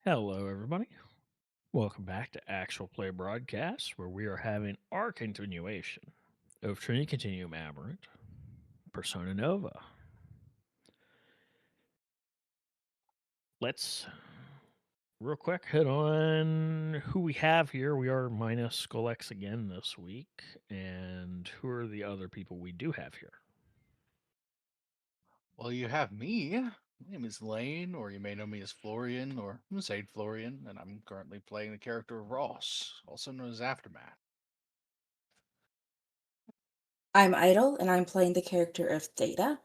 Hello, everybody. Welcome back to Actual Play Broadcast, where we are having our continuation of Trinity Continuum Aberrant, Persona Nova. Let's real quick hit on who we have here. We are minus Skull X again this week, and who are the other people we do have here? Well, you have me. My name is Lane, or you may know me as Florian, or Sade Florian, and I'm currently playing the character of Ross, also known as Aftermath. I'm Idle, and I'm playing the character of Theta.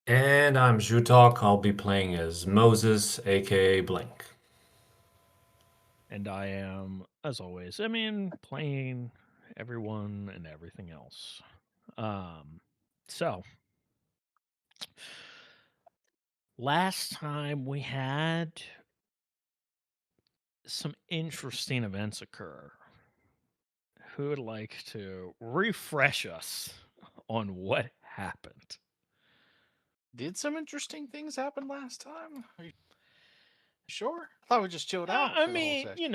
And I'm Zhutalk. I'll be playing as Moses, aka Blink. And I am, as always, playing everyone and everything else. So last time we had some interesting events occur. Who would like to refresh us on what happened? Did some interesting things happen last time? Are you sure? I thought we just chilled out for the whole session.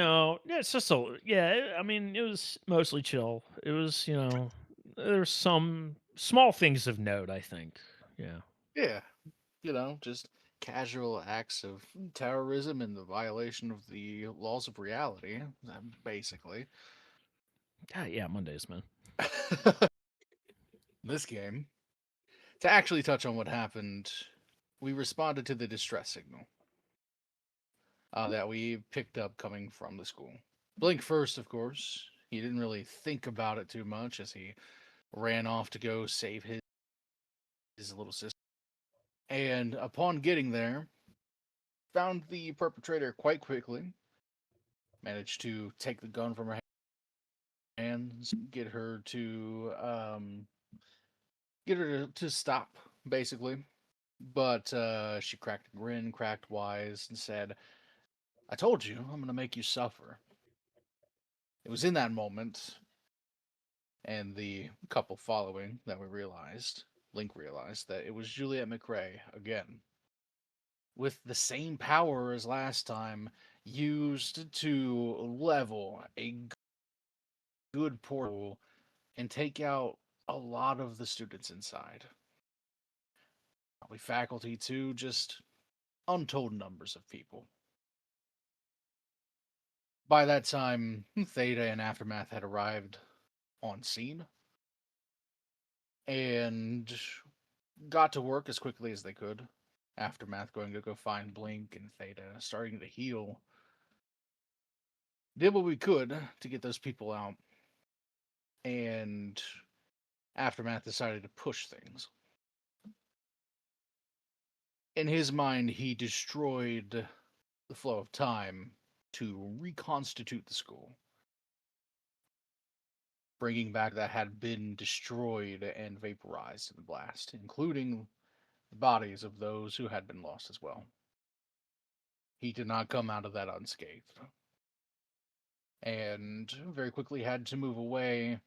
It's just it was mostly chill. It was, there's some small things of note, I think. Yeah. Yeah, just casual acts of terrorism and the violation of the laws of reality, basically. Yeah, Mondays, man. This game, to actually touch on what happened, we responded to the distress signal that we picked up coming from the school. Blink first, of course. He didn't really think about it too much as he ran off to go save his little sister. And upon getting there, found the perpetrator quite quickly. Managed to take the gun from her hands, get her to stop, basically. But she cracked a grin, cracked wise, and said, "I told you, I'm gonna make you suffer." It was in that moment and the couple following that Link realized that it was Juliet McRae again, with the same power as last time, used to level a good portal and take out a lot of the students inside. Probably faculty too, just untold numbers of people. By that time, Theta and Aftermath had arrived on scene and got to work as quickly as they could. Aftermath going to go find Blink and Theta starting to heal. Did what we could to get those people out, and Aftermath decided to push things. In his mind, he destroyed the flow of time to reconstitute the school, bringing back that had been destroyed and vaporized in the blast, including the bodies of those who had been lost as well. He did not come out of that unscathed, and very quickly had to move away,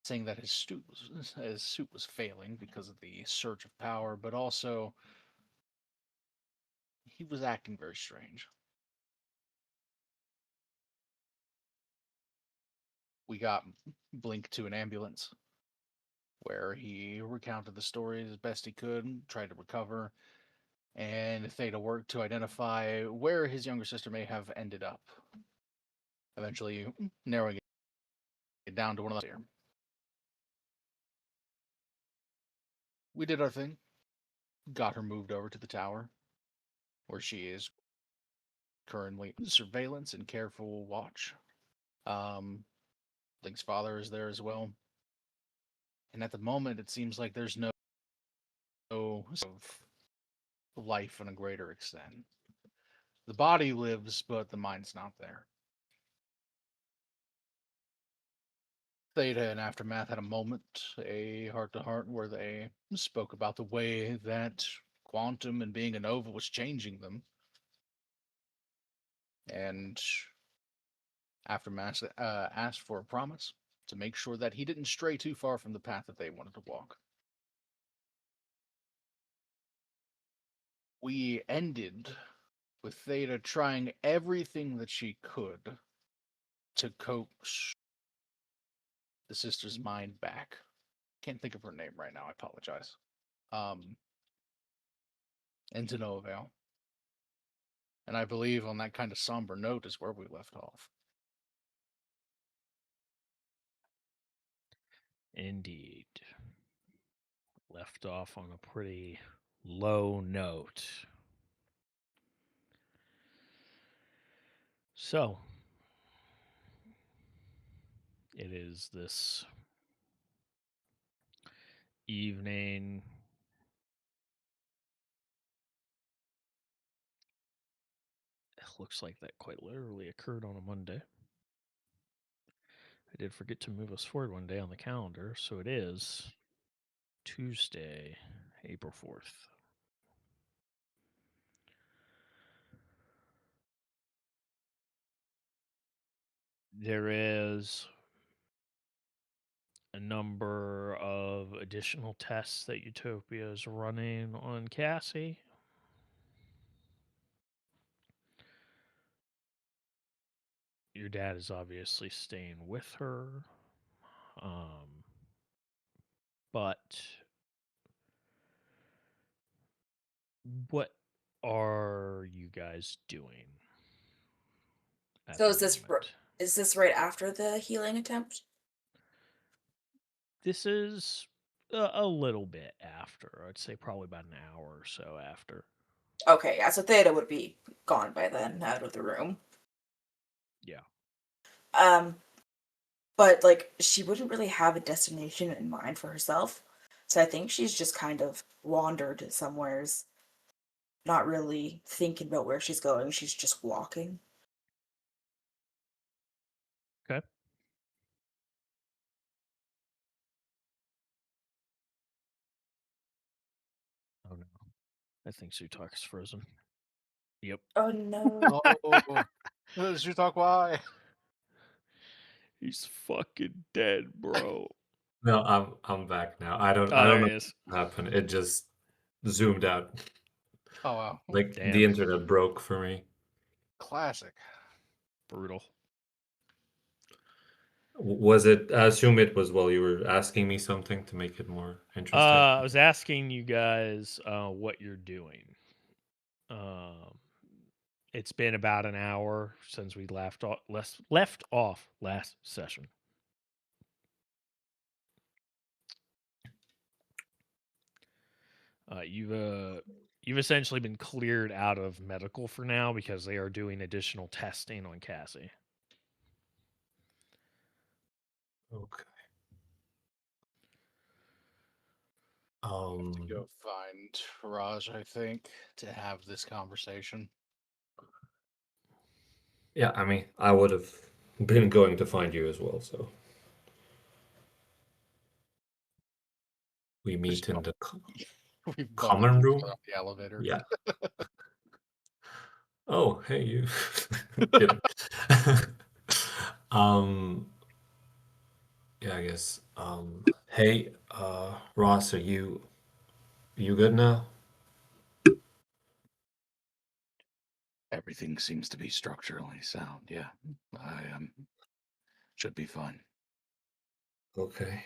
saying that his suit was failing because of the surge of power, but also he was acting very strange. We got Blink to an ambulance where he recounted the story as best he could, tried to recover, and Theta worked to identify where his younger sister may have ended up, eventually narrowing it down to one of the here. We did our thing, got her moved over to the tower, where she is currently surveillance and careful watch. Um, Link's father is there as well. And at the moment, it seems like there's no of life on a greater extent. The body lives, but the mind's not there. Theta and Aftermath had a moment, a heart to heart, where they spoke about the way that quantum and being a nova was changing them. And Aftermath asked for a promise to make sure that he didn't stray too far from the path that they wanted to walk. We ended with Theta trying everything that she could to coax the sister's mind back. Can't think of her name right now. I apologize. And to no avail. And I believe on that kind of somber note is where we left off. Indeed. Left off on a pretty low note. So, it is this evening. It looks like that quite literally occurred on a Monday. I did forget to move us forward one day on the calendar, so it is Tuesday, April 4th. There is a number of additional tests that Utopia is running on Cassie. Your dad is obviously staying with her. But what are you guys doing at So the moment? is this right after the healing attempt? This is a little bit after. I'd say probably about an hour or so after. Okay, yeah, so Theta would be gone by then, out of the room. Yeah. But like she wouldn't really have a destination in mind for herself. So I think she's just kind of wandered somewheres, not really thinking about where she's going. She's just walking. Okay. Oh no. I think Zutak's frozen. Yep. Oh no. Oh, did you talk why? He's fucking dead, bro. No, I'm back now. I don't There know he is. what happened. It just zoomed out. Oh, wow. Like Damn. the internet broke for me. Classic. Brutal. Was it? I assume it was while you were asking me something to make it more interesting. I was asking you guys what you're doing. It's been about an hour since we left off last session. You've essentially been cleared out of medical for now because they are doing additional testing on Cassie. Okay. Go find Raj, I think, to have this conversation. Yeah, I mean, I would have been going to find you as well, so we meet in the We bumped common into each room. other on the elevator. Yeah. Oh, hey, you. Kidding. Yeah, I guess. Hey, Ross, are you good now? Everything seems to be structurally sound. Yeah, I should be fine. Okay.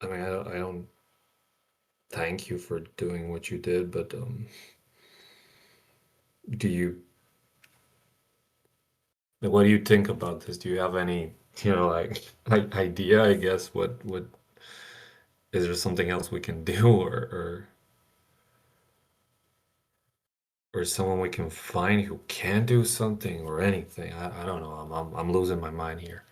I mean, I don't thank you for doing what you did, but do you what do you think about this? Do you have any, like idea, I guess, what is there something else we can do or someone we can find who can do something or anything? I don't know. I'm losing my mind here.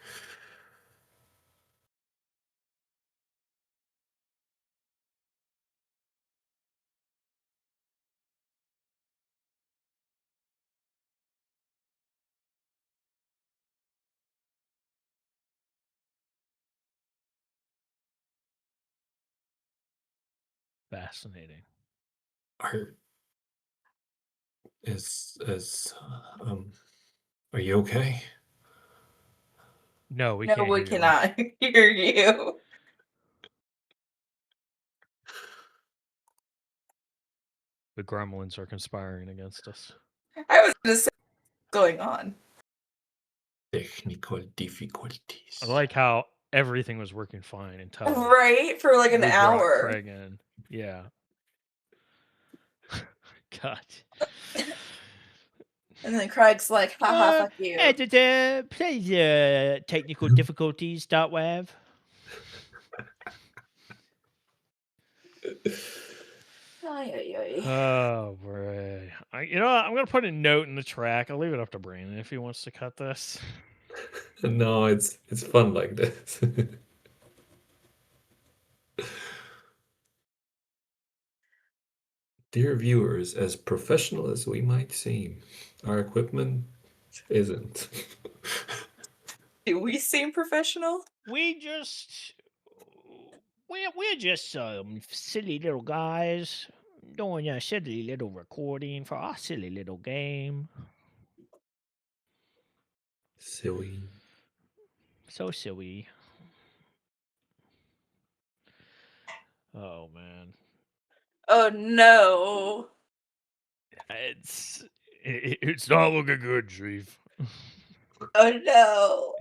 Fascinating. Are is are you okay? No, we No, can't we hear you. cannot hear you. The gremlins are conspiring against us. I was going to say what's going on. Technical difficulties. I like how everything was working fine until Right? For like an we brought hour. Craig in. Yeah. God. And then Craig's like, haha, fuck you. Editor, please, technical difficulties, .wav. Oh, boy. You know what? I'm going to put a note in the track. I'll leave it up to Brandon if he wants to cut this. No, it's fun like this. Dear viewers, as professional as we might seem, our equipment isn't. Do we seem professional? We're just silly little guys doing a silly little recording for our silly little game. Silly. So silly. Oh man, Oh no. it's not looking good, Chief. Oh no.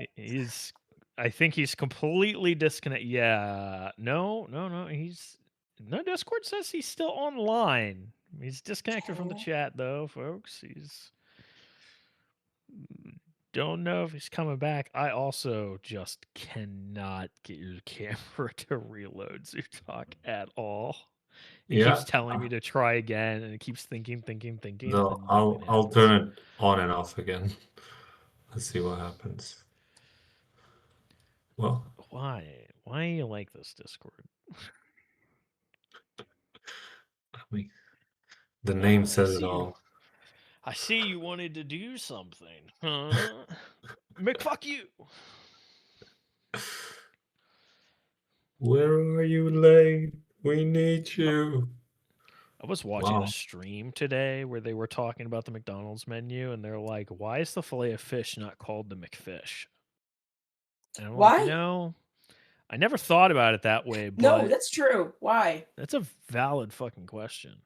I think he's completely disconnected. Yeah, no. No, Discord says he's still online. He's disconnected from the Okay. chat though, folks. He's don't know if he's coming back. I also just cannot get your camera to reload Zootalk at all. It Yeah. keeps telling me to try again, and it keeps thinking, and No, then nothing I'll happens. turn it on and off again. Let's see what happens. Well, Why? Why are you like this, Discord? I mean, the name says it see all. I see you wanted to do something, huh? McFuck you. Where are you, Lane? We need you. I was watching Wow. a stream today where they were talking about the McDonald's menu, and they're like, "Why is the fillet of fish not called the McFish?" And I'm like, Why? I never thought about it that way, No, but that's true. Why? that's a valid fucking question.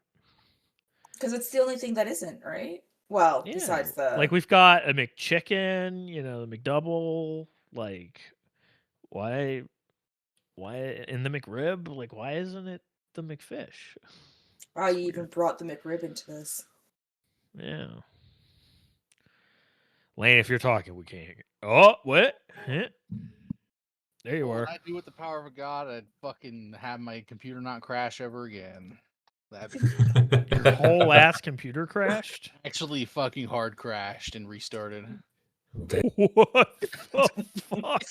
Because it's the only thing that isn't, right? Well, Yeah, besides the like we've got a McChicken, the McDouble. Like, why in the McRib? Like, why isn't it the McFish? why you even brought the McRib into this. Yeah. Lane, if you're talking, we can't hear you. Oh, what? Huh? There you What are. I do with the power of God, I'd fucking have my computer not crash ever again. Your whole ass computer crashed? Actually fucking hard crashed and restarted. What the fuck? What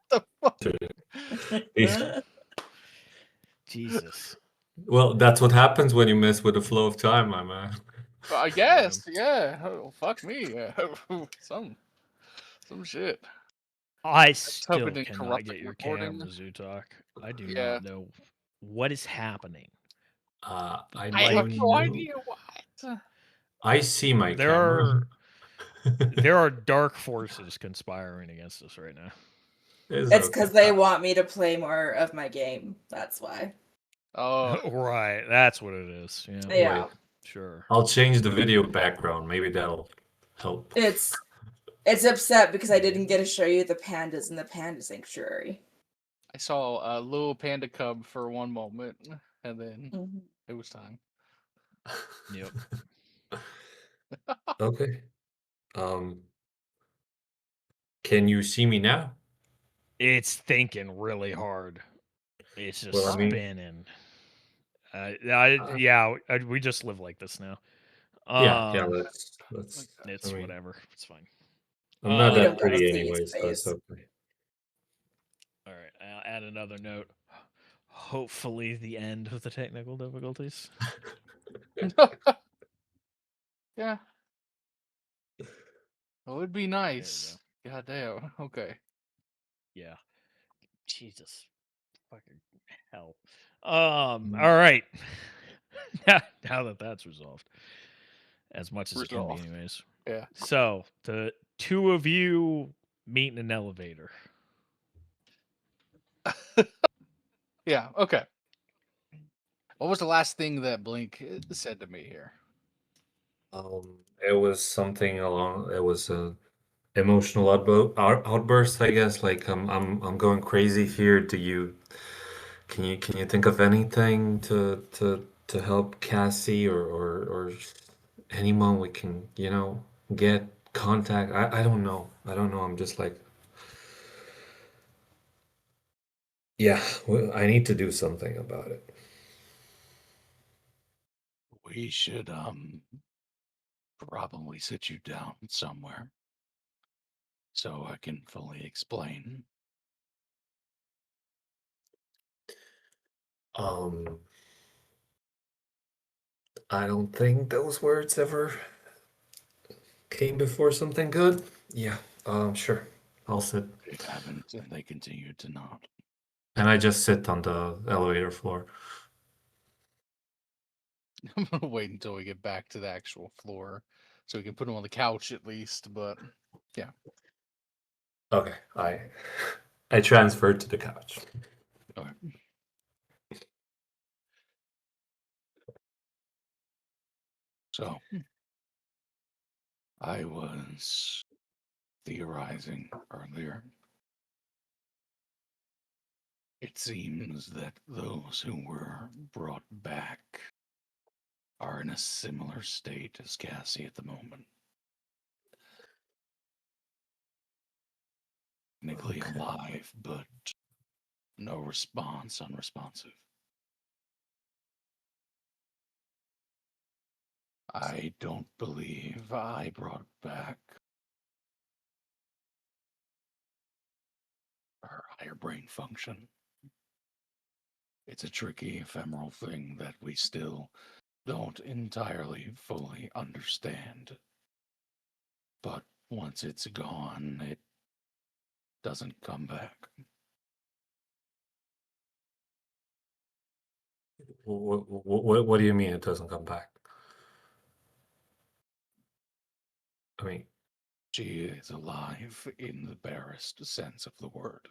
the fuck? Jesus. Well, that's what happens when you mess with the flow of time, my man. I guess, yeah. Oh, fuck me. Some shit. I still hoping to cannot corrupt get the your recording. camera, Zootalk. I do Yeah. not know what is happening. I I have don't no know. idea what. I see my There camera. there are dark forces conspiring against us right now. It's because they want me to play more of my game. That's why. Oh, Right, that's what it is. Yeah, Yeah. Wait, sure. I'll change the video background. Maybe that'll help. It's upset because I didn't get to show you the pandas in the panda sanctuary. I saw a little panda cub for one moment, and then Mhm. it was time. Yep. Okay. Can you see me now? It's thinking really hard. It's just Well, I mean- spinning. We just live like this now. Yeah. Let's. It's I mean, whatever. It's fine. I'm not We that don't gotta pretty see anyway, his so it's face. okay. All right, I'll add another note. Hopefully, the end of the technical difficulties. Yeah. It would be nice. God damn. Okay. Yeah. Jesus. Fucking hell. All right. now that that's resolved, as much as it can be, Resolved. anyways. Yeah. So the two of you meet in an elevator. Yeah. Okay. What was the last thing that Blink said to me here? It was something along. It was a emotional outburst, I guess. Like I'm going crazy here. Can you think of anything to help Cassie or anyone we can get contact? I don't know. I don't know. I'm just like, yeah. I need to do something about it. We should probably sit you down somewhere so I can fully explain. Um, I don't think those words ever came before something good. Yeah. Sure. I'll sit. They haven't, and they continue to not. And I just sit on the elevator floor. I'm gonna wait until we get back to the actual floor so we can put him on the couch at least. But yeah, Okay. I transferred to the couch. okay. So I was theorizing earlier. It seems that those who were brought back are in a similar state as Cassie at the moment. Technically Okay. alive, but no response, unresponsive. I don't believe I brought back her higher brain function. It's a tricky, ephemeral thing that we still don't entirely fully understand. But once it's gone, it doesn't come back. What do you mean it doesn't come back? I mean, She is alive in the barest sense of the word.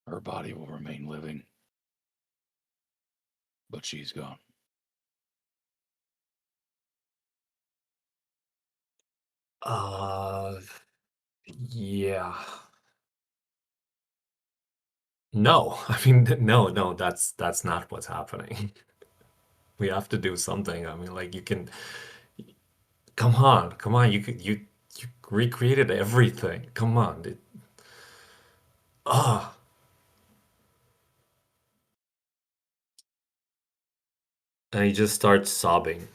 Her body will remain living, but she's gone. uh, yeah. No, I mean, no, that's not what's happening. We have to do something. I mean, like come on. You recreated everything. Come on. Ah, and he just starts sobbing.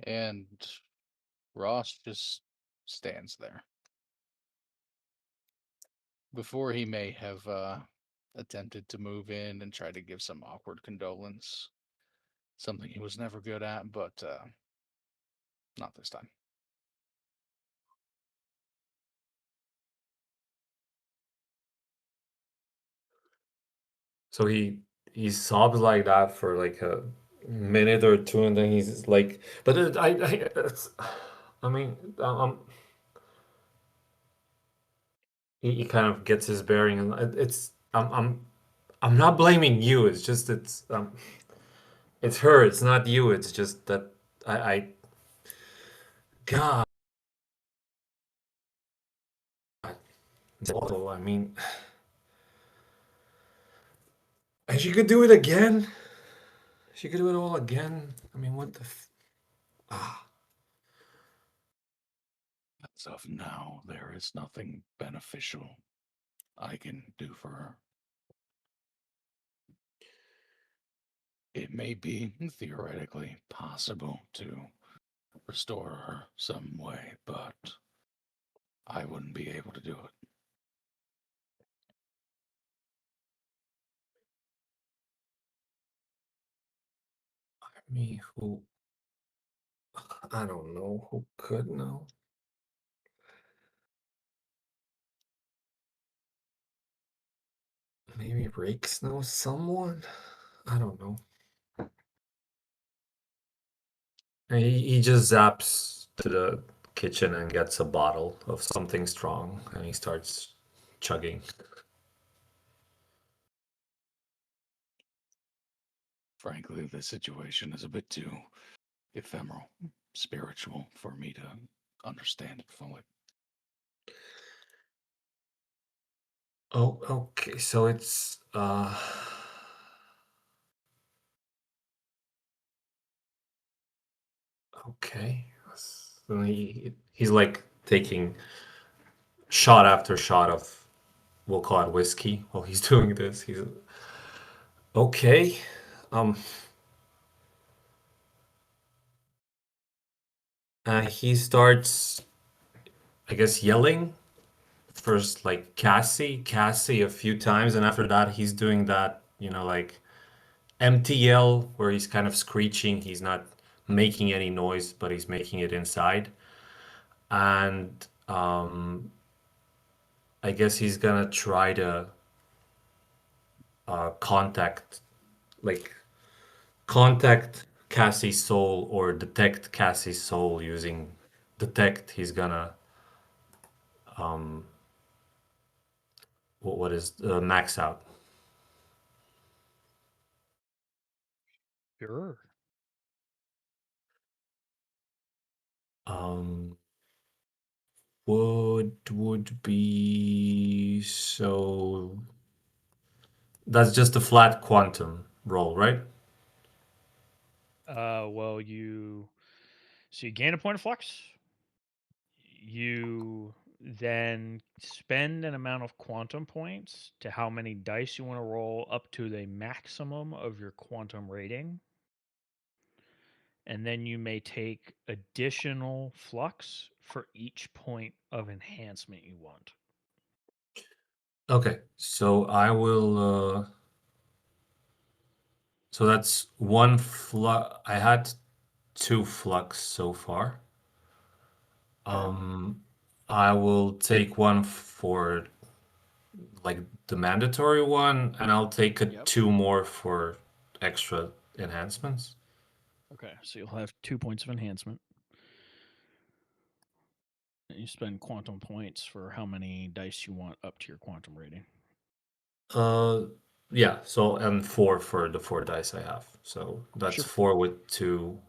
And Ross just stands there. Before he may have attempted to move in and try to give some awkward condolence, something he was never good at, but not this time. So he sobs like that for like a minute or two, and then he's like, but I mean, he kind of gets his bearing, and I'm not blaming you. It's just it's her. It's not you. It's just that I God. I mean, and she could do it again. She could do it all again. I mean, what the ah. As of now, there is nothing beneficial I can do for her. It may be theoretically possible to restore her some way, but I wouldn't be able to do it. Me who I don't know who could know. Maybe Rakes knows someone. I don't know. And he just zaps to the kitchen and gets a bottle of something strong, and he starts chugging. Frankly, the situation is a bit too ephemeral, spiritual for me to understand it fully. Oh, okay. So it's okay. So he's like taking shot after shot of, we'll call it whiskey while he's doing this. He's okay. Um, he starts, I guess, yelling first, like Cassie a few times, and after that, he's doing that, like empty yell where he's kind of screeching. He's not making any noise, but he's making it inside. And I guess he's gonna try to contact, like, contact Cassie's soul or detect Cassie's soul using detect. He's gonna what is max out. Sure. Um, would be so. That's just a flat quantum roll, right? Well, so you gain a point of flux. You then spend an amount of quantum points to how many dice you want to roll up to the maximum of your quantum rating. And then you may take additional flux for each point of enhancement you want. Okay, so I will. So that's one flux. I had two flux so far. Um, I will take one for like the mandatory one, and I'll take Yep. two more for extra enhancements. Okay, so you'll have 2 points of enhancement. And you spend quantum points for how many dice you want up to your quantum rating. Uh, yeah. So and four for the four dice I have. So that's Sure. four with two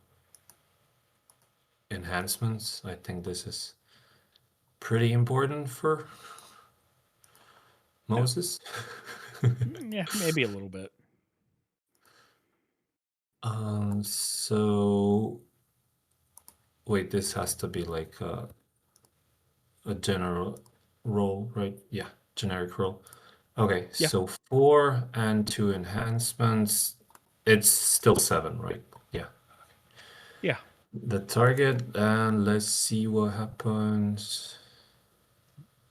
enhancements. I think this is pretty important for Moses. Yeah, maybe a little bit. So wait, this has to be like a general roll, right? Yeah, generic roll. Okay, Yeah. so four and two enhancements. It's still seven, right? Yeah. Yeah. The target, and let's see what happens.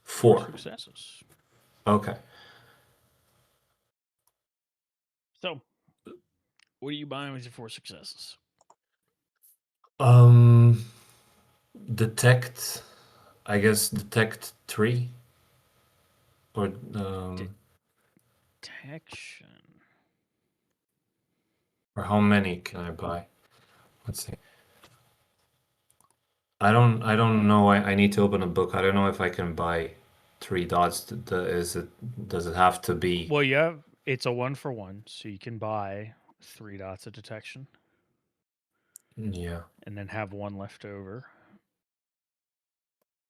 4 Four. successes. Okay. So, what are you buying with your 4 successes? Um, detect. I guess detect three. Or Detection. or how many can I buy? Let's see. I don't know. I need to open a book. I don't know if I can buy 3 dots. Does it have to be? Well, it's a 1-for-1, so you can buy 3 dots of detection Yeah. and then have 1 left over.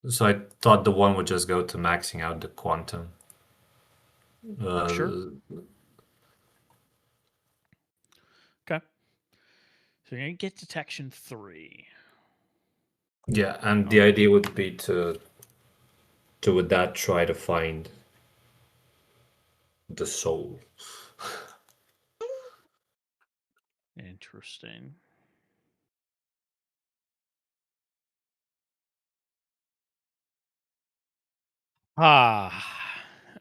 So I thought the one would just go to maxing out the quantum. Sure. Uh, Okay. So you're going to get detection 3. yeah, and the idea would be to with that try to find the soul. Interesting.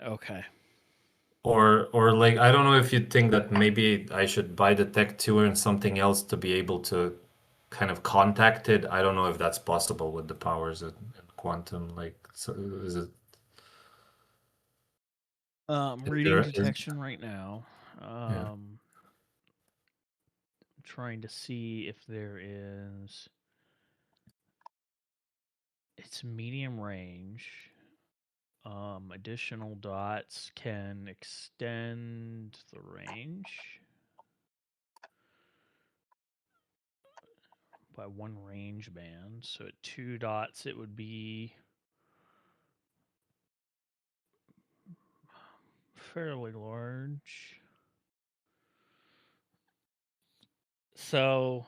Okay. Or like I don't know if you think that maybe I should buy the tech tour and something else to be able to kind of contact it. I don't know if that's possible with the powers in quantum. Like, so is it? I'm Is reading there? detection right now. Yeah. Trying to see if there is It's medium range. Additional dots can extend the range by 1 range band. So at 2 dots, it would be fairly large. So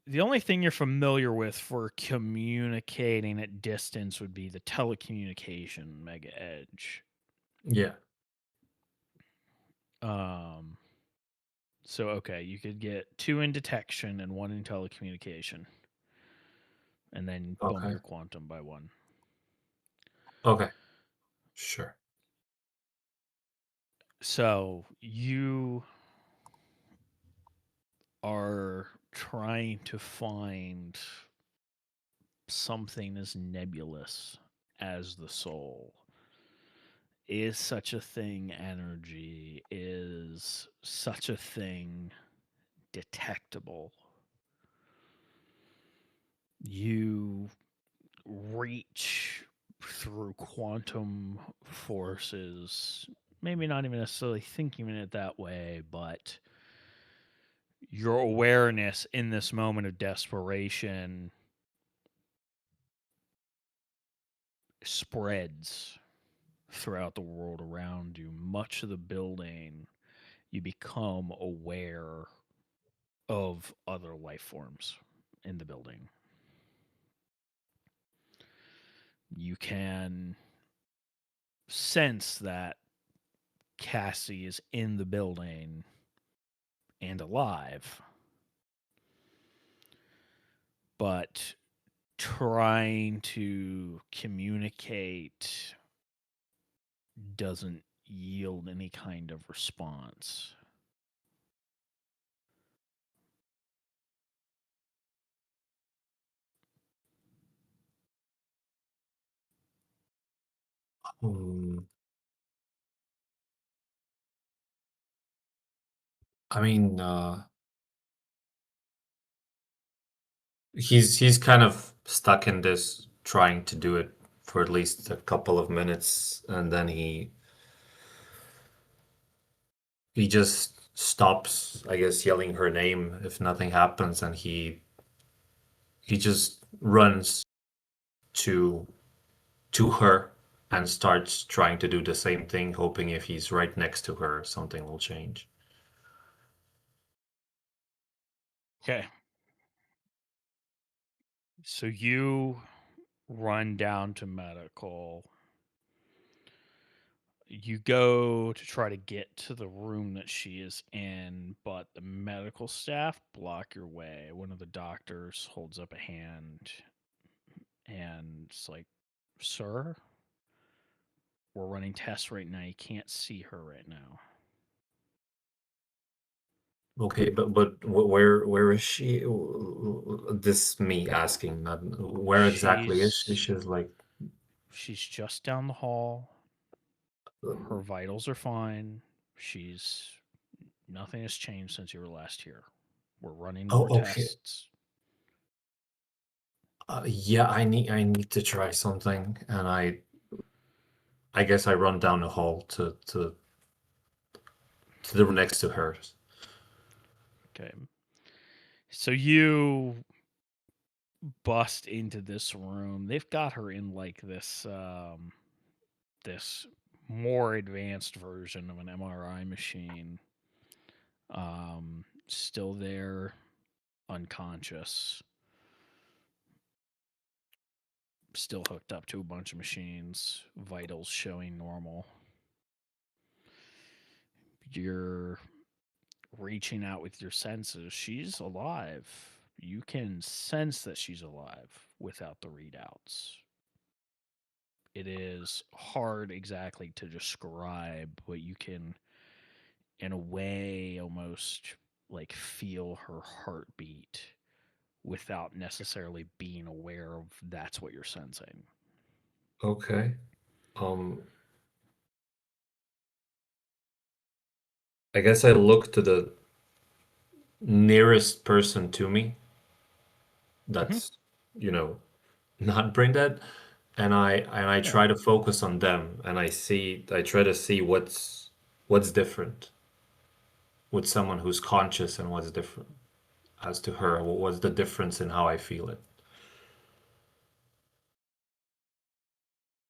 the only thing you're familiar with for communicating at distance would be the telecommunication mega edge. Yeah. So okay, you could get 2 in detection and 1 in telecommunication, and then bump Okay. your quantum by 1. Okay. Sure. So you are trying to find something as nebulous as the soul. Is such a thing energy? Is such a thing detectable? You reach through quantum forces, maybe not even necessarily thinking of it that way, but your awareness in this moment of desperation spreads throughout the world around you. Much of the building, you become aware of other life forms in the building. You can sense that Cassie is in the building and alive, but trying to communicate doesn't yield any kind of response. Um, I mean, he's kind of stuck in this, trying to do it for at least a couple of minutes, and then he just stops, I guess, yelling her name if nothing happens, and he just runs to her and starts trying to do the same thing, hoping if he's right next to her, something will change. Okay. So you run down to medical. You go to try to get to the room that she is in, but the medical staff block your way. One of the doctors holds up a hand and it's like, "Sir, we're running tests right now. You can't see her right now." Okay, but where is she? This me asking, not where exactly is she? She's She's like, she's just down the hall. Her um, vitals are fine. She's Nothing has changed since you were last here. We're running more oh, okay. tests. Yeah, I need to try something, and I guess I run down the hall to the room next to hers. Okay. So you bust into this room. They've got her in like this more advanced version of an MRI machine. Still there, unconscious, still hooked up to a bunch of machines, vitals showing normal. You're reaching out with your senses. She's alive. You can sense that she's alive without the readouts. It is hard exactly to describe, but you can, in a way, almost like feel her heartbeat without necessarily being aware of that's what you're sensing. Okay. Um, I guess I look to the nearest person to me Mm-hmm. that's you know, not brain dead, and I try to focus on them, and I try to see what's different with someone who's conscious and what's different as to her. What's the difference in how I feel it?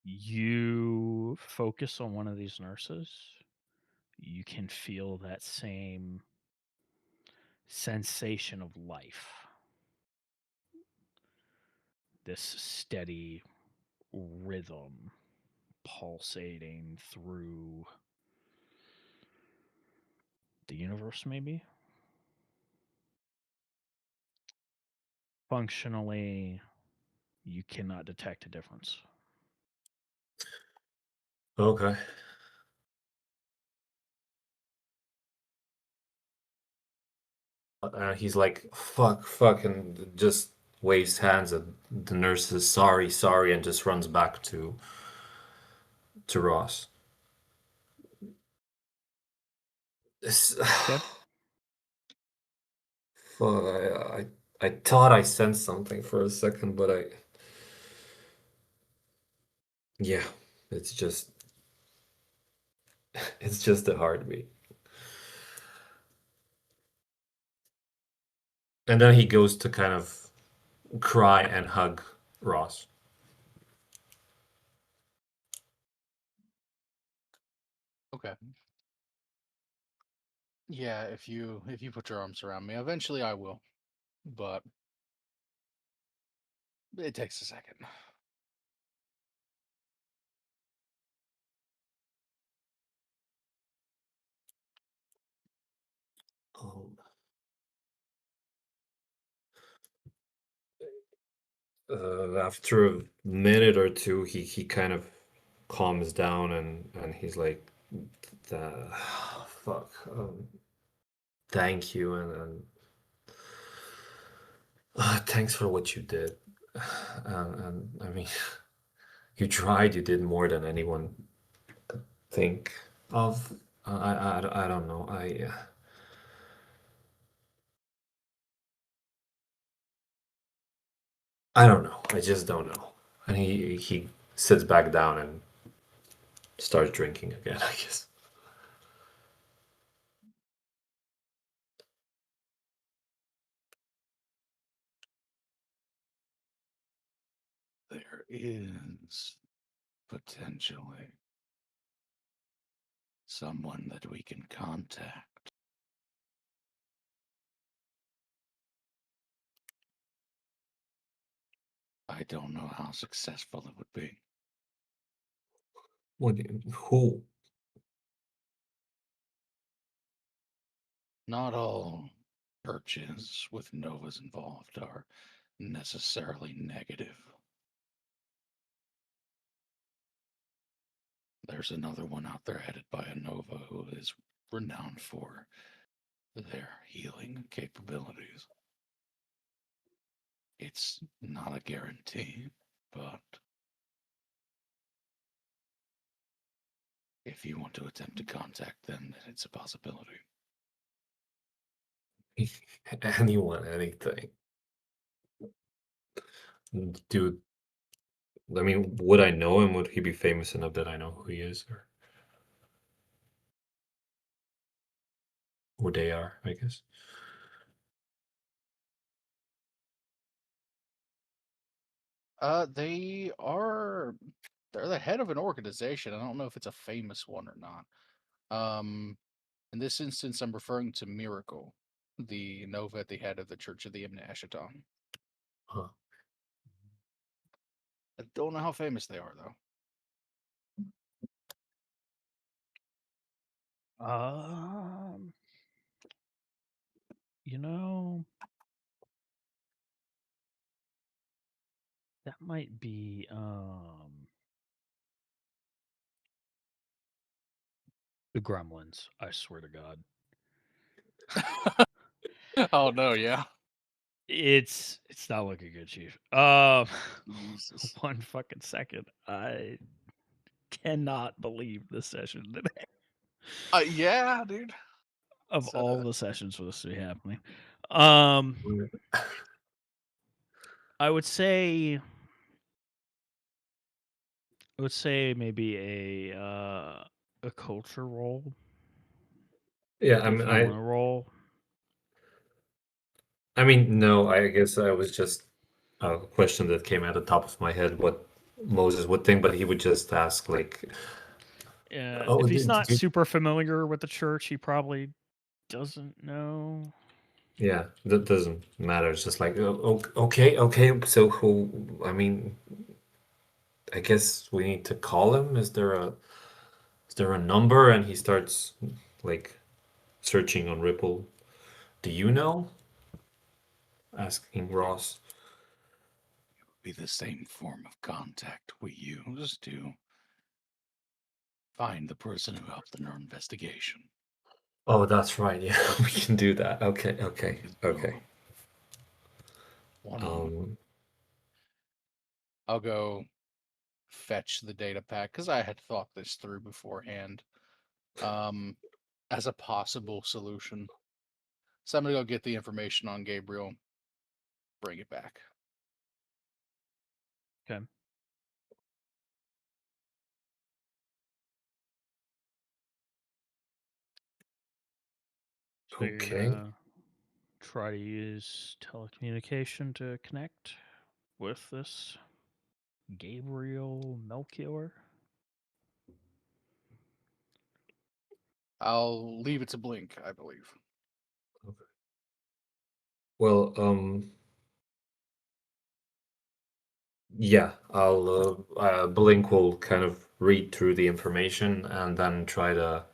You focus on one of these nurses, you can feel that same sensation of life. This steady rhythm pulsating through the universe, maybe? Functionally, you cannot detect a difference. Okay. He's like, fuck, and just waves hands at the nurses, sorry, and just runs back to Ross. This, Okay. fuck, I thought I sensed something for a second, but yeah, it's just, it's just a heartbeat. And then he goes to kind of cry and hug Ross. Okay. Yeah, if you put your arms around me, eventually I will. But it takes a second. Um, after a minute or two, he kind of calms down and he's like, fuck, thank you, and thanks for what you did. And I mean, you tried, you did more than anyone could think of. I don't know. I don't know. I just don't know. And he sits back down and starts drinking again, I guess. There is potentially someone that we can contact. I don't know how successful it would be. Who? Not all churches with novas involved are necessarily negative. There's another one out there headed by a nova who is renowned for their healing capabilities. It's not a guarantee, but if you want to attempt to contact them, then it's a possibility. Anyone, anything. Dude, I mean, would I know him? Would he be famous enough that I know who he is, or who they are, I guess? They're the head of an organization. I don't know if it's a famous one or not. In this instance, I'm referring to Miracle, the nova at the head of the Church of the Imnashaton. Huh. I don't know how famous they are, though. You know, that might be the Gremlins, I swear to God. Oh no, yeah. It's not looking good, Chief. Jesus. One fucking second. I cannot believe this session today. Yeah, dude. Of It's, all the sessions for this to be happening. Um I would say maybe a culture roll Yeah, if you want to roll. I mean, no, I guess I was just a question that came at the top of my head what Moses would think, but he would just ask like, "Oh, If he's did not you?" super familiar with the church, he probably doesn't know. Yeah, that doesn't matter. It's just like, "Oh, okay, okay. So who? I mean, I guess we need to call him. Is there a number?" And he starts like searching on Ripple. Do you know? Asking Ross. Be the same form of contact we used to find the person who helped in our investigation. Oh, that's right. Yeah, we can do that. Okay, okay, okay. One moment. I'll go fetch the data pack because I had thought this through beforehand as a possible solution. So I'm going to go get the information on Gabriel, bring it back. Okay. So you're Okay. gonna try to use telecommunication to connect with this Gabriel Melchior. I'll leave it to Blink, I believe. Well, yeah, Blink will kind of read through the information and then try to,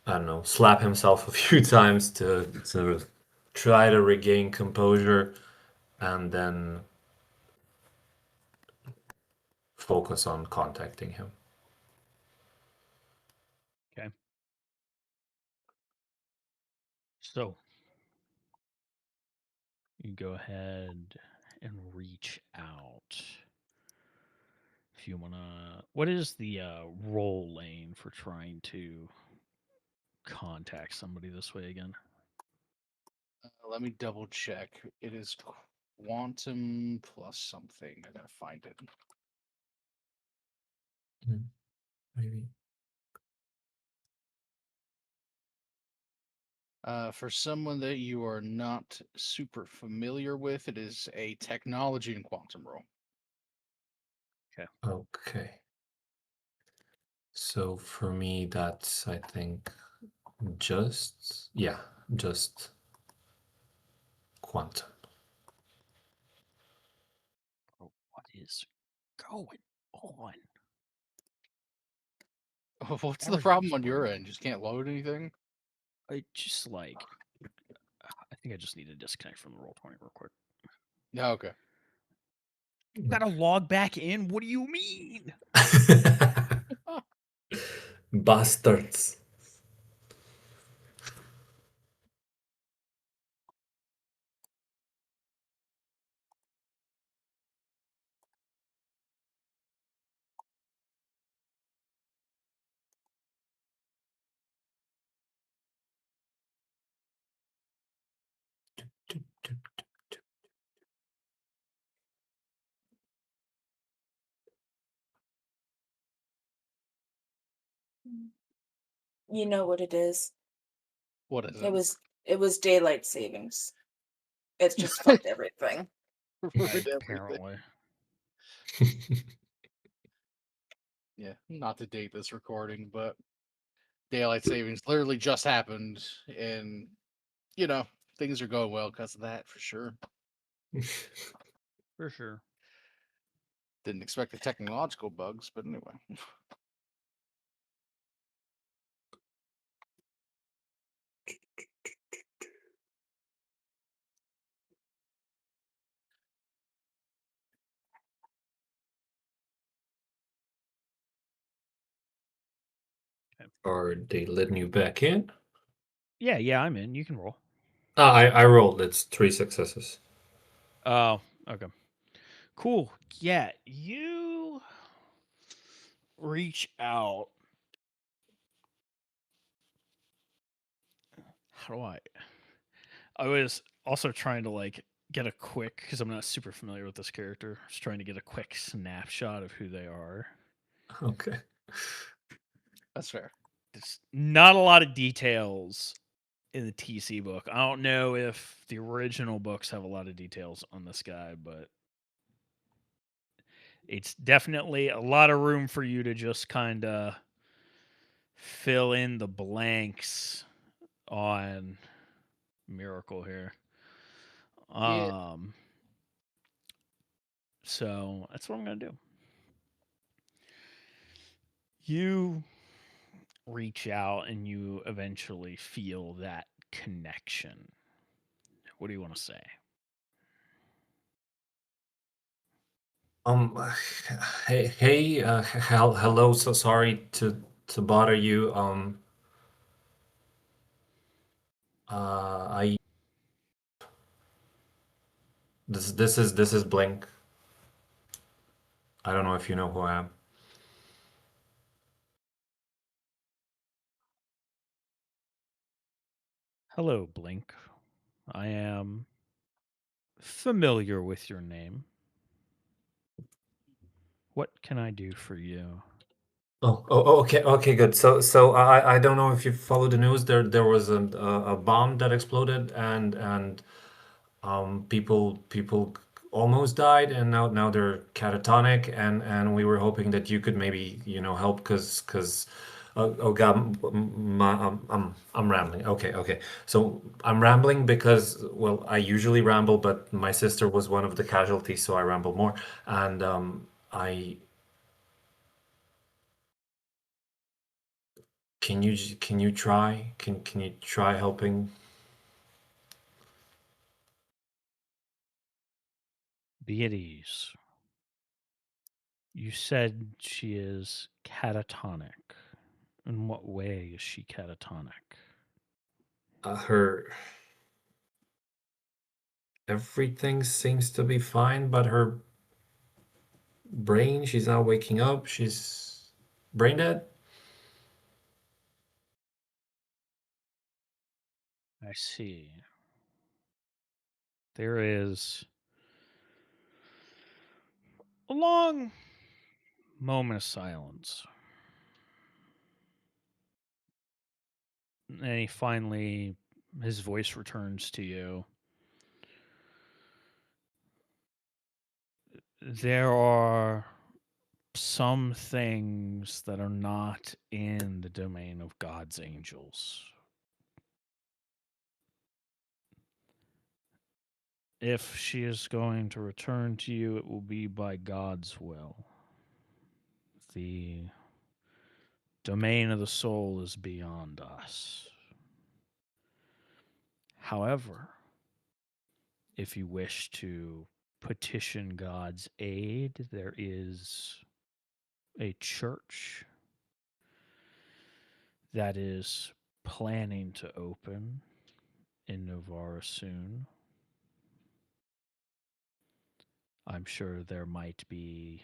I don't know, slap himself a few times to try to regain composure and then focus on contacting him. Okay. So you go ahead and reach out. If you wanna, what is the roll lane for trying to contact somebody this way again? Let me double check. It is quantum plus something. I gotta find it. Maybe. For someone that you are not super familiar with, it is a technology and quantum roll. Okay. So for me, that's, I think, just quantum. Oh, what is going on? What's How the are problem these on your working? end? Just can't load anything? I just like, I think I just need to disconnect from the Roll20 real quick. No, okay. Gotta log back in? What do you mean? Bastards. You know what it is. What is It it? was daylight savings. It's just fucked everything. Ruined everything. Apparently. Yeah, not to date this recording, but daylight savings literally just happened, and you know things are going well because of that for sure. For sure. Didn't expect the technological bugs, but anyway. Are they letting you back in? Yeah, I'm in. You can roll. I rolled. It's 3 successes. Oh, okay. Cool. Yeah, you reach out. How do I was also trying to like get a quick, because I'm not super familiar with this character, just trying to get a quick snapshot of who they are. Okay. That's fair. There's not a lot of details in the TC book. I don't know if the original books have a lot of details on this guy, but it's definitely a lot of room for you to just kind of fill in the blanks on Miracle here. Yeah. So that's what I'm gonna do. You reach out and you eventually feel that connection. What do you want to say? Um, hey, hello. So sorry to bother you. I this is Blink. I don't know if you know who I am. Hello, Blink. I am familiar with your name. What can I do for you? Okay, good. So I don't know if you followed the news. There was a bomb that exploded, and people almost died, and now they're catatonic, and we were hoping that you could maybe help, because oh God, I'm rambling. Okay, so I'm rambling because, well, I usually ramble, but my sister was one of the casualties, so I ramble more, and I can you try helping? Be at ease. You said she is catatonic. In what way is she catatonic? Her everything seems to be fine, but her brain, she's not waking up. She's brain dead. I see. There is a long moment of silence. And he finally, his voice returns to you. There are some things that are not in the domain of God's angels. If she is going to return to you, it will be by God's will. The domain of the soul is beyond us. However, if you wish to petition God's aid, there is a church that is planning to open in Novara soon. I'm sure there might be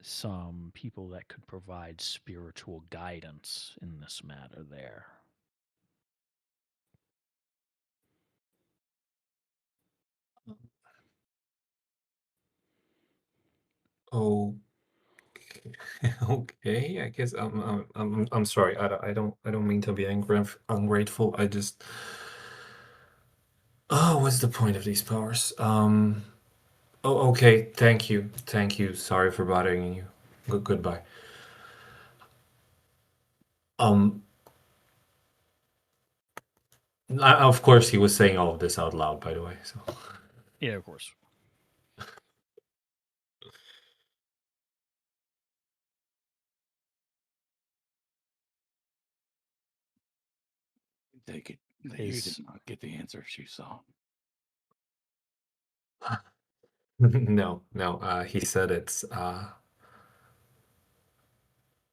some people that could provide spiritual guidance in this matter there. Oh, okay. I guess I'm sorry. I don't mean to be ungrateful. I just what's the point of these powers? Oh, okay. Thank you. Sorry for bothering you. Goodbye. Um, of course, he was saying all of this out loud, by the way. So. Yeah, of course. Take it that you did not get the answer she saw. No. He said it's I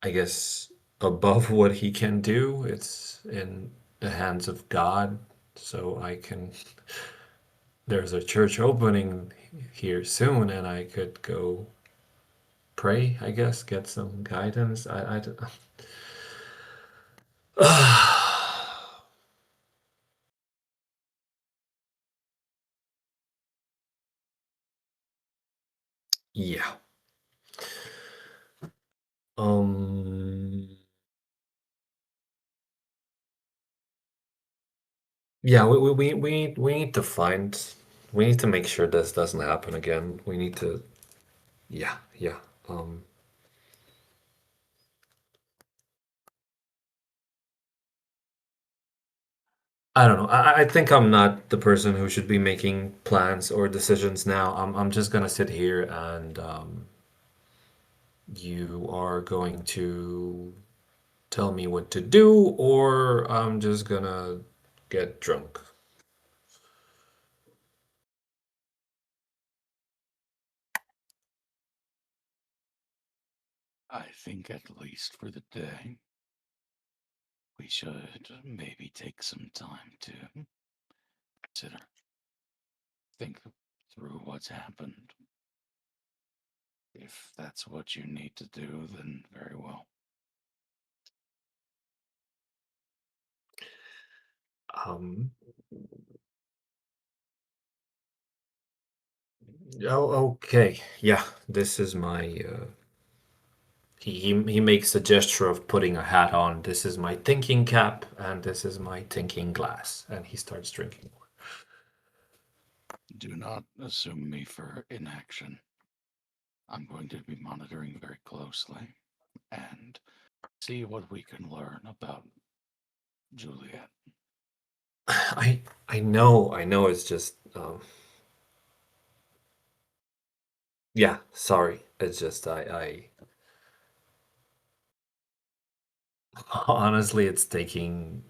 guess above what he can do. It's in the hands of God, so I can. There's a church opening here soon, and I could go pray. I guess get some guidance. Yeah. Um. Yeah, we need to find. We need to make sure this doesn't happen again. We need to. Yeah, yeah. I don't know. I think I'm not the person who should be making plans or decisions now. I'm just gonna sit here and you are going to tell me what to do, or I'm just gonna get drunk. I think at least for the day, we should maybe take some time to consider, think through what's happened. If that's what you need to do, then very well. Um. Oh, okay. Yeah, this is my. He makes a gesture of putting a hat on. This is my thinking cap, and this is my thinking glass, and he starts drinking more. Do not assume me for inaction. I'm going to be monitoring very closely and see what we can learn about Juliet. I know. It's just yeah. Sorry. It's just I honestly, it's taking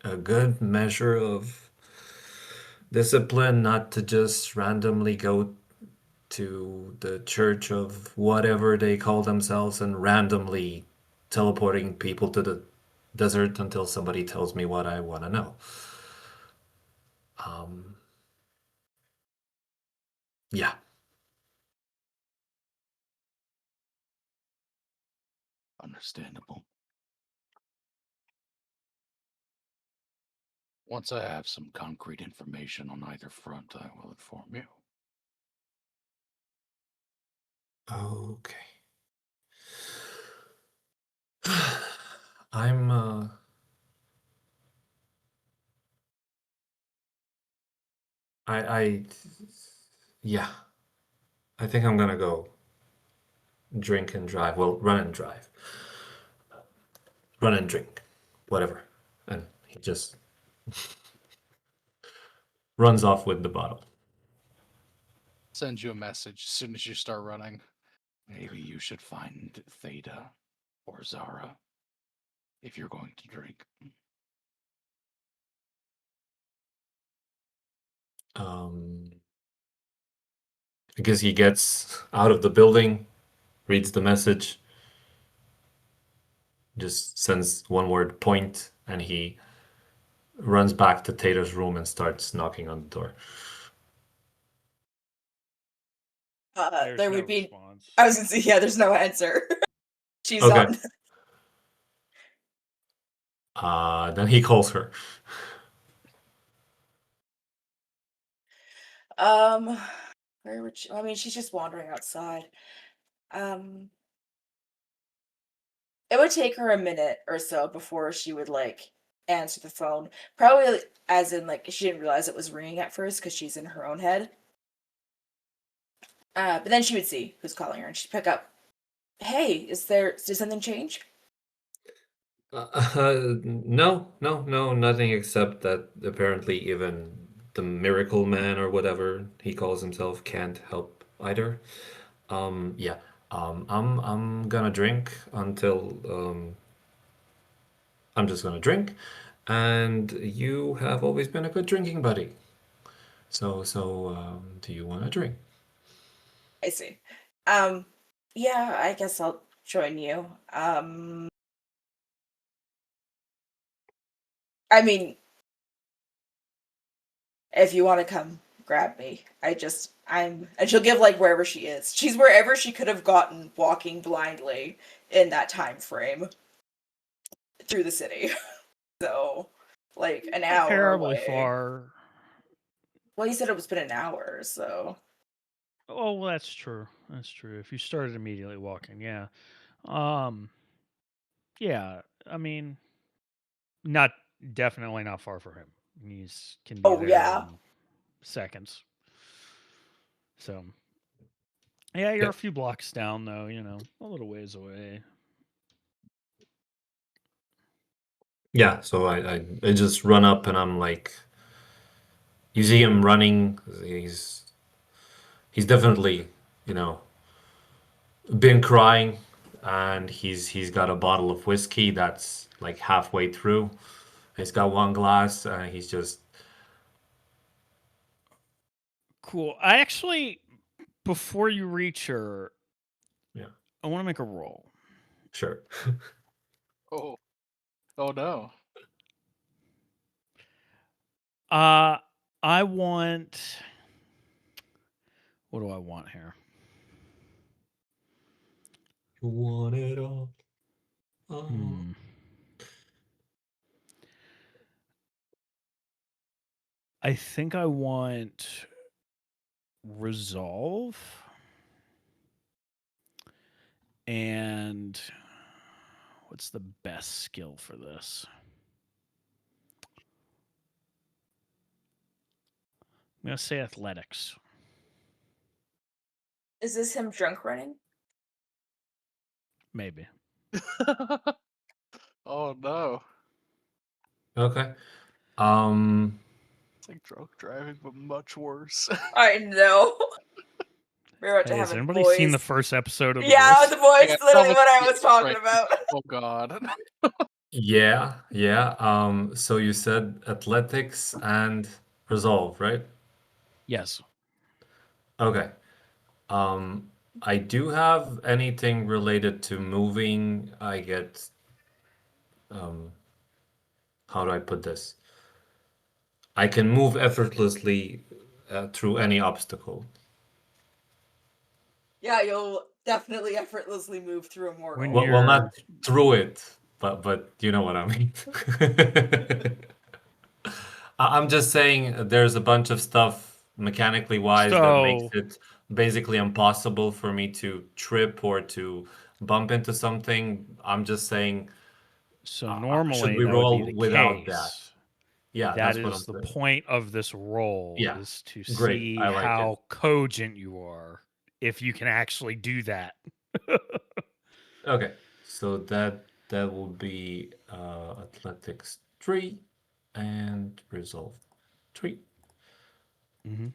a good measure of discipline not to just randomly go to the church of whatever they call themselves and randomly teleporting people to the desert until somebody tells me what I want to know. Um, yeah. Understandable. Once I have some concrete information on either front, I will inform you. Okay. I'm I yeah. I think I'm gonna go drink and drive. Well, run and drive. Run and drink. Whatever. And he just runs off with the bottle. Send you a message as soon as you start running. Maybe you should find Theta or Zara if you're going to drink. I guess he gets out of the building, reads the message, just sends one word point, and he runs back to Tater's room and starts knocking on the door. There's There no would be. response. I was gonna say, yeah. There's no answer. She's Okay. on. Then he calls her. Where would she? I mean, she's just wandering outside. Um, it would take her a minute or so before she would like answer the phone. Probably as in like she didn't realize it was ringing at first because she's in her own head. But then she would see who's calling her and she'd pick up. Hey, did something change? No, nothing except that apparently even the Miracle Man or whatever he calls himself can't help either. Yeah. I'm gonna drink until I'm just gonna drink, and you have always been a good drinking buddy. So, do you want to drink? I see. Um, yeah, I guess I'll join you. I mean, if you want to come grab me, and she'll give like wherever she is. She's wherever she could have gotten walking blindly in that time frame through the city. So, like an Not hour terribly away. far. Well, you said it was been an hour, so Oh, well, that's true. That's true. If you started immediately walking, yeah. Um, yeah. I mean, not definitely not far for him. He's can be Oh there yeah. in seconds. So yeah, you're Yeah. a few blocks down though. A little ways away. Yeah, so I just run up and I'm like, you see him running. He's definitely, you know, been crying, and he's got a bottle of whiskey that's like halfway through. He's got one glass, and he's just Cool. I actually, before you reach her, yeah, I want to make a roll. sure. Oh, oh no. I want. What do I want here? You want it all. Oh. Hmm. I think I want resolve and what's the best skill for this? I'm gonna say athletics. Is this him drunk running? Maybe. Oh no. Okay. Um, It's like drunk driving, but much worse. I know. We're about to Hey, have has a anybody seen the boys. first episode of The Yeah, Boys? the boys. Yeah, Literally tell what I us was talking right. about. Oh god. yeah, yeah. So you said athletics and resolve, right? Yes. Okay. Um, I do have anything related to moving. I get, um, how do I put this? I can move effortlessly through any obstacle. Yeah, you'll definitely effortlessly move through a When mortal. Well, you're not through it, but you know what I mean. I'm just saying there's a bunch of stuff mechanically wise that makes so it basically impossible for me to trip or to bump into something. I'm just saying, should normally we that would be roll the without that? case. Yeah, That that's what is I'm the saying. point of this roll Yeah, is to great. see I like it. how cogent you are if you can actually do that. Okay, so that will be athletics 3 and resolve 3. Mm-hmm.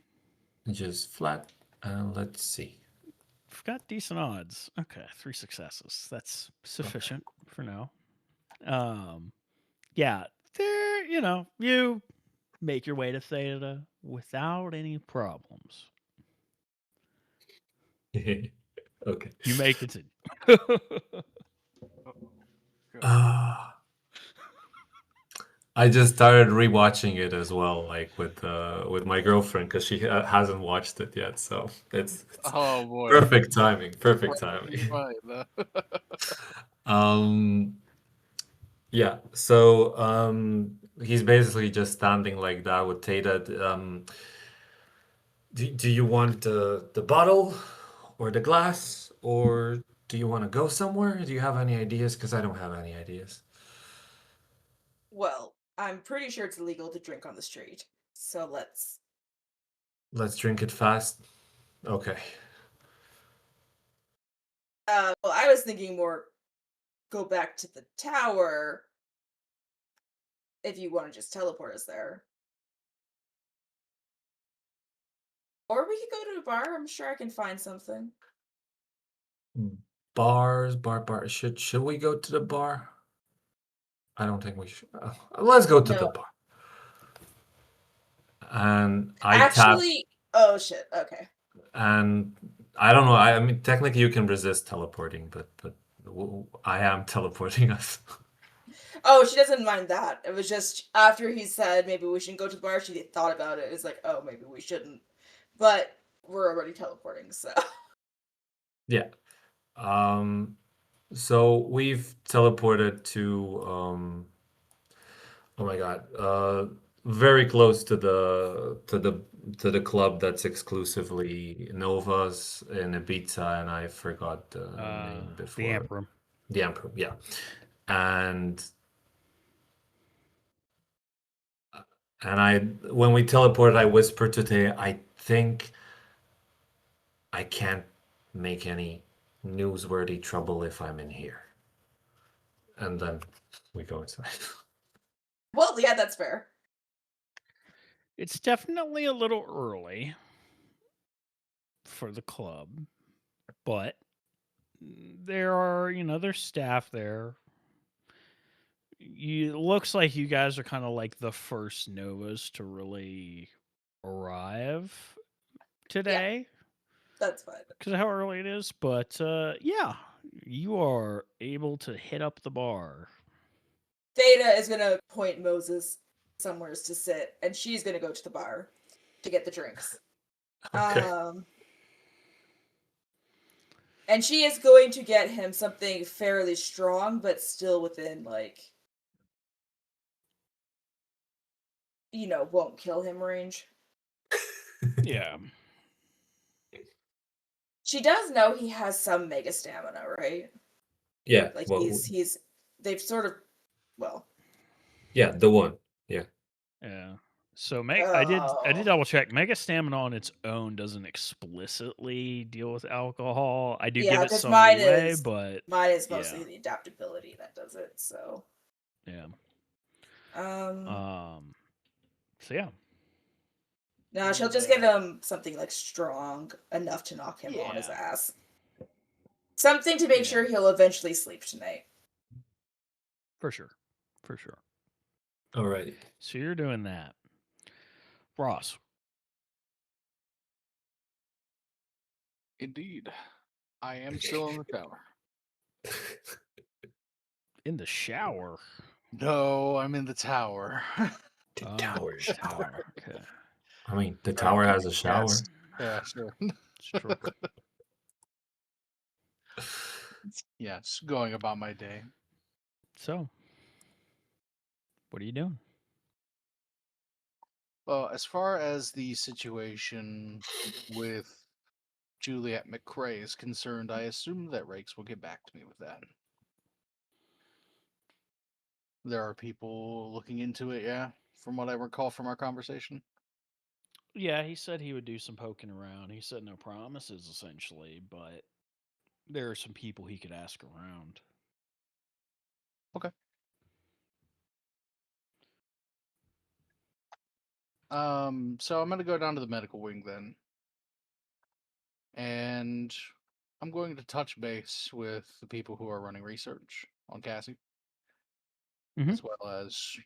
Just flat. And let's see. We've got decent odds. Okay, 3 successes. That's Okay. sufficient for now. Um, yeah, you make your way to Theta without any problems. Okay. You may continue. God. I just started rewatching it as well, like with my girlfriend, because she hasn't watched it yet. So it's Oh boy. perfect timing. Perfect timing. Right. Um, yeah. So he's basically just standing like that with Theta. Do you want the bottle or the glass, or do you want to go somewhere? Do you have any ideas? Because I don't have any ideas. Well, I'm pretty sure it's illegal to drink on the street. So let's. Let's drink it fast. Okay. Well, I was thinking more go back to the tower if you want to just teleport us there. Or we could go to a bar. I'm sure I can find something. Bar. Should we go to the bar? I don't think we should. Let's go to the No. bar. And I tap, Actually, oh shit. Okay. and I don't know. I mean, technically you can resist teleporting, but I am teleporting us. Oh, she doesn't mind that. It was just after he said maybe we shouldn't go to the bar, she thought about it. It's like, oh, maybe we shouldn't. But we're already teleporting, so. Yeah. So we've teleported to oh my God. very close to the club that's exclusively Novas in Ibiza, and I forgot the name The before. amp room. The Emperor, yeah. And when we teleported, I whispered to Thea, I think I can't make any newsworthy trouble if I'm in here. And then we go inside. Well, yeah, that's fair. It's definitely a little early for the club, but there are, there's staff there. It looks like you guys are kind of like the first Novas to really arrive today That's fine. because of how early it is. But yeah, you are able to hit up the bar. Theta is gonna point Moses somewheres to sit, and she's gonna go to the bar to get the drinks. Okay. And she is going to get him something fairly strong, but still within, like, won't kill him range. Yeah. She does know he has some mega stamina, right? Yeah. Like, Well, they've sort of, well. yeah, the one. Yeah. Yeah. So I did double check. Mega Stamina on its own doesn't explicitly deal with alcohol. I do give it some leeway, but mine is mostly yeah. the adaptability that does it. So Yeah. um, So yeah. no, she'll just give him something like strong enough to knock him on his Yeah. ass. Something to make sure he'll eventually sleep tonight. For sure. For sure. Alrighty. So you're doing that. Ross. Indeed. I am still in the tower. In the shower. No, I'm in the tower. The Oh, tower. the tower. Okay. I mean, the tower has a shower. Yes. Yeah, sure. It's true. Yes, going about my day. So, what are you doing? Well, as far as the situation with Juliet McCrae is concerned, I assume that Rakes will get back to me with that. There are people looking into it, yeah, from what I recall from our conversation. Yeah, he said he would do some poking around. He said no promises, essentially, but there are some people he could ask around. Okay. So I'm gonna go down to the medical wing then. And I'm going to touch base with the people who are running research on Cassie. As well as,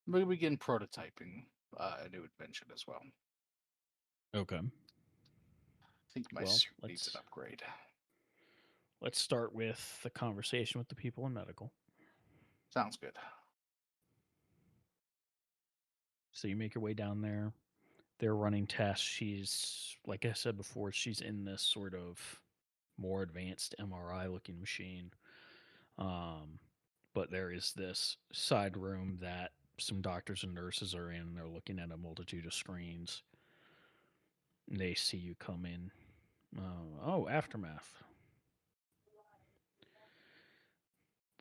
we begin prototyping a new invention as well. Okay. I think my suit needs an upgrade. Let's start with the conversation with the people in medical. Sounds good. So you make your way down there. They're running tests. She's, like I said before, she's in this sort of more advanced MRI looking machine. But there is this side room that some doctors and nurses are in. They're looking at a multitude of screens. They see you come in. Aftermath.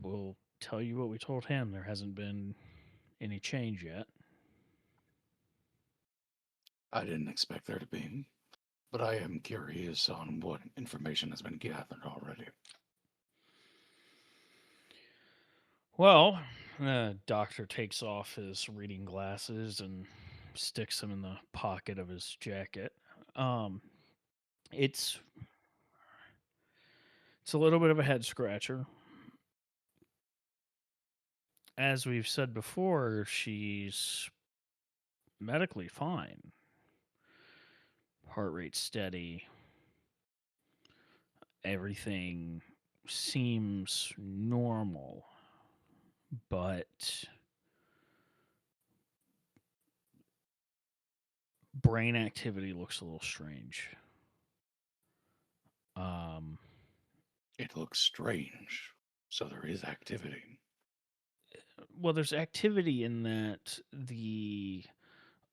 We'll tell you what we told him. There hasn't been any change yet. I didn't expect there to be, but I am curious on what information has been gathered already. Well, the doctor takes off his reading glasses and sticks them in the pocket of his jacket. It's a little bit of a head scratcher. As we've said before, she's medically fine. Heart rate steady. Everything seems normal, but brain activity looks a little strange. It looks strange, so there is activity. well, there's activity in that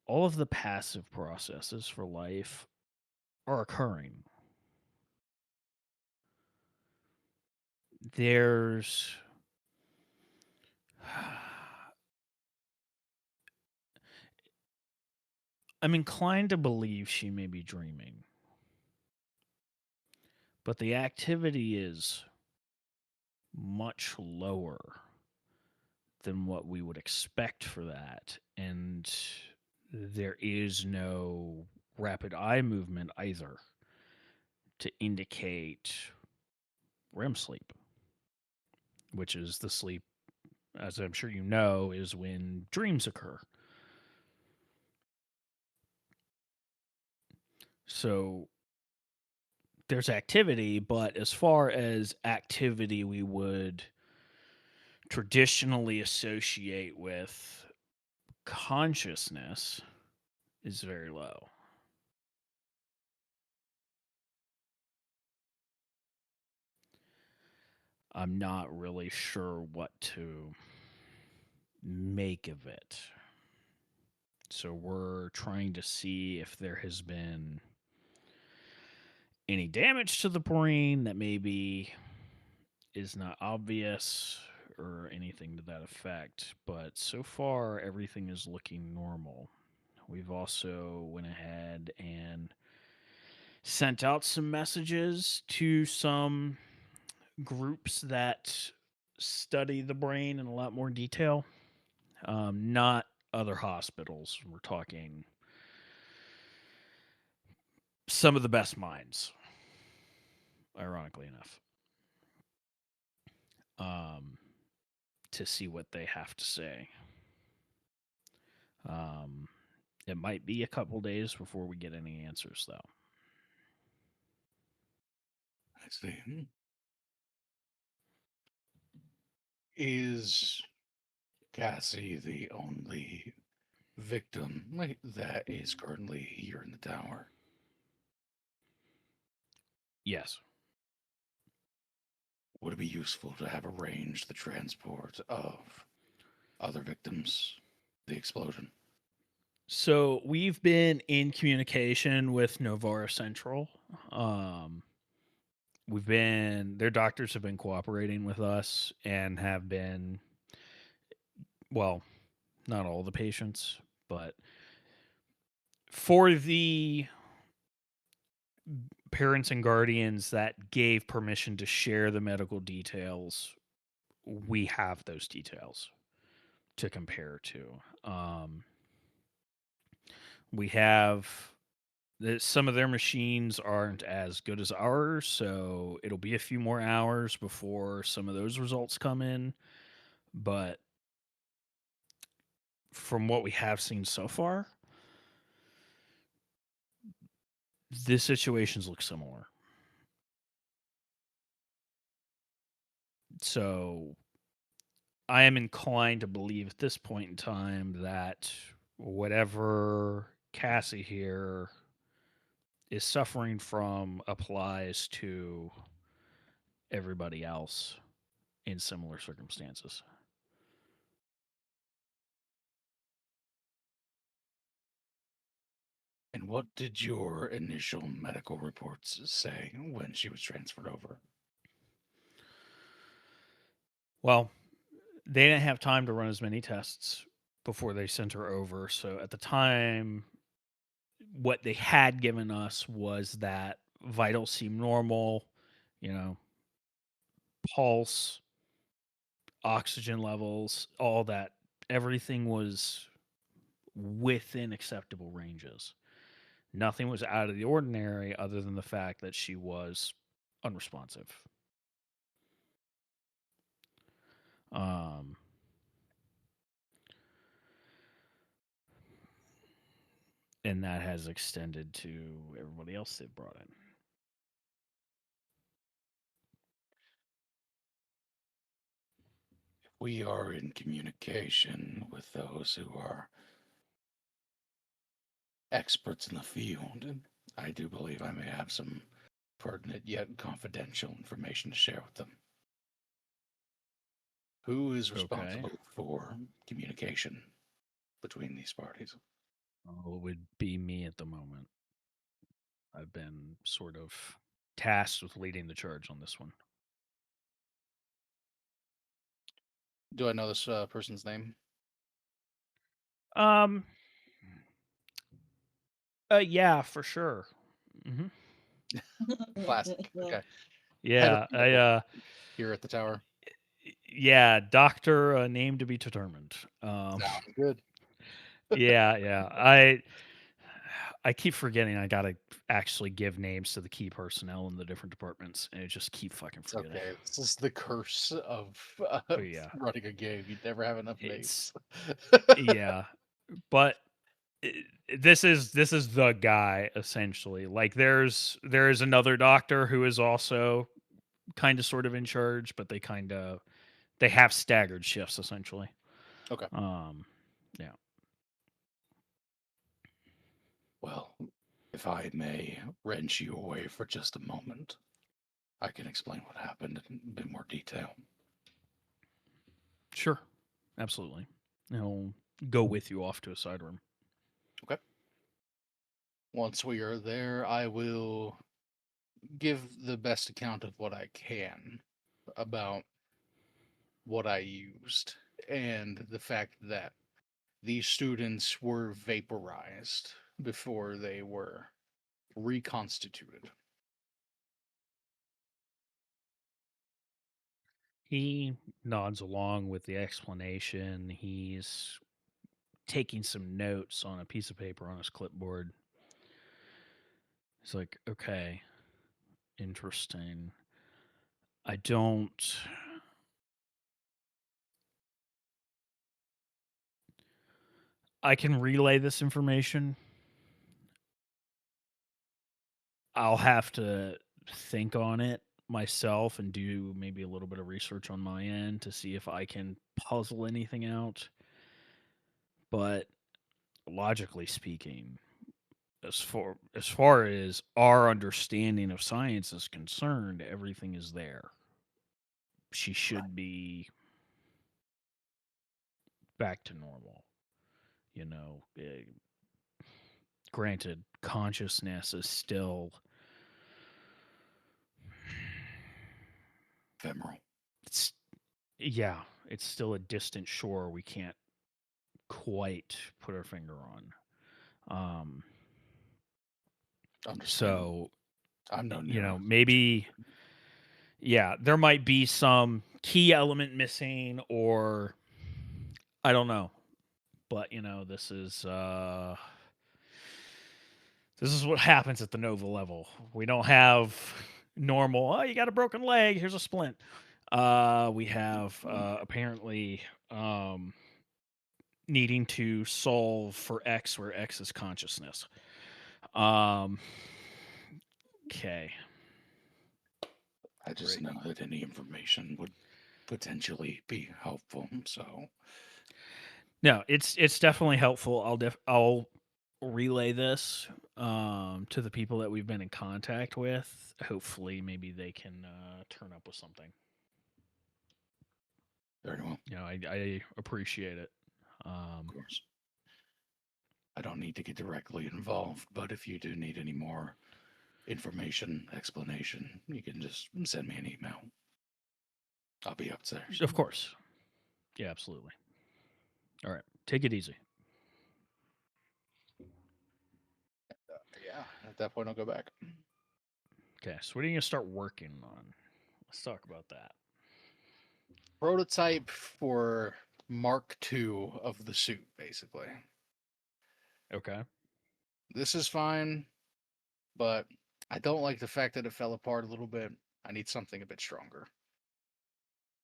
all of the passive processes for life are occurring. There's I'm inclined to believe she may be dreaming, but the activity is much lower than what we would expect for that. And there is no rapid eye movement either to indicate REM sleep, which is the sleep, as I'm sure you know, is when dreams occur. So there's activity, but as far as activity we would traditionally associate with consciousness is very low. I'm not really sure what to make of it. So we're trying to see if there has been any damage to the brain that maybe is not obvious or anything to that effect. But so far, everything is looking normal. We've also went ahead and sent out some messages to some groups that study the brain in a lot more detail. Not other hospitals. We're talking some of the best minds, ironically enough, um, to see what they have to say. Um, it might be a couple days before we get any answers, though. I see. Is Cassie the only victim that is currently here in the tower? Yes. Would it be useful to have arranged the transport of other victims, the explosion? So we've been in communication with Novara Central. Their doctors have been cooperating with us and have been, well, not all the patients, but for the parents and guardians that gave permission to share the medical details, we have those details to compare to. We have some of their machines aren't as good as ours, so it'll be a few more hours before some of those results come in. But from what we have seen so far, this situations look similar. So I am inclined to believe at this point in time that whatever Cassie here is suffering from applies to everybody else in similar circumstances. And what did your initial medical reports say when she was transferred over? Well, they didn't have time to run as many tests before they sent her over. So at the time, what they had given us was that vitals seemed normal, you know, pulse, oxygen levels, all that. Everything was within acceptable ranges. Nothing was out of the ordinary other than the fact that she was unresponsive. Um, and that has extended to everybody else they've brought in. We are in communication with those who are experts in the field, and I do believe I may have some pertinent yet confidential information to share with them. Who is Okay. responsible for communication between these parties? Oh, it would be me at the moment. I've been sort of tasked with leading the charge on this one. Do I know this person's name? Um. Yeah, for sure. Hmm. Classic. Okay. Head of Yeah, legal here at the tower. yeah, doctor, name to be determined. Sounds good. Yeah. I keep forgetting I gotta actually give names to the key personnel in the different departments, and I just keep fucking It's forgetting. okay. This is the curse of But yeah, running a game. You never have enough it's names. yeah, but this is the guy essentially. Like there's another doctor who is also kind of sort of in charge, but they have staggered shifts essentially. Okay. Yeah. Well, if I may wrench you away for just a moment, I can explain what happened in a bit more detail. Sure. Absolutely. He'll go with you off to a side room. Okay. Once we are there, I will give the best account of what I can about what I used and the fact that these students were vaporized before they were reconstituted. He nods along with the explanation. He's taking some notes on a piece of paper on his clipboard. He's like, okay, interesting. I don't. I can relay this information. I'll have to think on it myself and do maybe a little bit of research on my end to see if I can puzzle anything out. But logically speaking, as far as our understanding of science is concerned, everything is there. She should be back to normal. You know, granted, consciousness is still Ephemeral. it's yeah, it's still a distant shore we can't quite put our finger on. Understandable. So I'm no neuro. maybe yeah, there might be some key element missing, or I don't know. But this is what happens at the Nova level. We don't have normal. Oh, you got a broken leg. Here's a splint. We have apparently needing to solve for X where X is consciousness. Um, okay. I just know that any information would potentially be helpful. So No, it's definitely helpful. I'll relay this to the people that we've been in contact with. Hopefully, maybe they can turn up with something. very well. I appreciate it. Of course. I don't need to get directly involved, but if you do need any more information, explanation, you can just send me an email. I'll be upstairs. Of course. Yeah, absolutely. All right. Take it easy. Yeah, at that point, I'll go back. Okay. So, what are you going to start working on? Let's talk about that. Prototype for Mark II of the suit, basically. Okay. This is fine, but I don't like the fact that it fell apart a little bit. I need something a bit stronger.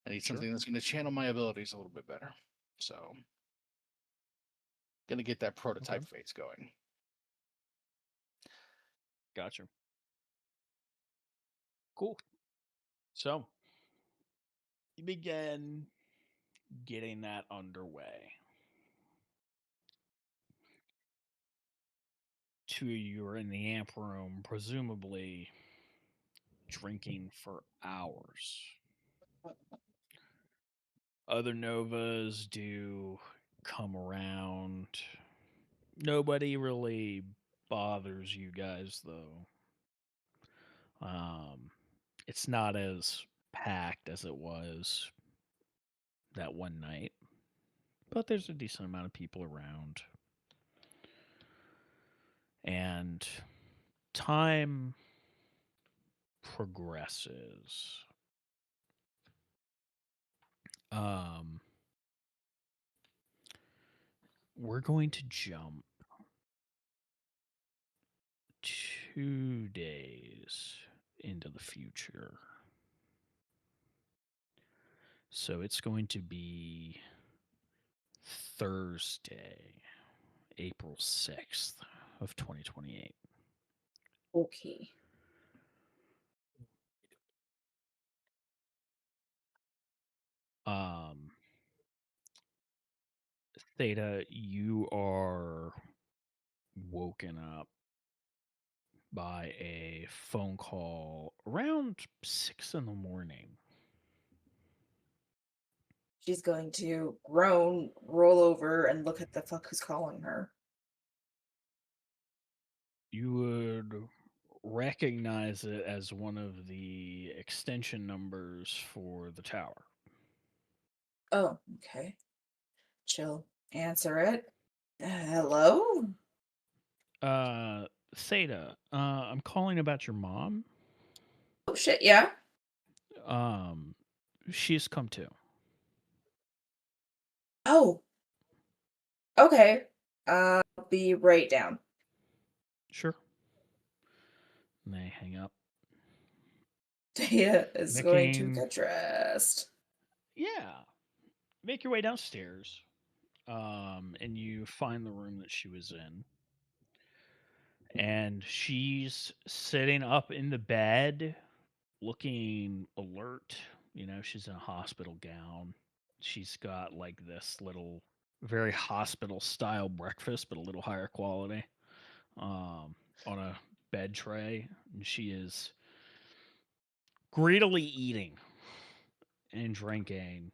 I need something that's going to channel my abilities a little bit better. So, going to get that prototype phase going. Gotcha. Cool. So, you begin getting that underway. Two of you are in the amp room, presumably drinking for hours. Other novas do come around. Nobody really bothers you guys, though. It's not as packed as it was that one night, but there's a decent amount of people around. And time progresses. Um, we're going to jump 2 days into the future. So it's going to be Thursday, April 6th of 2028. Okay. Theta, you are woken up by a phone call around 6 in the morning. She's going to groan, roll over, and look at the fuck who's calling her. You would recognize it as one of the extension numbers for the tower. Oh, okay. She'll answer it. Hello? Theta, I'm calling about your mom. Oh, shit, yeah? She's come to. Oh, okay. I'll be right down. Sure. And they hang up. Thea is going to Making, get dressed. yeah, make your way downstairs. And you find the room that she was in. And she's sitting up in the bed, looking alert. You know, she's in a hospital gown. She's got like this little, very hospital style breakfast, but a little higher quality, on a bed tray. And she is greedily eating and drinking.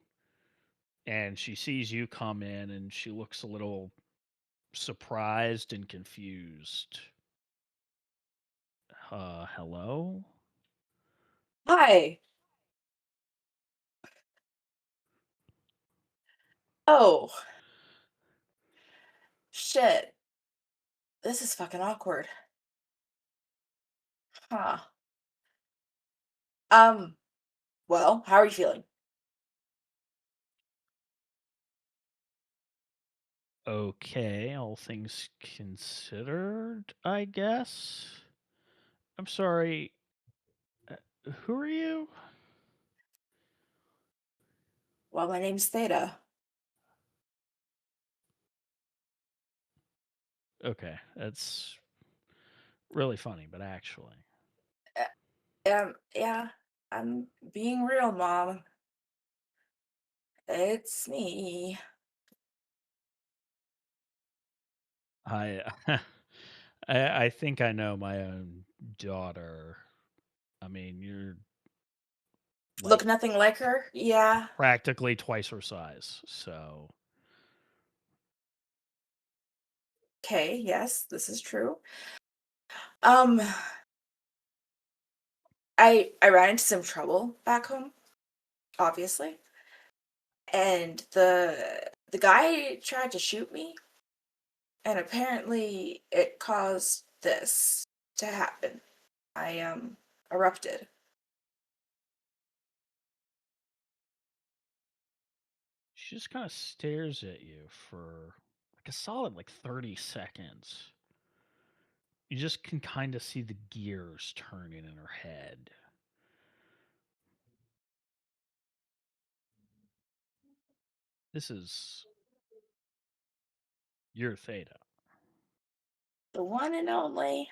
And she sees you come in and she looks a little surprised and confused. Hello? Hi. Oh, shit. This is fucking awkward. Huh. Well, how are you feeling? Okay, all things considered, I guess. I'm sorry. Who are you? Well, my name's Theta. Okay, that's really funny, but actually, Yeah, I'm being real, Mom. It's me. I I think I know my own daughter. I mean, you're like Look nothing like her? Yeah. practically twice her size. So, Okay, yes, this is true. Um, I ran into some trouble back home, obviously. And the guy tried to shoot me, and apparently it caused this to happen. I erupted. she just kind of stares at you for like a solid like 30 seconds. You just can kind of see the gears turning in her head. This is your Theta. The one and only.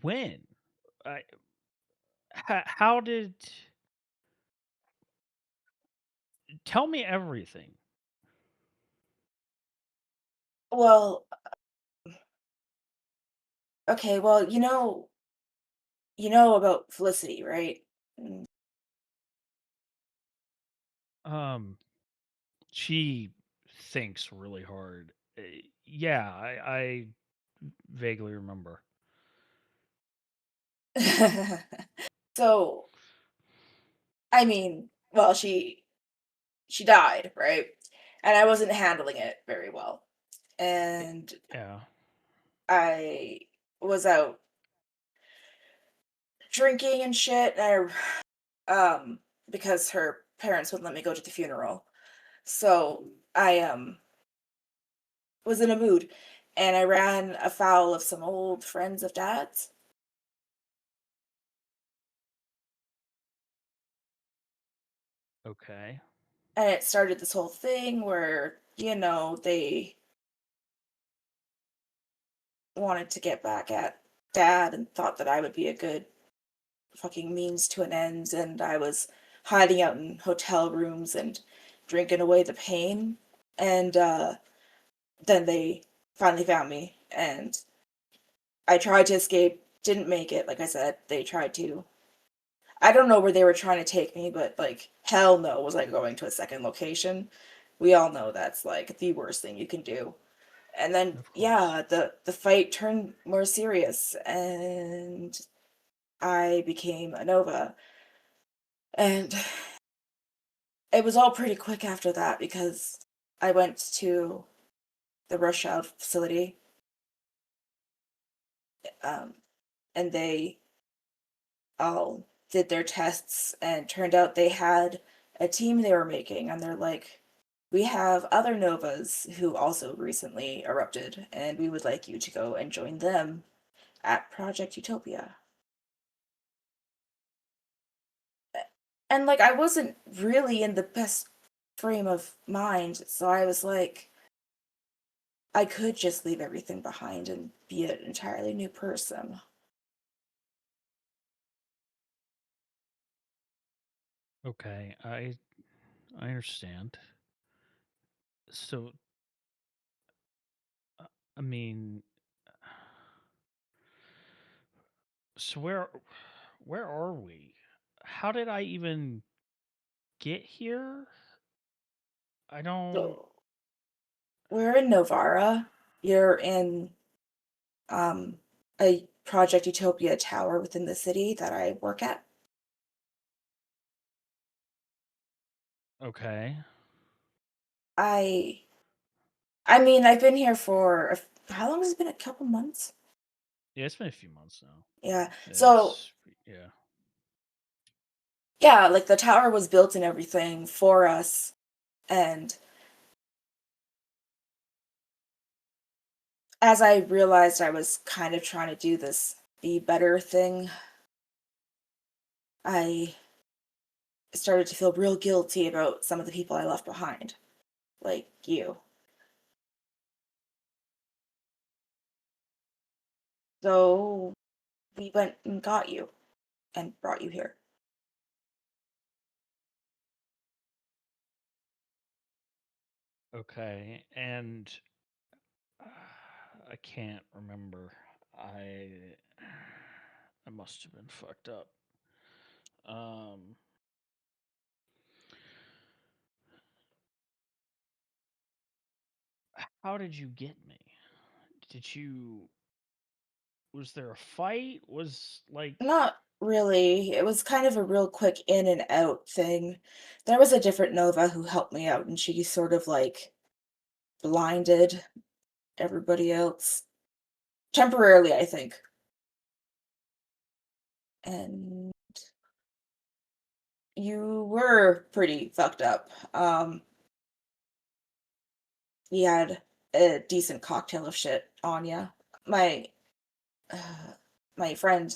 When? I, how did. Tell me everything. Well, okay, well, you know about Felicity, right? Mm. Um, she thinks really hard. Yeah, I vaguely remember. So, I mean, well, she died, right? And I wasn't handling it very well. Y- And Yeah. I was out drinking and shit, and because her parents wouldn't let me go to the funeral. So I was in a mood and I ran afoul of some old friends of dad's. Okay. And it started this whole thing where, they wanted to get back at dad and thought that I would be a good fucking means to an end. And I was hiding out in hotel rooms and drinking away the pain. And then they finally found me. And I tried to escape, didn't make it. Like I said, they tried to. I don't know where they were trying to take me, but like, hell no was I going to a second location. We all know that's like the worst thing you can do. And then Of course. yeah, the fight turned more serious and I became a Nova. And it was all pretty quick after that because I went to the rush out facility, um, and they all did their tests and turned out they had a team they were making, and they're like, we have other Novas who also recently erupted and we would like you to go and join them at Project Utopia. And like, I wasn't really in the best frame of mind, so I was like, I could just leave everything behind and be an entirely new person. Okay. I understand. So, uh, I mean, so where are we? How did I even get here? I don't. So we're in Novara. You're in um a Project Utopia tower within the city that I work at. Okay. I I mean, I've been here for how long has it been? A couple months? Yeah, it's been a few months now. Yeah. So, It's yeah. yeah, like the tower was built and everything for us. And as I realized I was kind of trying to do this be better thing, I started to feel real guilty about some of the people I left behind, like you. So we went and got you and brought you here. Okay. And I can't remember. I I must have been fucked up. Um, how did you get me? Did you? Was there a fight? Was like Not really. It was kind of a real quick in and out thing. There was a different Nova who helped me out, and she sort of like blinded everybody else temporarily, I think. And you were pretty fucked up. You had a decent cocktail of shit on you. My uh, my friend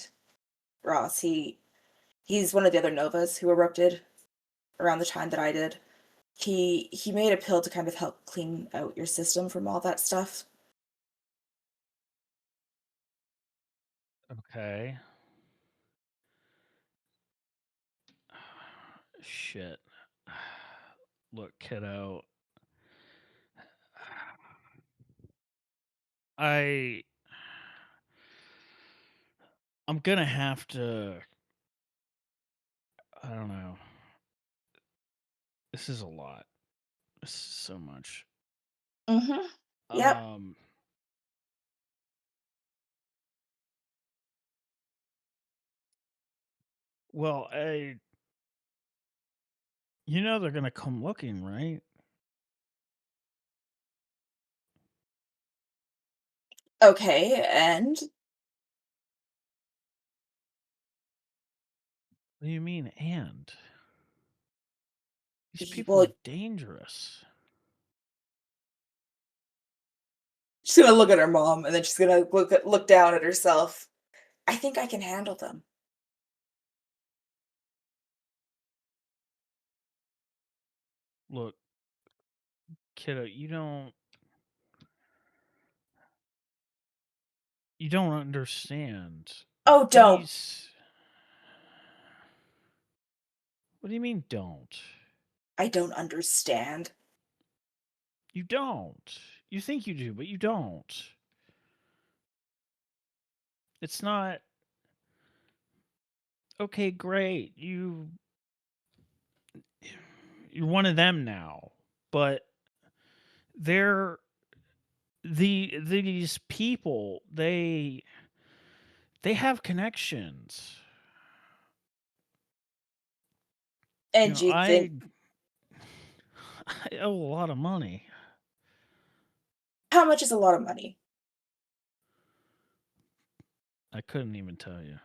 Ross, he's one of the other Novas who erupted around the time that I did. He made a pill to kind of help clean out your system from all that stuff. okay. Shit. Look, kiddo. I I'm gonna have to. I don't know. This is a lot. This is so much. Mm-hmm. Yep. Well, you know they're gonna come looking, right? Okay, and What do you mean, and? These people well, are dangerous. she's gonna look at her mom, and then she's gonna look down at herself. I think I can handle them. Look, kiddo, you don't understand. Oh, don't. These. What do you mean, don't? I don't understand. You don't. You think you do, but you don't. It's not. Okay, great. You're one of them now, but they're these people. They have connections. And you I think owe a lot of money. how much is a lot of money? I couldn't even tell you.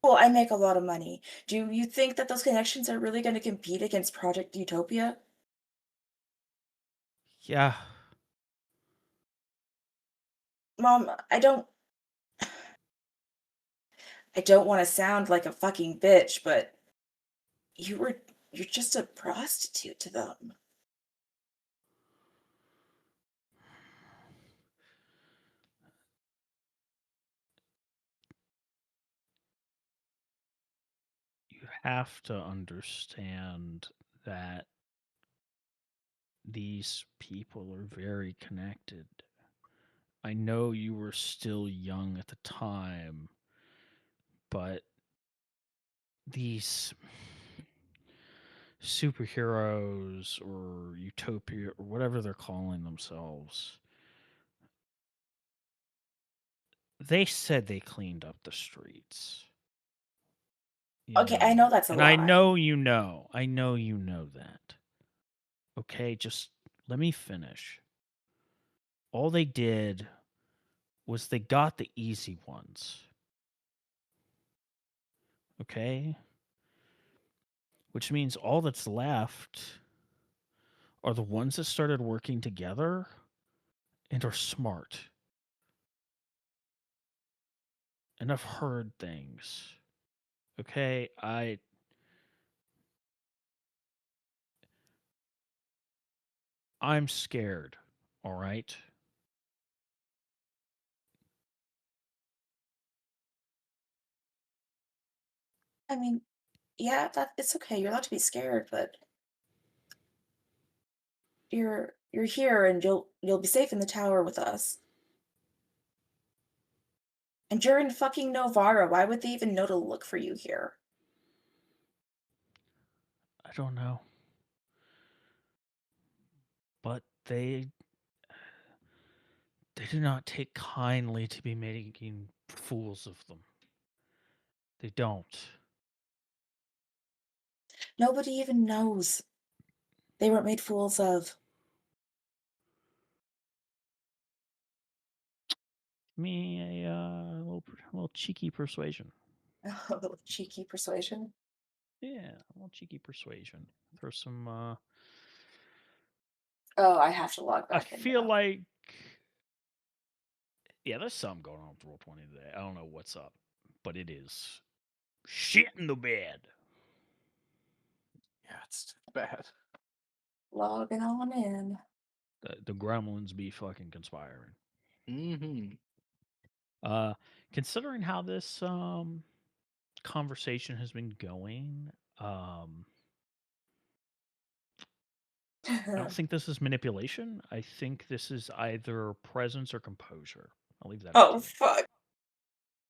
Well, I make a lot of money. Do you think that those connections are really going to compete against Project Utopia? Yeah. Mom, I don't want to sound like a fucking bitch, but you're just a prostitute to them. You have to understand that these people are very connected. I know you were still young at the time, but these superheroes or utopia or whatever they're calling themselves, they said they cleaned up the streets. Okay, I know that's a And I lie. know you know. I know you know that. Okay, just let me finish. All they did was they got the easy ones. Okay? Which means all that's left are the ones that started working together and are smart. And I've heard things. Okay? I'm scared. All right? I mean, yeah, that it's okay. You're allowed to be scared, but you're here and you'll be safe in the tower with us. And you're in fucking Novara. Why would they even know to look for you here? I don't know. But they do not take kindly to be making fools of them. They don't. Nobody even knows they weren't made fools of. Me a little cheeky persuasion. A little cheeky persuasion. Yeah, a little cheeky persuasion. Throw some. Oh, I have to log I back in feel now. like. Yeah, there's something going on with Roll20 today. I don't know what's up, but it is shit in the bed. Yeah, it's bad. Logging on in. The gremlins be fucking conspiring. Mm-hmm. Considering how this conversation has been going, I don't think this is manipulation. I think this is either presence or composure. I'll leave that up to Oh, you. fuck.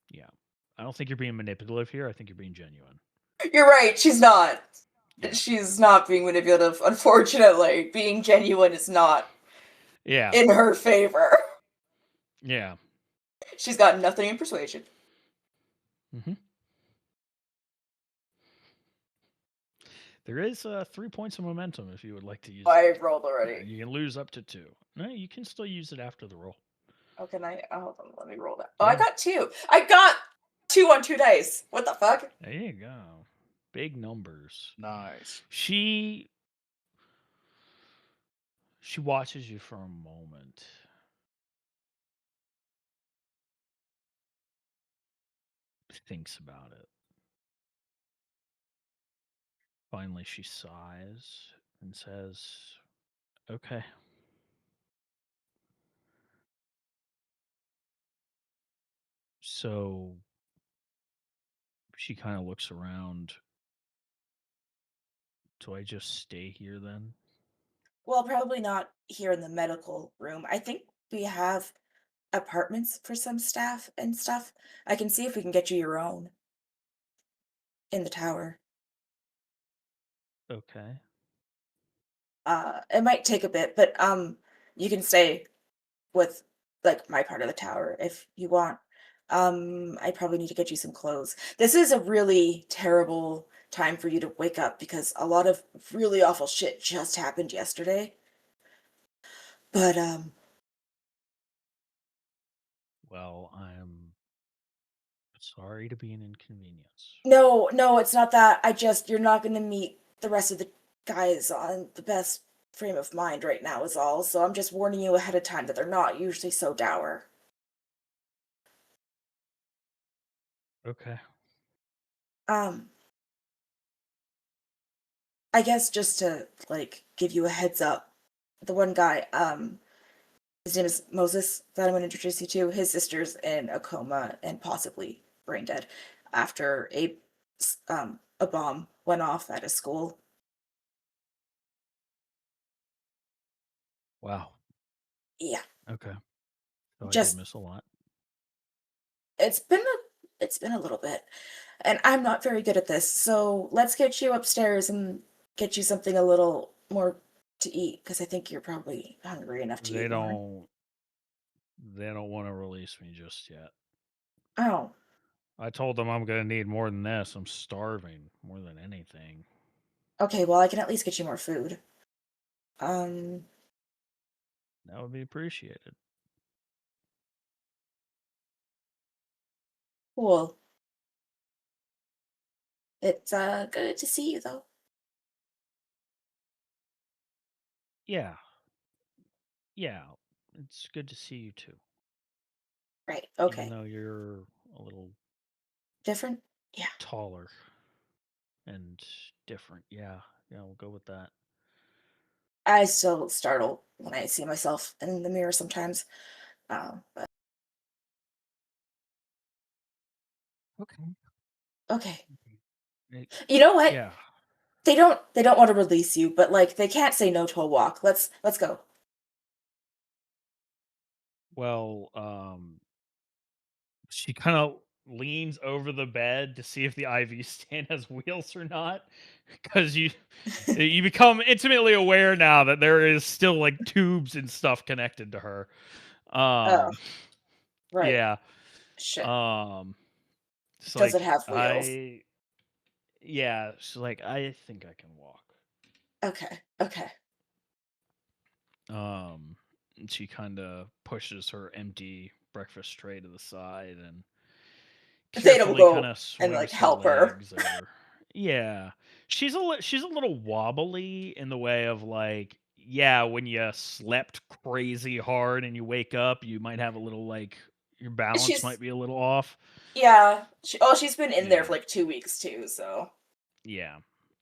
Yeah. I don't think you're being manipulative here. I think you're being genuine. You're right, she's not. Yeah. She's not being manipulative, unfortunately. Being genuine is not Yeah. in her favor. Yeah. She's got nothing in persuasion. Mm-hmm. There is 3 points of momentum if you would like to use it. I rolled already. You can lose up to 2. No, you can still use it after the roll. Oh, can I? Hold on, let me roll that. Oh, Yeah. I got 2. I got 2 on 2 dice. What the fuck? There you go. Big numbers. Nice. She watches you for a moment. Thinks about it. Finally, she sighs and says, "Okay." So she kind of looks around. Do I just stay here then? Well, probably not here in the medical room. I think we have apartments for some staff and stuff. I can see if we can get you your own in the tower. Okay. It might take a bit, but you can stay with like my part of the tower if you want. I probably need to get you some clothes. This is a really terrible time for you to wake up because a lot of really awful shit just happened yesterday. But Well, I'm sorry to be an inconvenience. no, it's not that. You're not going to meet the rest of the guys on the best frame of mind right now is all. So I'm just warning you ahead of time that they're not usually so dour. Okay. I guess just to like give you a heads up, the one guy, his name is Moses that I'm going to introduce you to. His sister's in a coma and possibly brain dead after a bomb went off at a school. Wow. Yeah, Okay. So I just did miss a lot. it's been a little bit, and I'm not very good at this. So let's get you upstairs and get you something a little more to eat because I think you're probably hungry enough to They eat more. don't want to release me just yet. Oh, I told them I'm going to need more than this. I'm starving more than anything. okay. Well, I can at least get you more food. Um, That would be appreciated. cool. It's good to see you though. Yeah. Yeah. It's good to see you too. Right. Even Okay. though you're a little Different? Yeah. taller and different. Yeah. Yeah, we'll go with that. I still startle when I see myself in the mirror sometimes. But Okay. okay. It- You know what? yeah. They don't want to release you, but like they can't say no to a walk. Let's go. Well, she kind of leans over the bed to see if the IV stand has wheels or not, because you become intimately aware now that there is still like tubes and stuff connected to her. Oh, Um, right. yeah. Shit. Um, it's Does it like have wheels? yeah. She's like, I think I can walk. Okay. Okay. And she kind of pushes her empty breakfast tray to the side and They don't carefully kind go of and like swings her help her. legs over. Yeah. She's a little wobbly in the way of like, yeah, when you slept crazy hard and you wake up, you might have a little like your balance She's might be a little off. yeah. She's been in there Yeah. for like 2 weeks too. So Yeah.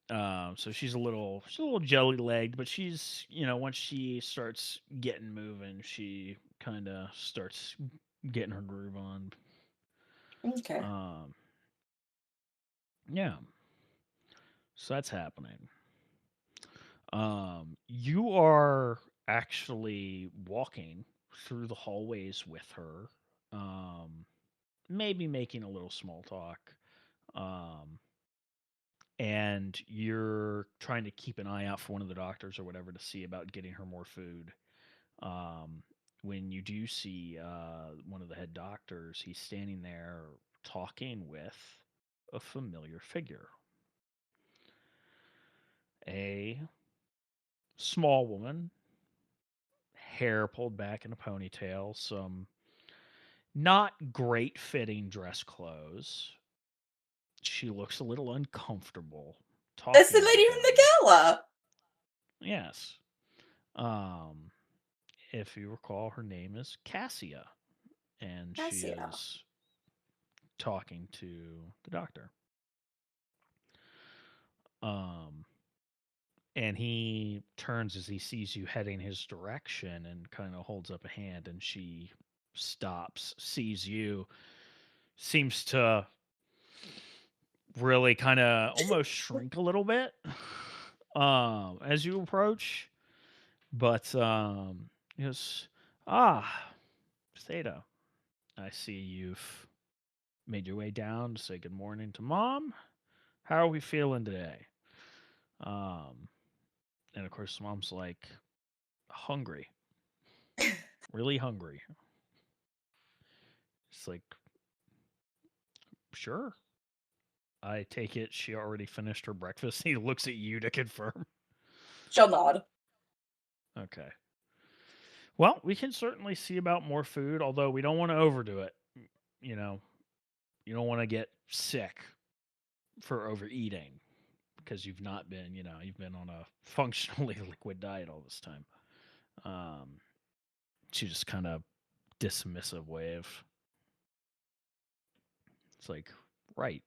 So she's a little jelly legged, but she's, once she starts getting moving, she kind of starts getting her groove on. okay. Um, yeah. So that's happening. You are actually walking through the hallways with her. Um, maybe making a little small talk. And you're trying to keep an eye out for one of the doctors or whatever to see about getting her more food. When you do see one of the head doctors, he's standing there talking with a familiar figure. A small woman, hair pulled back in a ponytail, some not great fitting dress clothes. She looks a little uncomfortable talking That's the to lady from him. the gala. Yes. If you recall, her name is Cassia, and she Cassia. is talking to the doctor. And he turns as he sees you heading his direction and kind of holds up a hand, and she stops, sees you, seems to really kind of almost shrink a little bit as you approach. But he goes, Theta, I see you've made your way down to say good morning to Mom. How are we feeling today? And of course, Mom's like, hungry. Really hungry. It's like, sure. I take it she already finished her breakfast. He looks at you to confirm. She'll nod. Okay. Well, we can certainly see about more food, although we don't want to overdo it. You know, you don't want to get sick for overeating because you've not been, you've been on a functionally liquid diet all this time. She just kind of dismissive wave. It's like, right.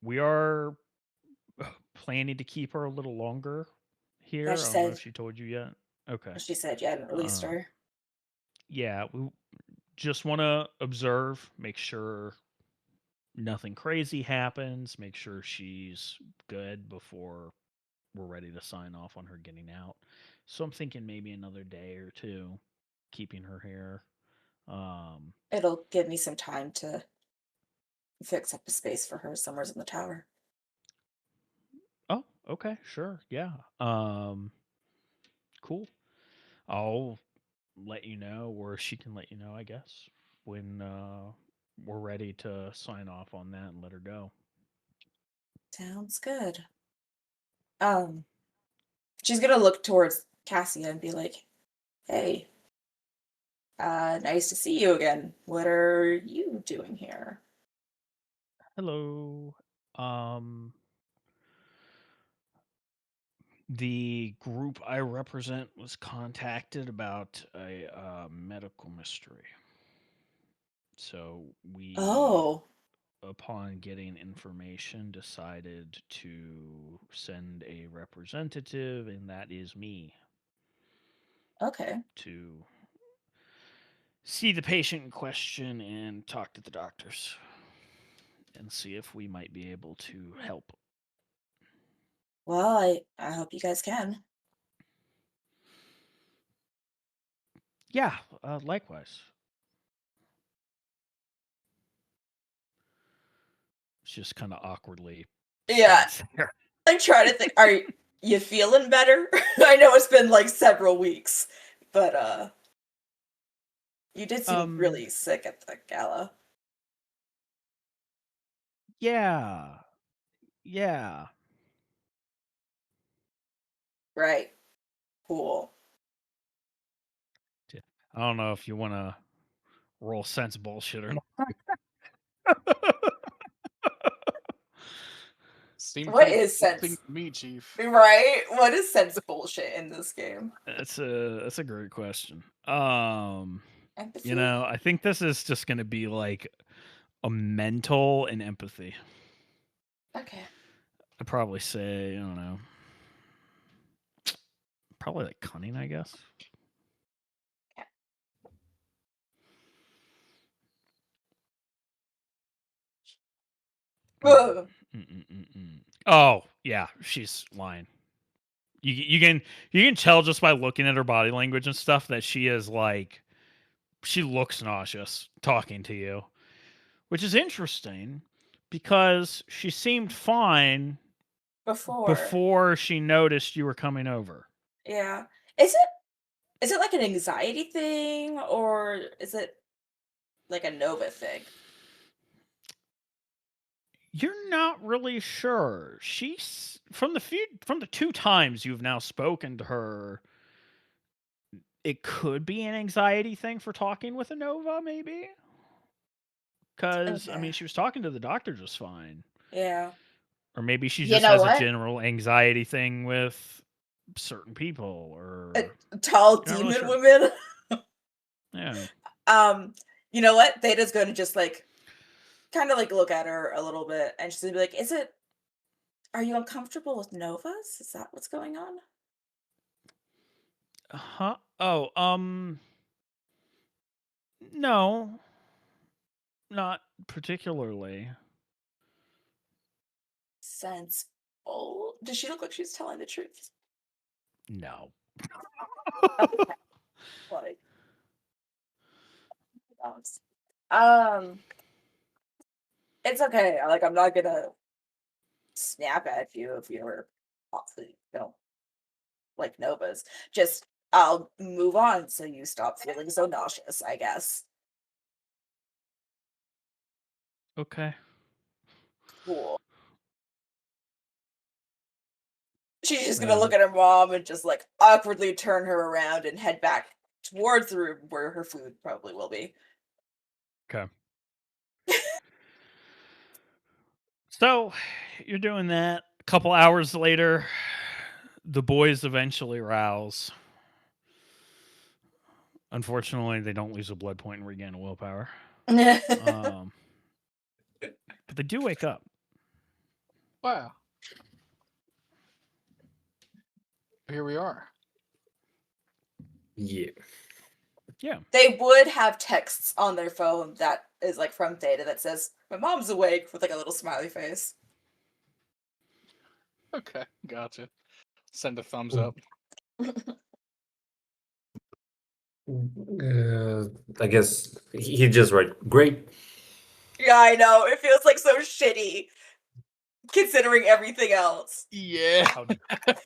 We are planning to keep her a little longer here. Yeah, I she don't know said. if she told you yet. Okay. She said you hadn't released her. Yeah, we just want to observe, make sure nothing crazy happens, make sure she's good before we're ready to sign off on her getting out. So I'm thinking maybe another day or two, keeping her here. It'll give me some time to fix up a space for her somewhere in the tower. Oh, okay, sure, yeah. Cool. I'll let you know, or she can let you know, I guess, when we're ready to sign off on that and let her go. Sounds good. She's gonna look towards Cassia and be like, "Hey, nice to see you again. What are you doing here?" Hello. The group I represent was contacted about a medical mystery. So we, Oh, upon getting information, decided to send a representative, and that is me, okay. to see the patient in question and talk to the doctors and see if we might be able to help. Well, I hope you guys can. Yeah, likewise. It's just kind of awkwardly Yeah, stands there. I'm trying to think. Are you feeling better? I know it's been like several weeks, but you did seem really sick at the gala. Yeah. Yeah. Right. Cool. I don't know if you want to roll sense bullshit or not. Seemed What pretty is convincing sense? to me, Chief. Right? What is sense bullshit in this game? That's a great question. Empathy? I think this is just going to be like a mental and empathy. Okay. I'd probably say, I don't know. Probably like cunning, I guess. Ugh. Oh, yeah, she's lying. You can tell just by looking at her body language and stuff that she is like she looks nauseous talking to you, which is interesting because she seemed fine before she noticed you were coming over. Yeah. Is it like an anxiety thing or is it like a Nova thing? You're not really sure. She's from the 2 times you've now spoken to her, it could be an anxiety thing for talking with a Nova, maybe. Because I mean, Okay. she was talking to the doctor just fine. Yeah. Or maybe she You just know has a what? general anxiety thing with certain people, or Tall you're not really demon sure. women. Yeah. You know what? Theta's gonna just like kind of like look at her a little bit and she's gonna be like, are you uncomfortable with Novas? Is that what's going on? Huh? Oh, no, not particularly. Sensible. Does she look like she's telling the truth? No. Okay. Like, um, it's okay. Like, I'm not gonna snap at you if you're awfully, like Novas. Just I'll move on so you stop feeling so nauseous, I guess. Okay. Cool. She's just gonna Yeah. look at her mom and just like awkwardly turn her around and head back towards the room where her food probably will be. Okay. So you're doing that. A couple hours later, the boys eventually rouse. Unfortunately, they don't lose a blood point and regain a willpower. But they do wake up. Wow. Here we are. Yeah. Yeah. They would have texts on their phone that is like from Theta that says, "My mom's awake," with like a little smiley face. Okay, gotcha. Send a thumbs up. I guess he just write great. Yeah, I know. It feels like so shitty considering everything else. Yeah. How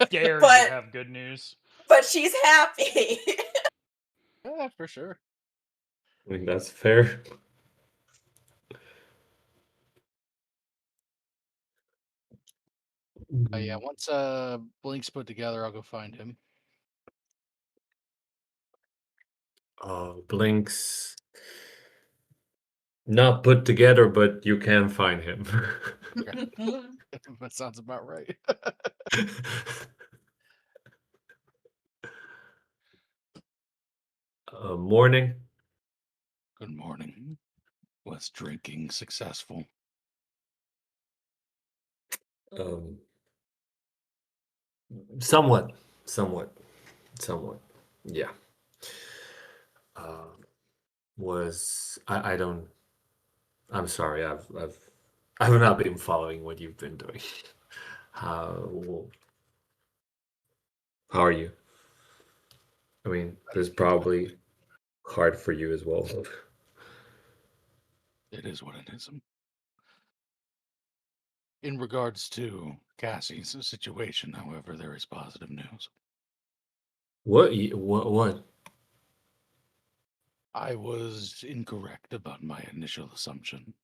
dare But- you have good news? But she's happy. Yeah, for sure. I mean, that's fair. Yeah, once Blink's put together, I'll go find him. Blink's not put together, but you can find him. That sounds about right. Morning. Good morning. Was drinking successful? Somewhat. Yeah. I don't. I'm sorry. I've not been following what you've been doing. How are you? I mean, this is probably hard for you as well. It is what it is. In regards to Cassie's situation, however, there is positive news. What? I was incorrect about my initial assumption.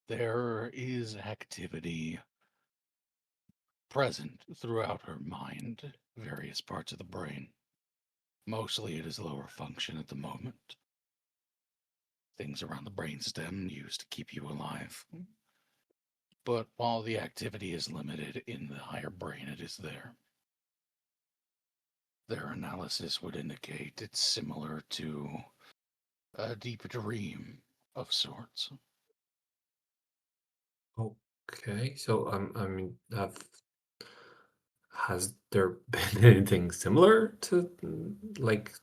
There is activity present throughout her mind, various parts of the brain. Mostly it is lower function at the moment. Things around the brainstem used to keep you alive. But while the activity is limited in the higher brain, it is there. Their analysis would indicate it's similar to a deep dream of sorts. Okay, so I mean, has there been anything similar to, like,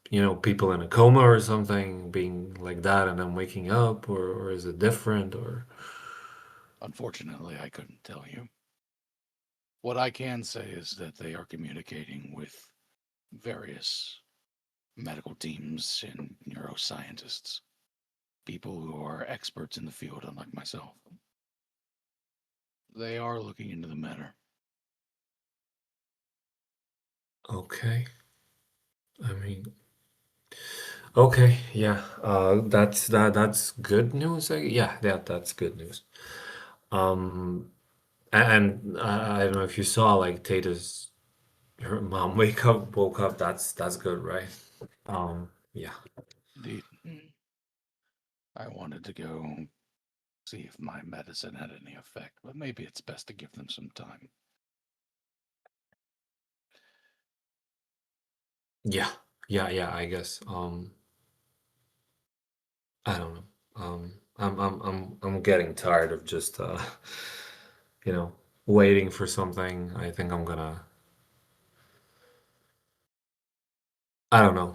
people in a coma or something being like that and then waking up, or is it different, or? Unfortunately, I couldn't tell you. What I can say is that they are communicating with various medical teams in your neuroscientists, people who are experts in the field, unlike myself. They are looking into the matter. Okay. I mean, okay, yeah. That's good news. Yeah, that's good news. Um, and I don't know if you saw like Theta's her mom woke up. That's good, right? Yeah. Indeed. I wanted to go see if my medicine had any effect, but maybe it's best to give them some time. Yeah. Yeah, I guess. I don't know. I'm getting tired of just you know, waiting for something. I think I'm gonna I don't know,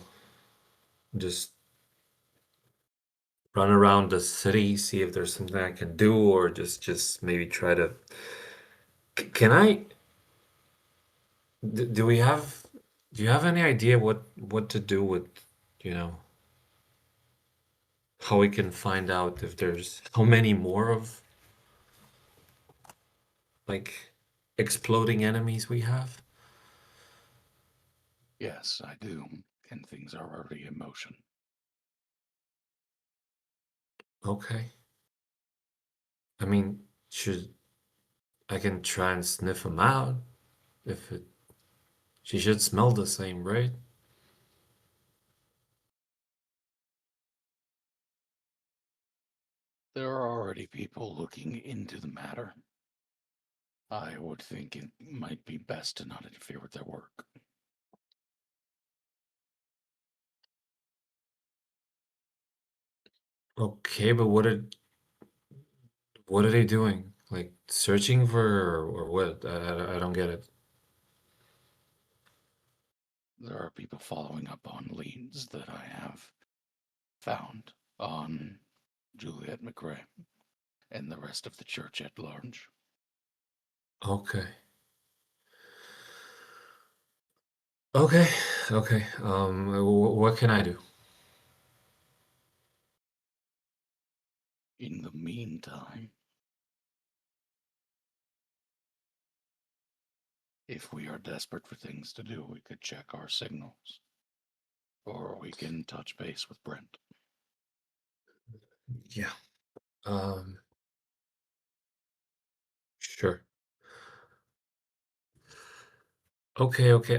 just run around the city, see if there's something I can do, or just maybe try to. Can I? Do we have? Do you have any idea what to do with, you know, how we can find out if there's how many more of like exploding enemies we have? Yes, I do, and things are already in motion. Okay. I mean, should I can try and sniff them out if it. She should smell the same, right? There are already people looking into the matter. I would think it might be best to not interfere with their work. Okay, but what are they doing? Like searching for or what? I don't get it. There are people following up on leads that I have found on Juliet McRae and the rest of the church at large. Okay. Okay. Okay. What can I do? In the meantime, if we are desperate for things to do, we could check our signals. Or we can touch base with Brent. Yeah. Um, sure. Okay, okay.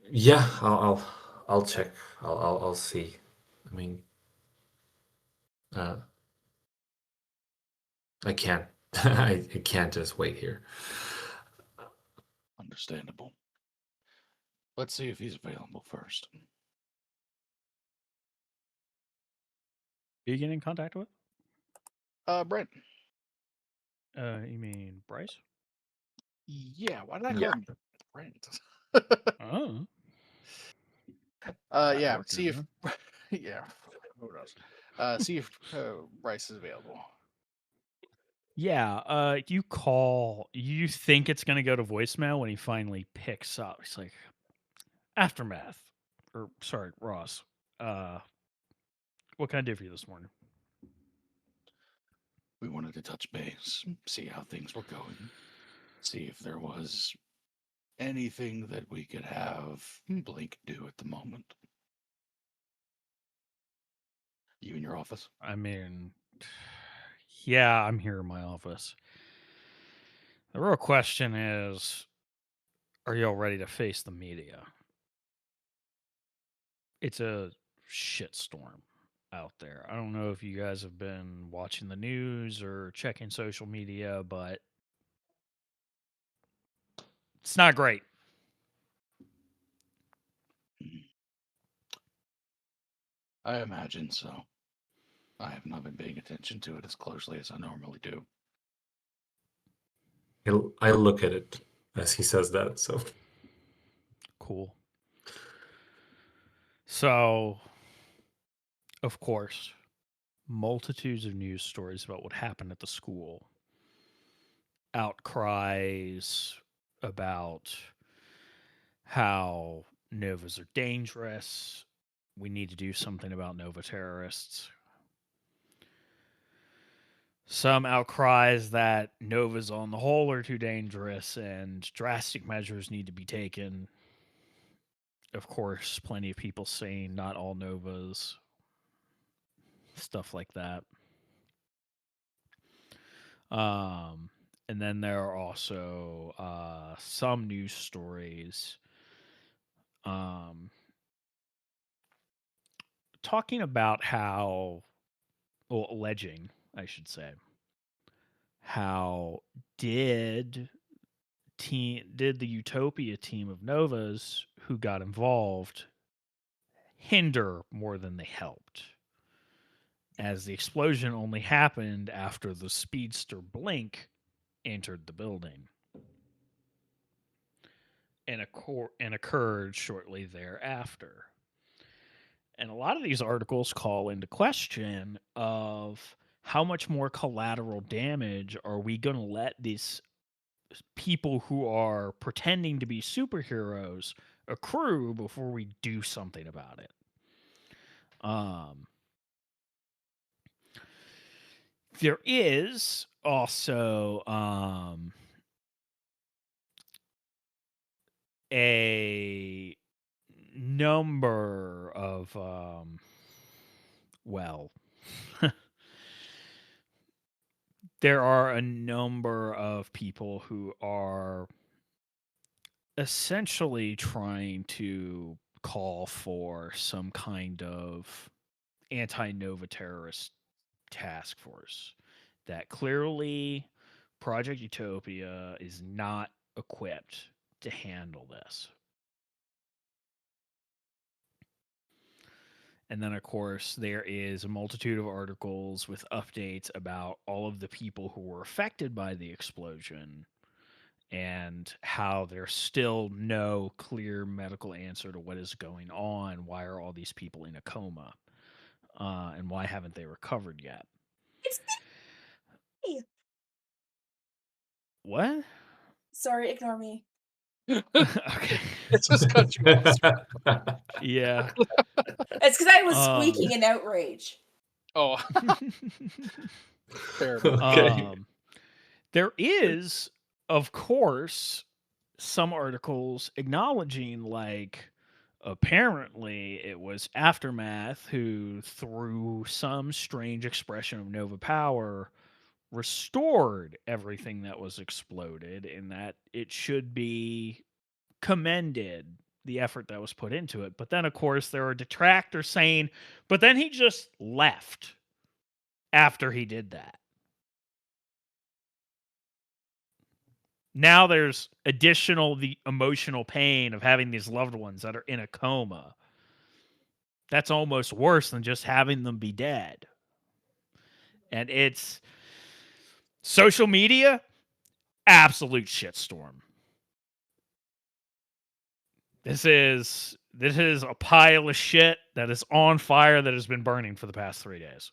Yeah, I'll check. I'll see. I mean, uh, I can't. I can't just wait here. Understandable. Let's see if he's available first. Who you get in contact with? Brent. You mean Bryce? Yeah, why did I Yeah. call him Brent? Oh, Yeah, working see if there. yeah, who knows? See if Bryce is available. Yeah, you call. You think it's gonna go to voicemail when he finally picks up. He's like, "Aftermath," or sorry, Ross. Uh, what can I do for you this morning? We wanted to touch base, see how things were going, see if there was anything that we could have Blink do at the moment. You in your office? I mean, yeah, I'm here in my office. The real question is, are y'all ready to face the media? It's a shitstorm out there. I don't know if you guys have been watching the news or checking social media, but it's not great. I imagine so. I have not been paying attention to it as closely as I normally do. I look at it as he says that. So Cool. So, of course, multitudes of news stories about what happened at the school, outcries about how Novas are dangerous, we need to do something about Nova terrorists. Some outcries that Novas on the whole are too dangerous and drastic measures need to be taken. Of course, plenty of people saying not all Novas, stuff like that. And then there are also some news stories talking about how, well, alleging, I should say, how did the Utopia team of Novas who got involved hinder more than they helped, as the explosion only happened after the speedster Blink entered the building and occurred shortly thereafter. And a lot of these articles call into question of how much more collateral damage are we going to let these people who are pretending to be superheroes accrue before we do something about it. There is also a number of well, there are a number of people who are essentially trying to call for some kind of anti-Nova terrorist task force. That clearly Project Utopia is not equipped to handle this. And then, of course, there is a multitude of articles with updates about all of the people who were affected by the explosion and how there's still no clear medical answer to what is going on. Why are all these people in a coma? And why haven't they recovered yet? It's me. What? Sorry, ignore me. Okay. It's just cut you off. Yeah. It's because I was squeaking in outrage. Oh, fair enough. Okay. There is, of course, some articles acknowledging, like, apparently it was Aftermath who, through some strange expression of Nova power, restored everything that was exploded, and that it should be commended, the effort that was put into it. But then, of course, there are detractors saying, but then he just left after he did that. Now there's the emotional pain of having these loved ones that are in a coma. That's almost worse than just having them be dead. And it's social media, absolute shitstorm. This is a pile of shit that is on fire that has been burning for the past 3 days.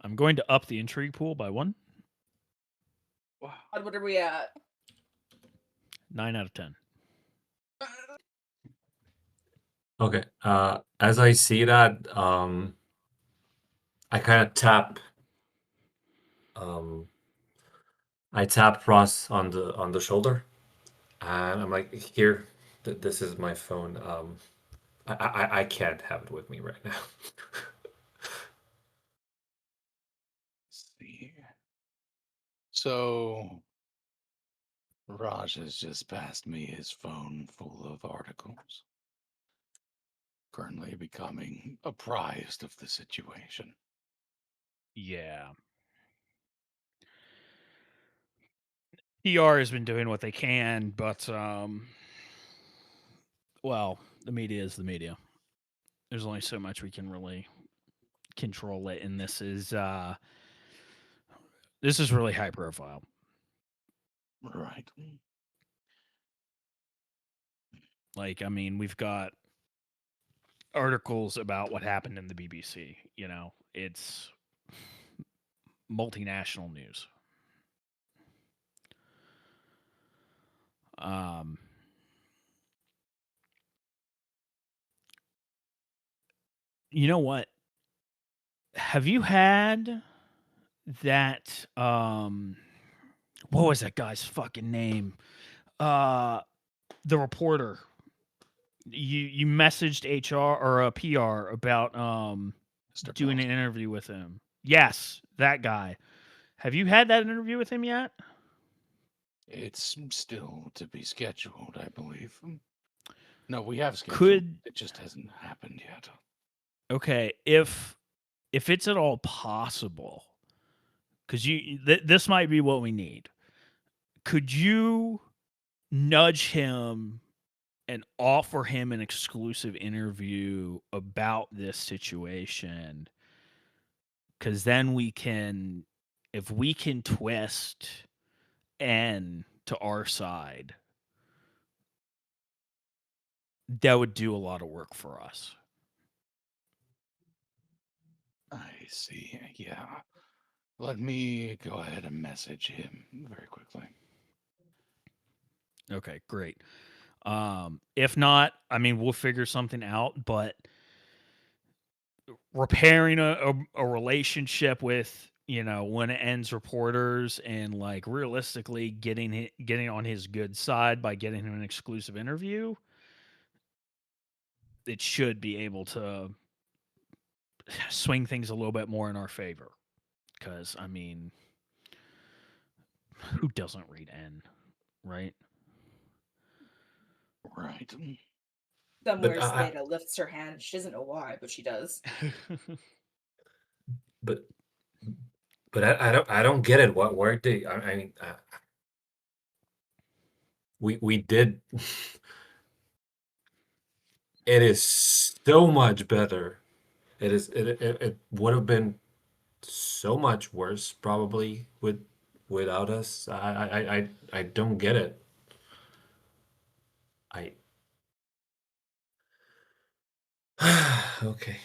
I'm going to up the intrigue pool by 1. Wow. What are we at? 9 out of 10. Okay. As I see that, I kind of tap. I tap Ross on the shoulder, and I'm like, "Here, this is my phone. I can't have it with me right now." See. So Raj has just passed me his phone full of articles. Currently becoming apprised of the situation. Yeah. PR has been doing what they can, but well, the media is the media. There's only so much we can really control it, and this is really high profile. Right. Like, I mean, we've got articles about what happened in the BBC. You know, it's multinational news. You know what? Have you had that what was that guy's fucking name? Uh the reporter. You messaged HR or a PR about Mr. doing Bells. an interview with him. Yes, that guy. Have you had that interview with him yet? It's still to be scheduled, I believe. No, we have scheduled. Could It just hasn't happened yet. okay, if it's at all possible, because this might be what we need. Could you nudge him and offer him an exclusive interview about this situation? Because then we can, if we can twist N to our side, that would do a lot of work for us. I see. Yeah. Let me go ahead and message him very quickly. Okay, great. If not, I mean, we'll figure something out, but repairing a relationship with, when it ends reporters and like realistically getting on his good side by getting him an exclusive interview, it should be able to swing things a little bit more in our favor. Because, I mean, who doesn't read N, right? Right. Somewhere I Theta lifts her hand. She doesn't know why, but she does. but I don't get it. What work did I mean? We did. It is so much better. It would have been so much worse probably without us. I don't get it. I okay.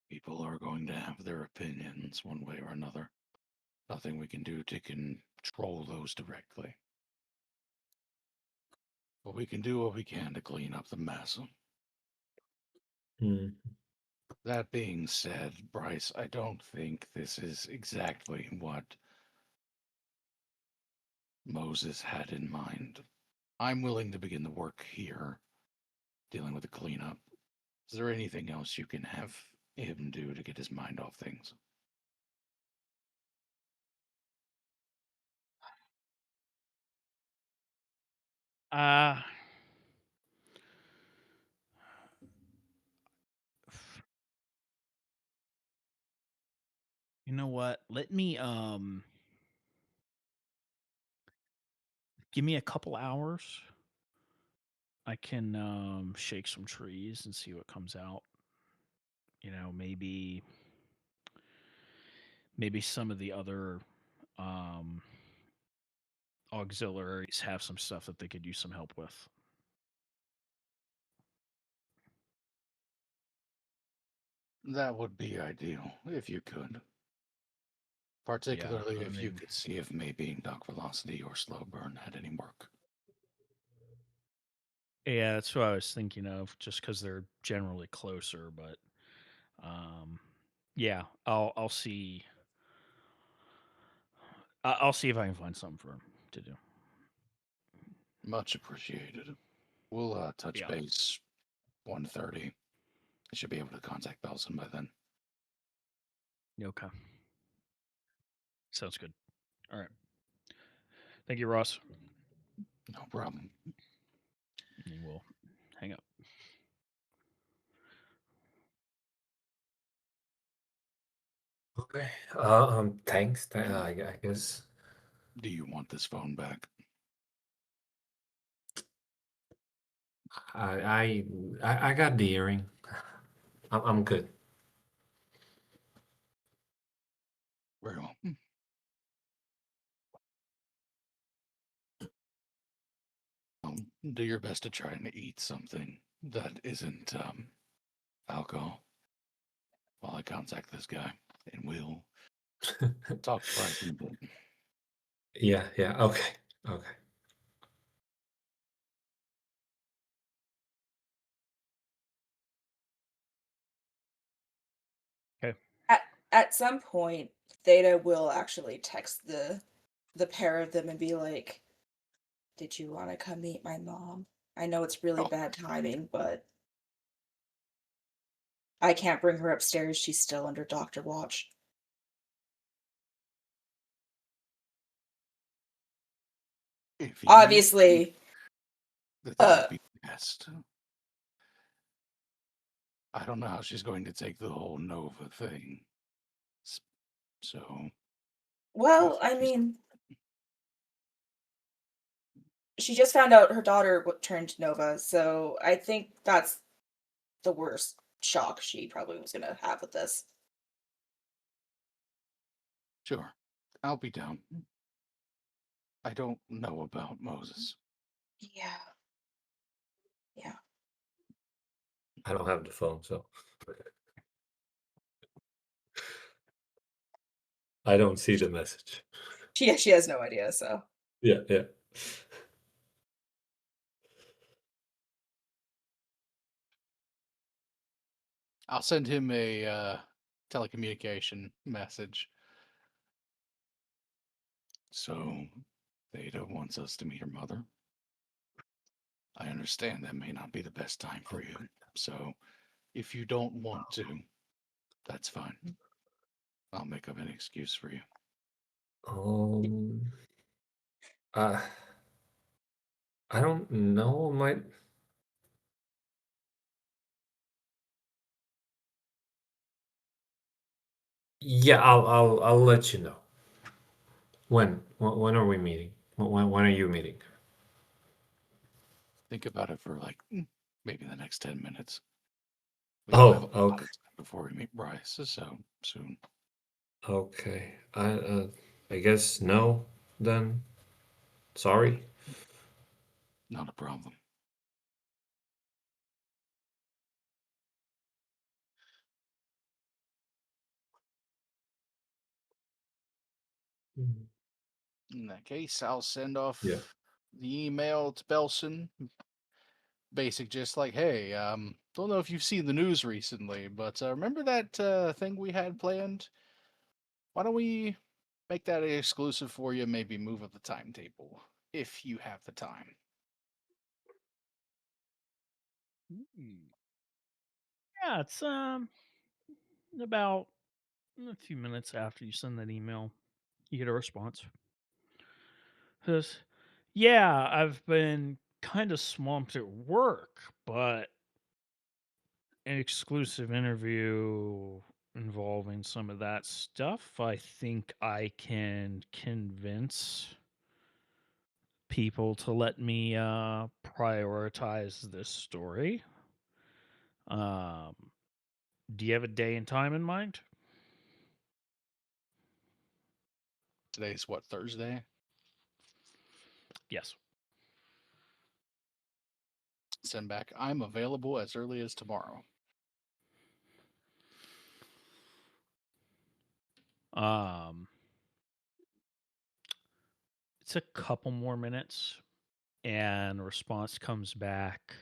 People are going to have their opinions one way or another. Nothing we can do to control those directly. But we can do what we can to clean up the mess. Hmm. That being said, Bryce, I don't think this is exactly what Moses had in mind. I'm willing to begin the work here, dealing with the cleanup. Is there anything else you can have him do to get his mind off things? uh you know what? Let me give me a couple hours. I can shake some trees and see what comes out. Maybe some of the other um auxiliaries have some stuff that they could use some help with. That would be ideal, if you could. Yeah, Particularly I if you mean, could see if maybe Dock Velocity or Slow Burn had any work. yeah, that's what I was thinking of, just because they're generally closer. But yeah, I'll see. I'll see if I can find something for him to do. Much appreciated. We'll touch Yeah. base 1:30. I should be able to contact Belson by then. Okay. Sounds good. All right. Thank you, Ross. No problem. And we'll hang up. Okay. Thanks. I guess Do you want this phone back? I got the earring. I'm good. Very well. Do your best to try and eat something that isn't alcohol while I contact this guy, and we'll talk price in a bit. Yeah, yeah. Okay. Okay. At some point, Theta will actually text the pair of them and be like, "Did you want to come meet my mom? I know it's really Oh, bad timing, but I can't bring her upstairs. She's still under doctor watch." if you Obviously, that uh, would be best. I don't know how she's going to take the whole Nova thing. So, well, hopefully I she's mean, she just found out her daughter turned Nova, so I think that's the worst shock she probably was gonna have with this. sure. I'll be down. I don't know about Moses. Yeah, yeah. I don't have the phone, so I don't see the message. She has no idea, so. Yeah, yeah. I'll send him a telecommunication message. So, Theta wants us to meet her mother. I understand that may not be the best time for you. So, if you don't want to, that's fine. I'll make up an excuse for you. Um, I I don't know. Might Yeah, I'll let you know. When are we meeting? When are you meeting? Think about it for like maybe the next 10 minutes. We still have Oh, a lot okay. of time before we meet Bryce, so soon. Okay. I guess no then. Sorry. Not a problem. Mhm. In that case, I'll send off Yeah. the email to Belson. Basic, just like, hey, don't know if you've seen the news recently, but remember that thing we had planned? Why don't we make that exclusive for you? Maybe move up the timetable if you have the time. Yeah, it's about a few minutes after you send that email, you get a response. Says, "Yeah, I've been kind of swamped at work, but an exclusive interview involving some of that stuff, I think I can convince people to let me prioritize this story. Um, do you have a day and time in mind?" Today's what, Thursday? Yes. Send back. I'm available as early as tomorrow. Um, it's a couple more minutes, and a response comes back.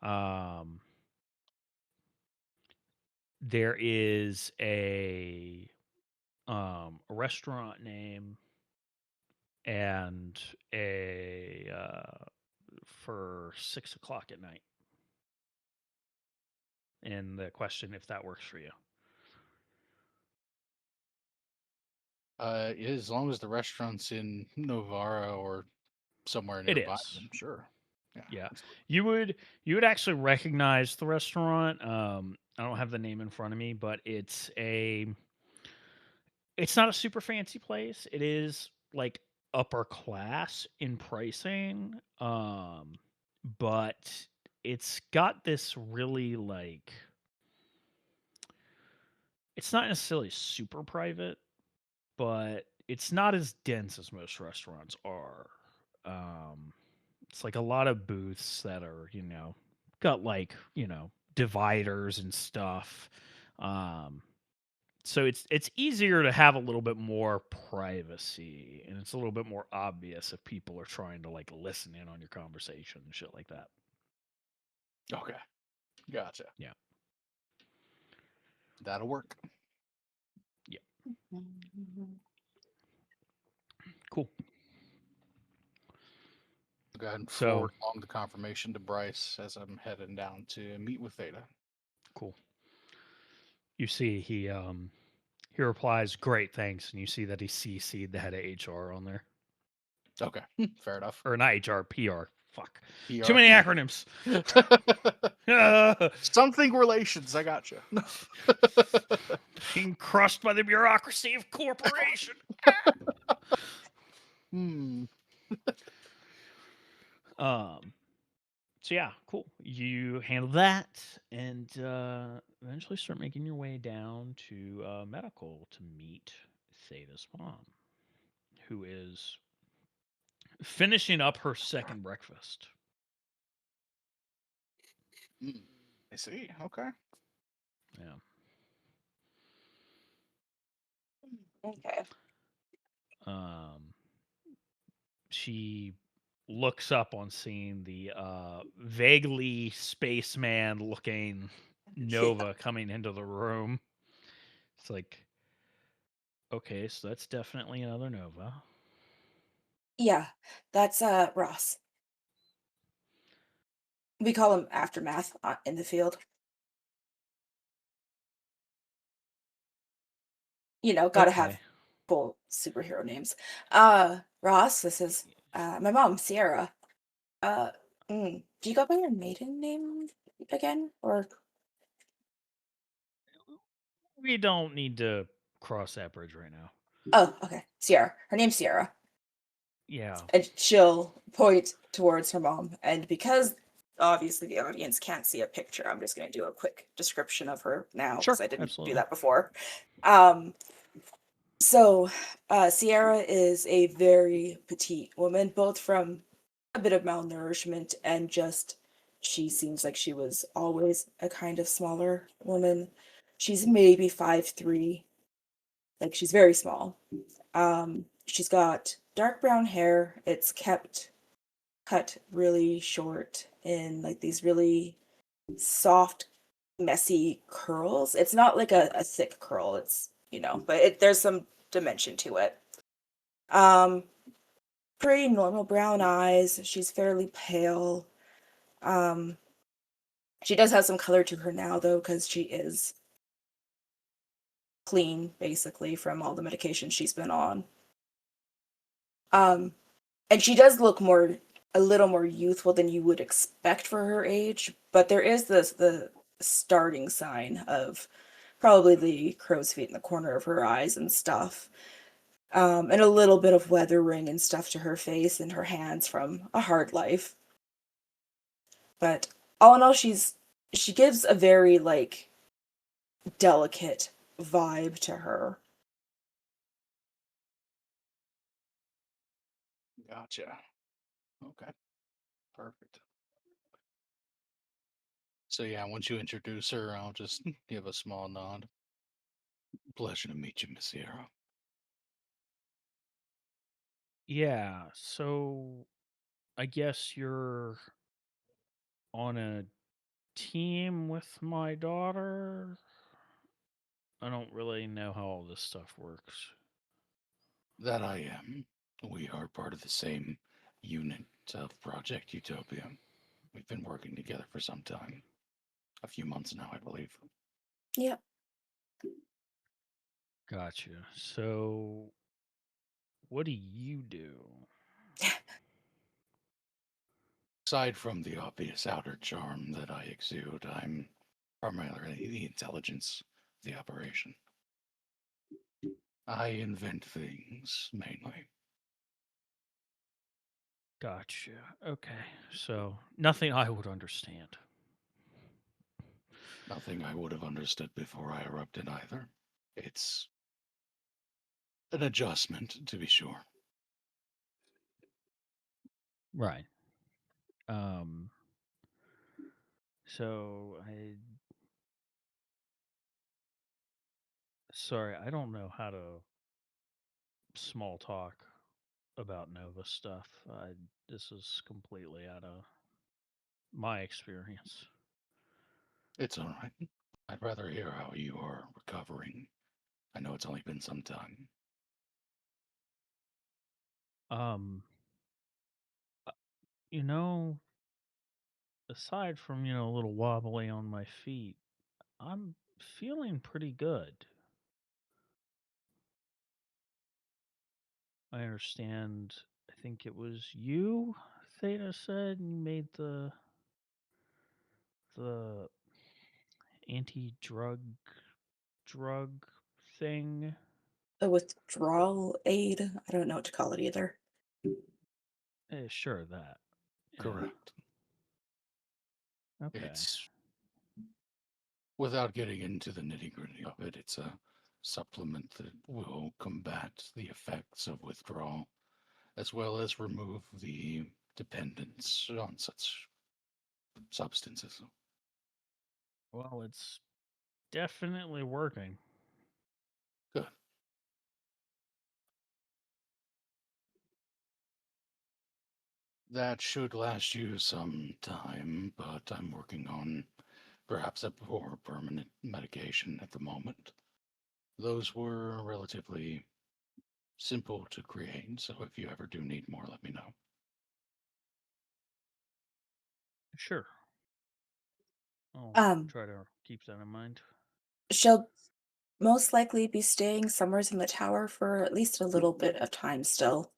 Um, there is a restaurant name and a for 6 o'clock at night, and the question if that works for you. As long as the restaurant's in Novara or somewhere It nearby, is. then sure. Yeah, Yeah, absolutely. you would actually recognize the restaurant. I don't have the name in front of me, but it's not a super fancy place. It is like upper class in pricing. But it's got this really like, it's not necessarily super private, but it's not as dense as most restaurants are. Um, it's like a lot of booths that are, got like, dividers and stuff. Um, so it's easier to have a little bit more privacy, and it's a little bit more obvious if people are trying to like listen in on your conversation and shit like that. Okay, gotcha. Yeah. That'll work. Cool. Go ahead and So- forward along the confirmation to Bryce as I'm heading down to meet with Theta. Cool. You see, he replies, "Great, thanks," and you see that he CC'd the head of HR on there, Okay, fair enough. or not HR, PR. Fuck, PR. too many acronyms. Something relations. I got you. Being crushed by the bureaucracy of corporation. So yeah, cool. You handle that, and eventually start making your way down to medical to meet Theta's mom, who is finishing up her second breakfast. I see. Okay. Yeah. Okay. She looks up on seeing the vaguely spaceman looking Nova coming into the room. It's like, okay, so that's definitely another Nova. Yeah, that's Ross. We call him Aftermath in the field. You know, gotta have Okay. full superhero names. Ross, this is my mom, Sierra. Do you go by your maiden name again? Or We don't need to cross that bridge right now. oh, okay. Sierra. Her name's Sierra. Yeah. And she'll point towards her mom. And because obviously the audience can't see a picture, I'm just gonna do a quick description of her now because Sure, I didn't absolutely. do that before. So Sierra is a very petite woman, both from a bit of malnourishment and just she seems like she was always a kind of smaller woman. She's maybe 5'3", like she's very small. She's got dark brown hair. It's kept cut really short in like these really soft, messy curls. It's not like a thick curl. It's, you know, but there's some dimension to it. Pretty normal brown eyes. She's fairly pale. She does have some color to her now though, because she is clean basically from all the medication she's been on. And she does look a little more youthful than you would expect for her age, but there is the starting sign of probably the crow's feet in the corner of her eyes and stuff. And a little bit of weathering and stuff to her face and her hands from a hard life. But all in all, she gives a very like delicate vibe to her. Gotcha. Okay. Perfect. So yeah, once you introduce her, I'll just give a small nod. Pleasure to meet you, Miss Sierra. Yeah, so I guess you're on a team with my daughter. I don't really know how all this stuff works. That I am. We are part of the same unit of Project Utopia. We've been working together for some time. A few months now, I believe. Yep. Gotcha. So, what do you do? Aside from the obvious outer charm that I exude, I'm primarily the intelligence of the operation. I invent things, mainly. Gotcha. Okay. So, nothing I would understand. Nothing I would have understood before I erupted either. It's an adjustment, to be sure. Right. So sorry, I don't know how to small talk about Nova stuff. This is completely out of my experience. It's all right. I'd rather hear how you are recovering. I know it's only been some time. Uh, you know, aside from, a little wobbly on my feet, I'm feeling pretty good. I understand. I think it was you, Theta said, you made the anti-drug thing. A withdrawal aid. I don't know what to call it either. Sure, that. Yeah. Correct. Okay. It's, without getting into the nitty-gritty of it, it's a supplement that will combat the effects of withdrawal, as well as remove the dependence on such substances. Well, it's definitely working. Good. That should last you some time, but I'm working on perhaps a more permanent medication at the moment. Those were relatively simple to create, so if you ever do need more, let me know. Sure. I'll Um, try to keep that in mind. she'll most likely be staying somewhere in the tower for at least a little bit of time still.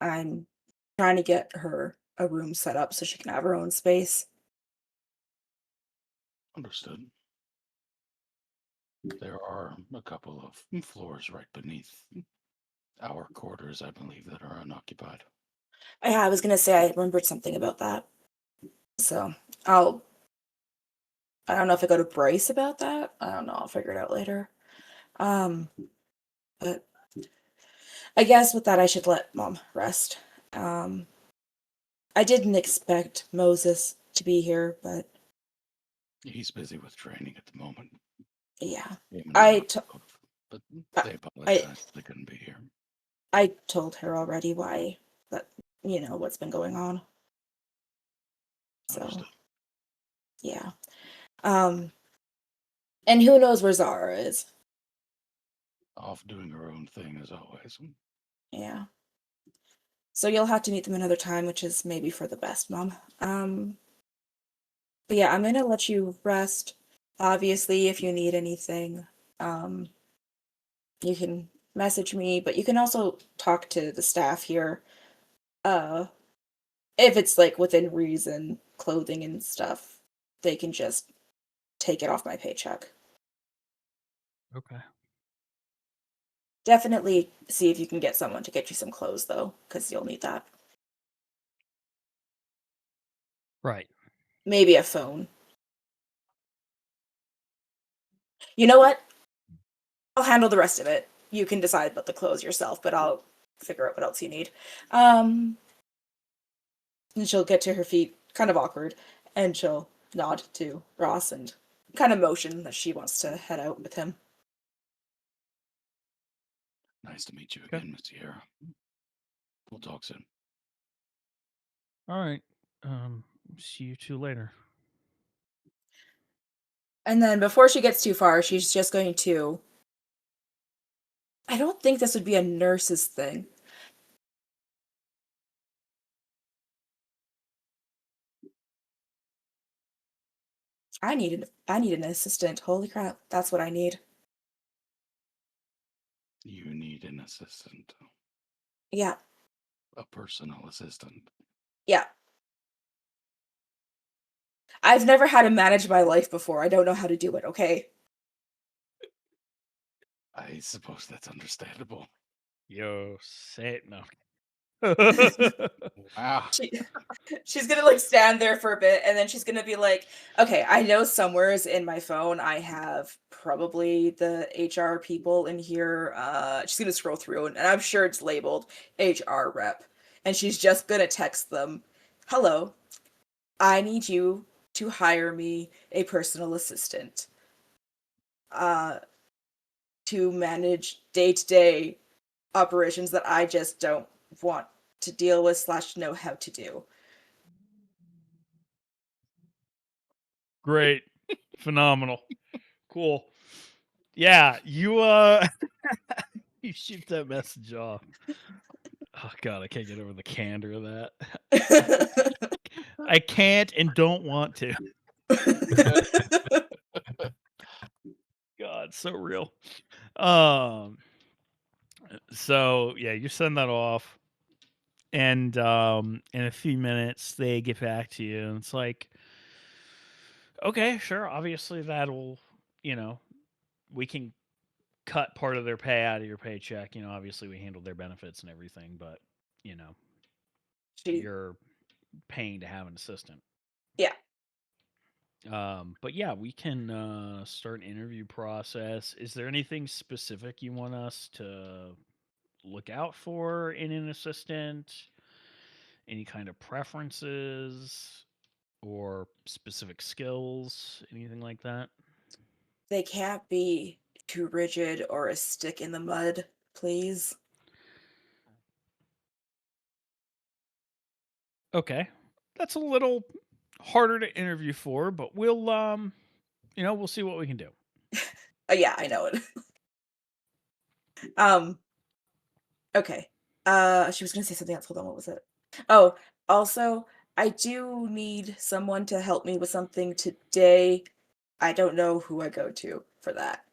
I'm trying to get her a room set up so she can have her own space. Understood. There are a couple of floors right beneath our quarters, I believe, that are unoccupied. Yeah, I was gonna say I remembered something about that. So I don't know if I go to Bryce about that. I don't know. I'll figure it out later. Um, but I guess with that, I should let Mom rest. Um, I didn't expect Moses to be here, but He's busy with training at the moment. yeah, Him and I Rob t- both, but I they I apologize they couldn't be here. I told her already why that what's been going on. So Understood. yeah. And who knows where Zara is? Off doing her own thing as always. Yeah. So you'll have to meet them another time, which is maybe for the best, Mom. But yeah, I'm gonna let you rest. Obviously, if you need anything, um, you can message me, but you can also talk to the staff here. Uh, if it's like within reason, clothing and stuff, they can just take it off my paycheck. Okay. Definitely see if you can get someone to get you some clothes though, because you'll need that. Right. Maybe a phone. You know what? I'll handle the rest of it. You can decide about the clothes yourself, but I'll figure out what else you need. And she'll get to her feet, kind of awkward, and she'll nod to Ross and kind of motion that she wants to head out with him. Nice to meet you Okay. again, Miss Sierra. We'll talk soon. All right. See you two later. And then before she gets too far, she's just going to. I don't think this would be a nurse's thing. I need an assistant. Holy crap, that's what I need. You need an assistant. Yeah, A personal assistant. yeah. I've never had to manage my life before. I don't know how to do it, okay? I suppose that's understandable. Yo, say it now. Wow. She's gonna like stand there for a bit and then she's gonna be like, okay, I know somewheres in my phone I have probably the HR people in here. She's gonna scroll through and I'm sure it's labeled HR rep. And she's just gonna text them, hello, I need you to hire me a personal assistant. To manage day-to-day operations that I just don't want to deal with / know how to do. Great. Phenomenal. Cool. Yeah, you you shoot that message off. Oh god, I can't get over the candor of that. I can't and don't want to. God, so real. So yeah, you send that off, and in a few minutes they get back to you, and it's like, okay, sure, obviously that'll, you know, we can cut part of their pay out of your paycheck. You know, obviously we handled their benefits and everything, but you know, She, you're paying to have an assistant. yeah. But yeah, we can start an interview process. Is there anything specific you want us to look out for in an assistant? Any kind of preferences or specific skills? Anything like that? They can't be too rigid or a stick in the mud, please. Okay. That's a little harder to interview for, but we'll you know, we'll see what we can do. Yeah, I know it. Okay. She was gonna say something else. Hold on, what was it? Oh, also, I do need someone to help me with something today. I don't know who I go to for that.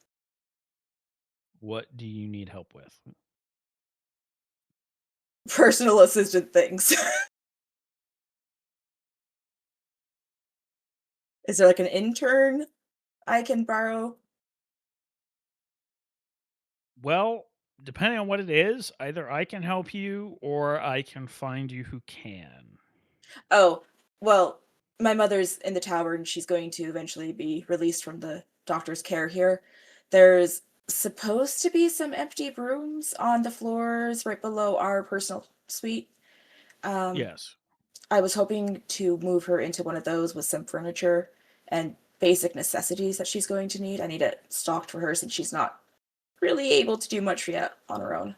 What do you need help with? Personal assistant things. Is there like an intern I can borrow? Well, depending on what it is, either I can help you or I can find you who can. Oh, well, my mother's in the tower and she's going to eventually be released from the doctor's care here. There's supposed to be some empty rooms on the floors right below our personal suite. Um, Yes. I was hoping to move her into one of those with some furniture and basic necessities that she's going to need. I need it stocked for her since she's not really able to do much yet on her own.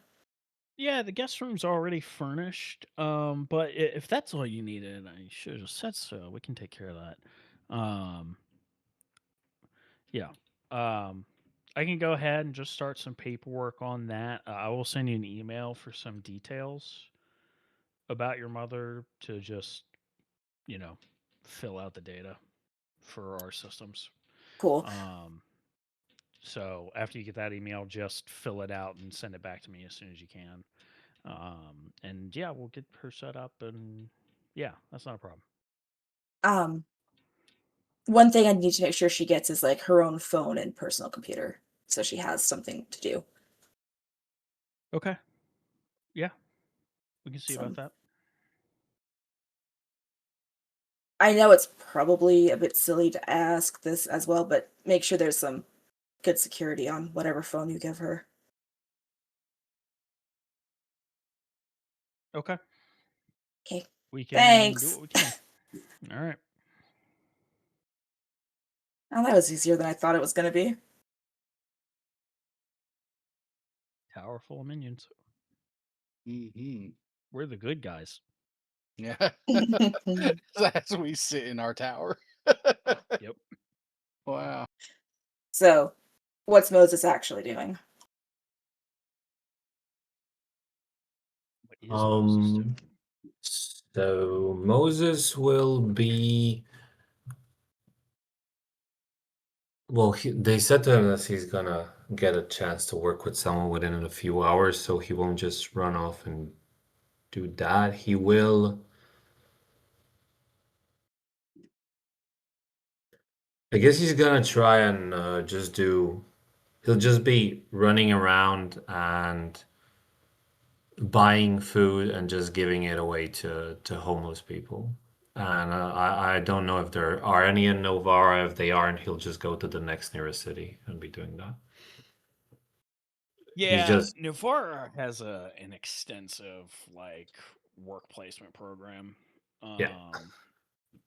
Yeah, the guest room's already furnished. But if that's all you needed, I should have said so. We can take care of that. Um, yeah. I can go ahead and just start some paperwork on that. I will send you an email for some details about your mother to just, you know, fill out the data for our systems. Cool. Um, so after you get that email, just fill it out and send it back to me as soon as you can. And yeah, we'll get her set up, and yeah, that's not a problem. Um, One thing I need to make sure she gets is like her own phone and personal computer, so she has something to do. Okay. Yeah, we can see about Some that. I know it's probably a bit silly to ask this as well, but make sure there's some good security on whatever phone you give her. Okay. Okay. We can do Thanks. what we can. All right. Oh, that was easier than I thought it was going to be. Tower full of minions. Mm-hmm. We're the good guys. Yeah. As we sit in our tower. Yep. Wow. So, what's Moses actually doing? What is Moses doing? Um, so Moses will be. Well, they said to him that he's gonna get a chance to work with someone within a few hours, so he won't just run off and do that. He will. I guess he's gonna try and just do. He'll just be running around and buying food and just giving it away to homeless people. And I don't know if there are any in Novara. If they aren't, he'll just go to the next nearest city and be doing that. He's Yeah, just Navarra has an extensive like work placement program. yeah.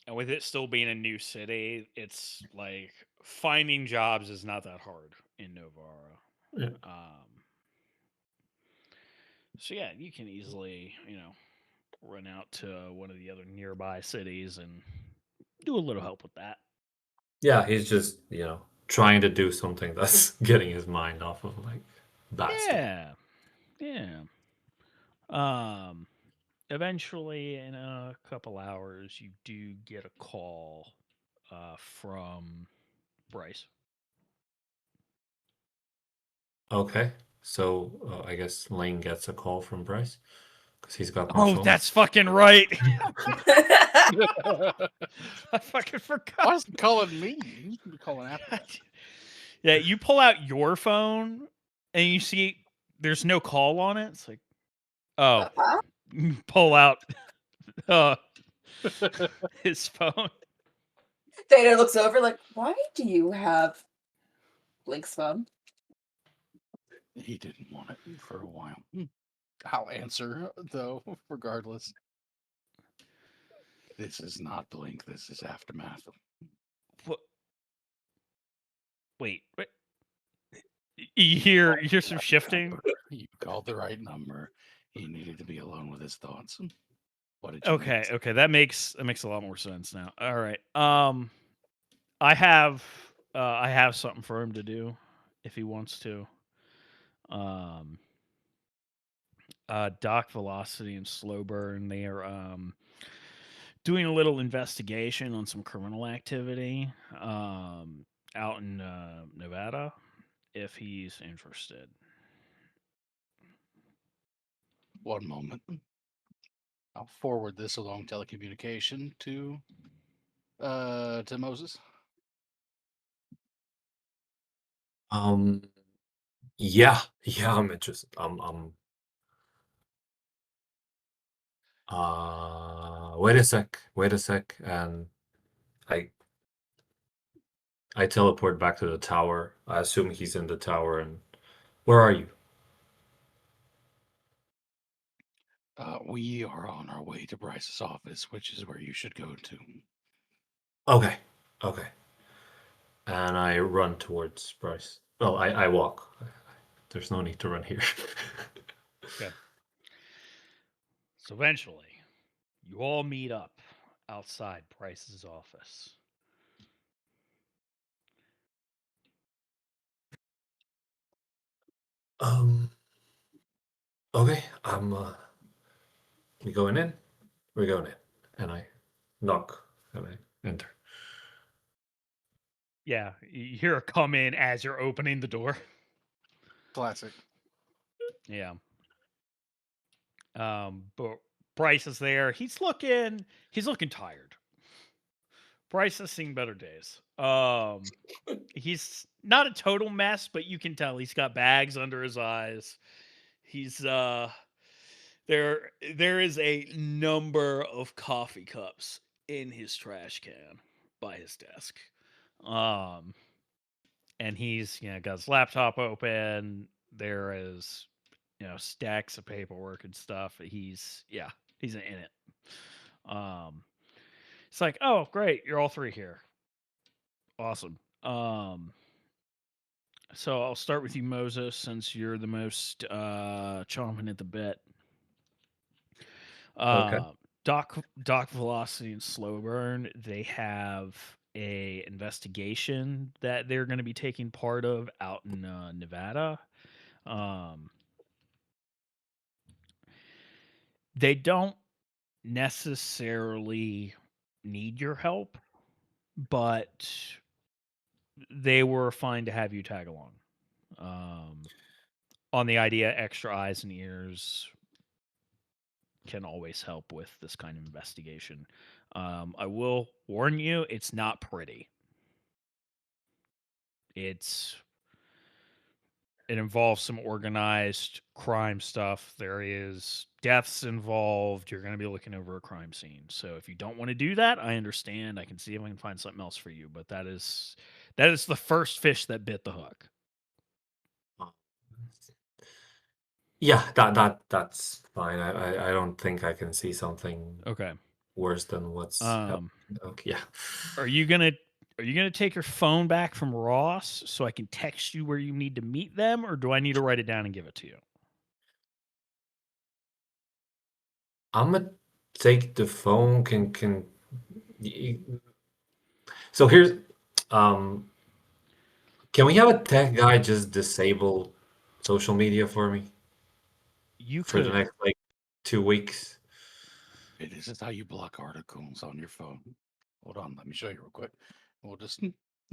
And with it still being a new city, it's like finding jobs is not that hard in Novara. Yeah. So yeah, you can easily, you know, run out to one of the other nearby cities and do a little help with that. Yeah, he's just, trying to do something that's getting his mind off of like bad stuff. Yeah. Um, eventually, in a couple hours, you do get a call from Bryce. Okay, so I guess Lane gets a call from Bryce because he's got my Oh, phone. that's fucking right. Why I fucking forgot. is he calling me? He should be calling after that. Yeah, you pull out your phone and you see there's no call on it. It's like, oh, you pull out uh, his phone. Theta looks over like, why do you have Blink's phone? He didn't want it for a while. I'll answer, though, regardless. This is not Blink. This is Aftermath. What? Wait. You hear some shifting? You called the right number. He needed to be alone with his thoughts. What did you Okay, need? okay, that makes a lot more sense now. All right. I have something for him to do if he wants to. Doc Velocity and Slow Burn, they are doing a little investigation on some criminal activity out in Nevada if he's interested. One moment. I'll forward this along telecommunication to Moses. Yeah, I'm interested. Wait a sec, and I I teleport back to the tower. I assume he's in the tower, and where are you? We are on our way to Bryce's office, which is where you should go to. Okay, okay. And I run towards Bryce. Well, I walk. There's no need to run here. Okay. So eventually, you all meet up outside Price's office. Um. Okay. We going in. We're going in, and I knock and I enter. Yeah, you hear her come in as you're opening the door. Classic. Yeah. But Bryce is there. He's looking tired. Bryce has seen better days. He's not a total mess, but you can tell he's got bags under his eyes. He's there is a number of coffee cups in his trash can by his desk. And he's, got his laptop open. There is, stacks of paperwork and stuff. He's in it. It's like, oh, great, you're all three here. Awesome. So I'll start with you, Moses, since you're the most chomping at the bit. Okay. Doc Velocity and Slow Burn, they have a investigation that they're going to be taking part of out in Nevada. They don't necessarily need your help, but they were fine to have you tag along. On the idea, extra eyes and ears can always help with this kind of investigation. I will warn you, it's not pretty. It involves some organized crime stuff. There is deaths involved. You're going to be looking over a crime scene. So if you don't want to do that, I understand. I can see if I can find something else for you. But that is the first fish that bit the hook. Yeah, that's fine. I don't think I can see something Okay. worse than what's okay, yeah. Are you gonna take your phone back from Ross so I can text you where you need to meet them, or do I need to write it down and give it to you? I'm gonna take the phone. So here's Can we have a tech guy just disable social media for me You for the could. next like 2 weeks? Hey, this is how you block articles on your phone. Hold on, let me show you real quick. We'll just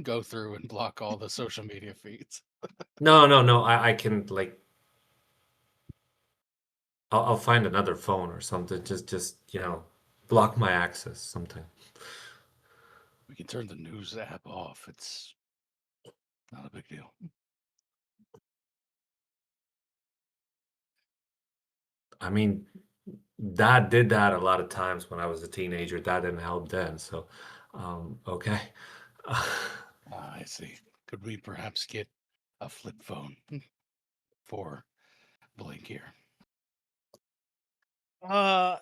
go through and block all the social media feeds. No, no, no. I can like I'll find another phone or something. Just block my access. Something. We can turn the news app off. It's not a big deal. I mean, Dad did that a lot of times when I was a teenager. That didn't help then. So, okay. I see. Could we perhaps get a flip phone for Blake here? I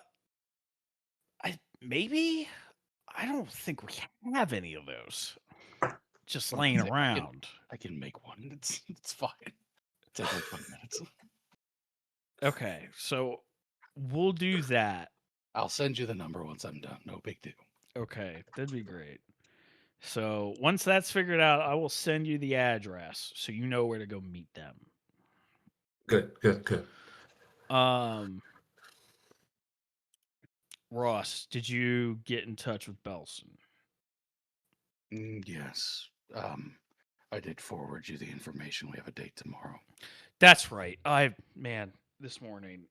maybe. I don't think we have any of those just Well, laying I can- around. I can make one. It's fine. Take like 5 minutes. Okay, so we'll do that. I'll send you the number once I'm done. No big deal. Okay, that'd be great. So once that's figured out, I will send you the address so you know where to go meet them. Good, good, good. Ross, did you get in touch with Belson? Yes. I did forward you the information. We have a date tomorrow. That's right. This morning.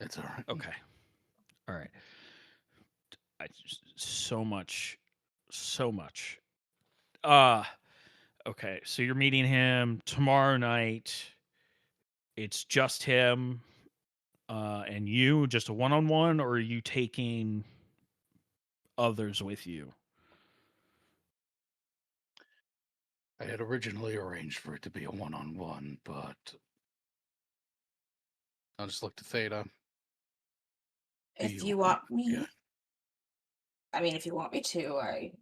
It's all right. Okay. All right. So much. Okay. So you're meeting him tomorrow night. It's just him and you, just a one-on-one, or are you taking others with you? I had originally arranged for it to be a one-on-one, but I'll just look to Theta. If Do you want me, yeah. I mean, if you want me to, I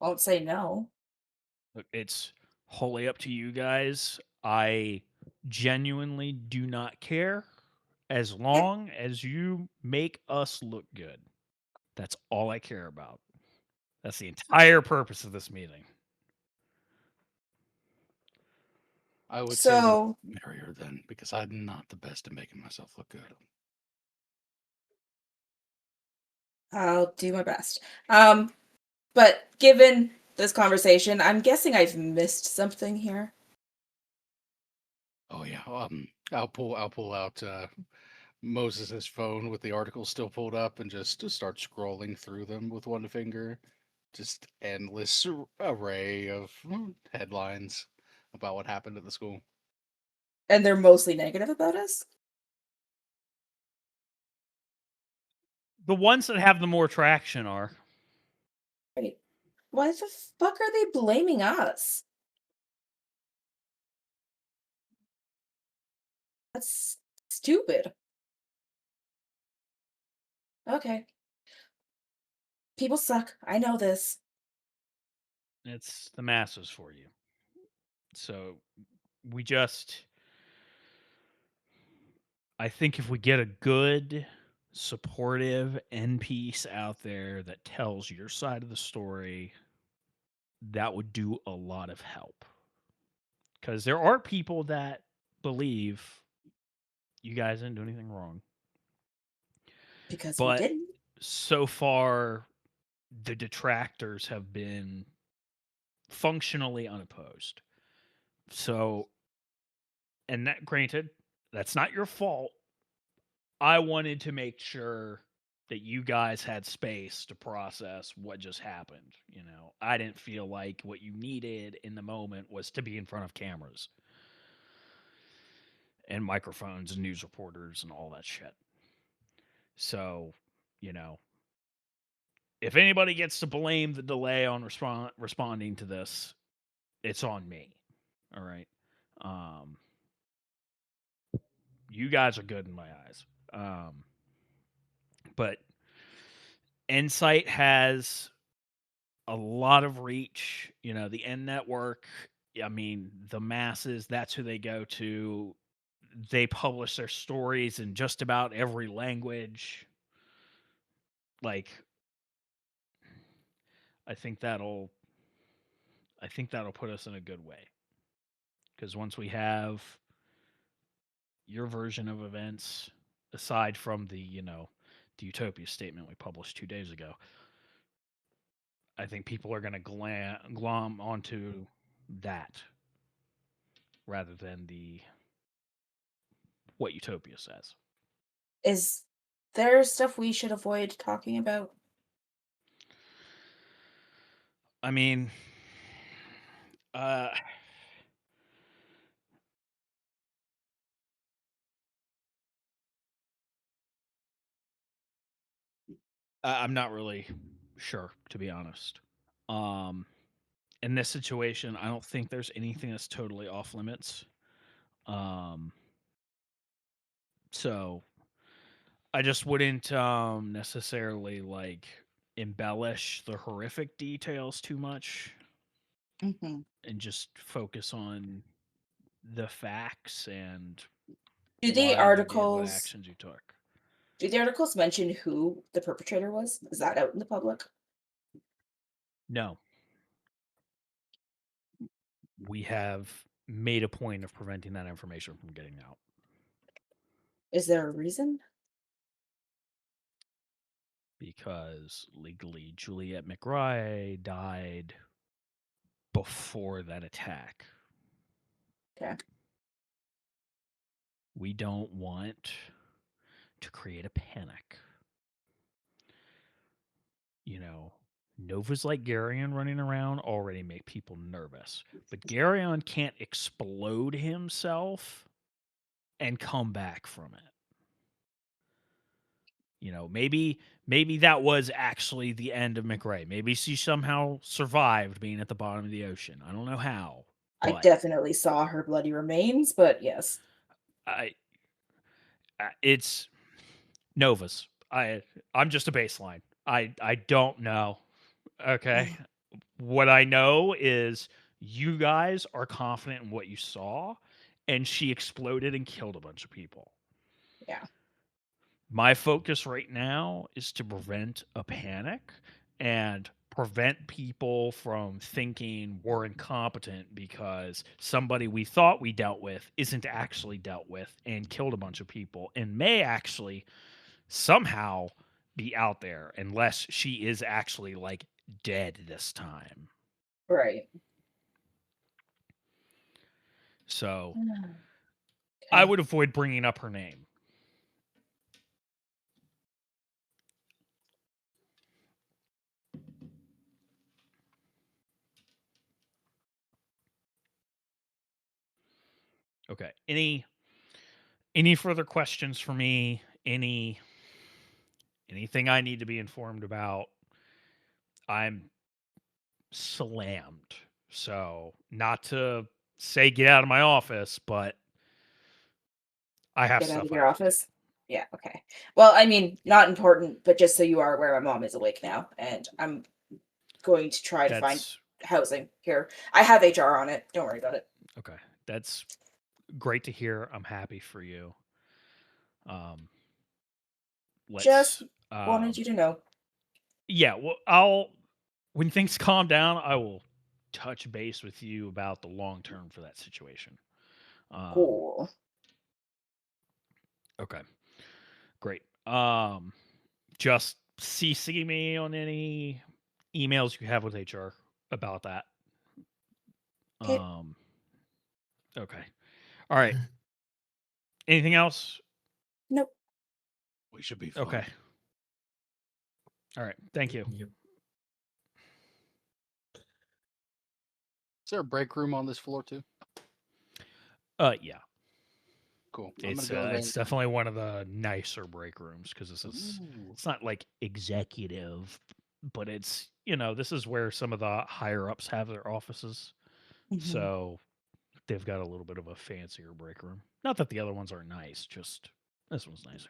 won't say no. Look, it's wholly up to you guys. I genuinely do not care as long as you make us look good. That's all I care about. That's the entire purpose of this meeting. I would say So, the merrier then, because I'm not the best at making myself look good. I'll do my best. But given this conversation, I'm guessing I've missed something here. Oh yeah. I'll pull out Moses's phone with the articles still pulled up and just start scrolling through them with one finger. Just endless array of headlines about what happened at the school. And they're mostly negative about us? The ones that have the more traction are. Right. Why the fuck are they blaming us? That's stupid. Okay. People suck. I know this. It's the masses for you. So we just. I think if we get a good, supportive end piece out there that tells your side of the story, that would do a lot of help. Because there are people that believe you guys didn't do anything wrong. Because we But didn't. so far, the detractors have been functionally unopposed. So, and that granted, that's not your fault. I wanted to make sure that you guys had space to process what just happened. You know, I didn't feel like what you needed in the moment was to be in front of cameras and microphones and news reporters and all that shit. So, you know, if anybody gets to blame the delay on responding to this, it's on me. All right. Um, you guys are good in my eyes. But Insight has a lot of reach. You know, the N Network, I mean, the masses, that's who they go to. They publish their stories in just about every language. Like, I think that'll I think that'll put us in a good way. Because once we have your version of events, aside from the the Utopia statement we published 2 days ago, I think people are going to glom onto that rather than the what Utopia says. Is there stuff we should avoid talking about? I mean, I'm not really sure, to be honest. In this situation, I don't think there's anything that's totally off limits. So I just wouldn't necessarily like embellish the horrific details too much Mm-hmm. and just focus on the facts and Do the why you did what articles actions you took. do the articles mention who the perpetrator was? Is that out in the public? No. We have made a point of preventing that information from getting out. Is there a reason? Because legally, Juliette McRae died before that attack. Okay. We don't want to create a panic. Novas like Garyon running around already make people nervous. But Garyon can't explode himself and come back from it. Maybe that was actually the end of McRae. Maybe she somehow survived being at the bottom of the ocean. I don't know how. I But definitely saw her bloody remains, but yes. It's Novas. I'm just a baseline. I don't know. Okay. What I know is you guys are confident in what you saw, and she exploded and killed a bunch of people. Yeah. My focus right now is to prevent a panic and prevent people from thinking we're incompetent because somebody we thought we dealt with isn't actually dealt with and killed a bunch of people and may actually somehow be out there unless she is actually like dead this time. Right. So Okay. I would avoid bringing up her name. Okay. Any further questions for me? Anything I need to be informed about? I'm slammed. So, not to say get out of my office, but I have Get out stuff of I your have to do. office. Yeah, okay. Well, I mean, not important, but just so you are aware, my mom is awake now, and I'm going to try to find That's housing here. I have HR on it. Don't worry about it. okay. That's great to hear. I'm happy for you. Just Let's wanted you to know. yeah, well, when things calm down, I will touch base with you about the long term for that situation. Cool. Okay. Great. Just CC me on any emails you have with HR about that. Okay. Okay. All right. Anything else? Nope. We should be fine. Okay. All right. Thank you. Yep. Is there a break room on this floor too? Yeah. Cool. It's definitely one of the nicer break rooms because it's not like executive, but it's this is where some of the higher ups have their offices. Mhm. So they've got a little bit of a fancier break room. Not that the other ones aren't nice, just this one's nicer.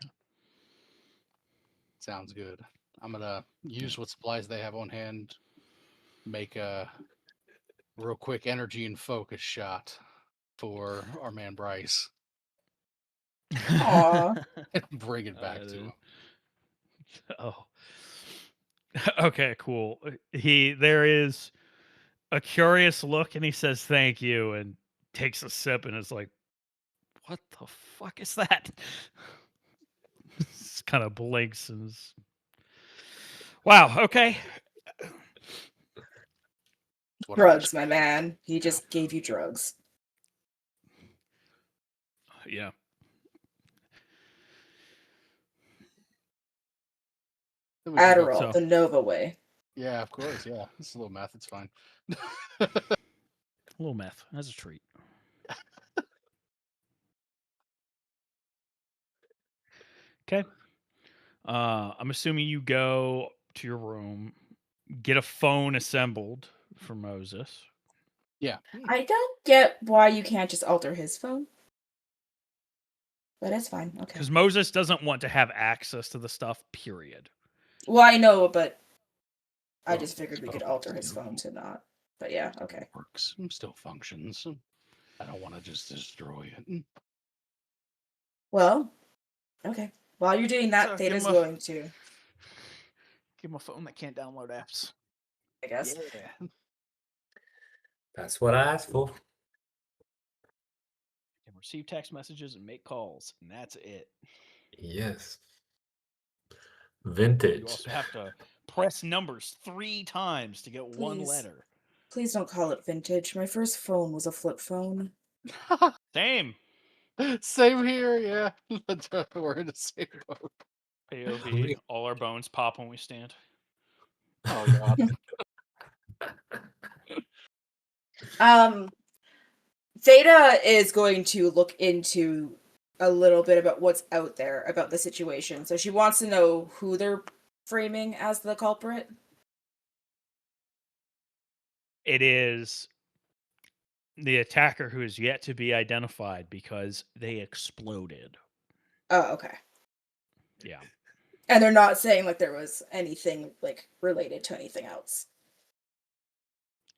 Sounds good. I'm gonna use what supplies they have on hand. Make a real quick energy and focus shot for our man Bryce Aw. and bring it back to him. Oh. Okay, cool. There is a curious look, and he says thank you and takes a sip and is like, what the fuck is that? Just kind of blinks and is, wow, okay. What Drugs, my man. He just gave you drugs. Yeah. Adderall, So- the Nova way. Yeah, of course. Yeah, it's a little meth. It's fine. A little meth as a treat. Okay. I'm assuming you go to your room, get a phone assembled for Moses. Yeah. I don't get why you can't just alter his phone. But it's fine. Okay. Because Moses doesn't want to have access to the stuff, period. Well, I know, but I Well, just figured we could oh, alter his phone to not. But yeah, okay. Works. Still functions. I don't want to just destroy it. Well, okay. While you're doing that, So, Theta's give him a- going to, Give him a phone that can't download apps. I guess. Yeah. That's what I asked for. You can receive text messages and make calls, and that's it. Yes. You Vintage. also have to press numbers 3 times to get one Please. letter. Please don't call it vintage. My first phone was a flip phone. Same. Same here. Yeah. We're in the same boat. AOV, all our bones pop when we stand. Oh god. Theta is going to look into a little bit about what's out there about the situation. So she wants to know who they're framing as the culprit. It is the attacker who is yet to be identified because they exploded. Oh, okay. Yeah. And they're not saying like there was anything like related to anything else.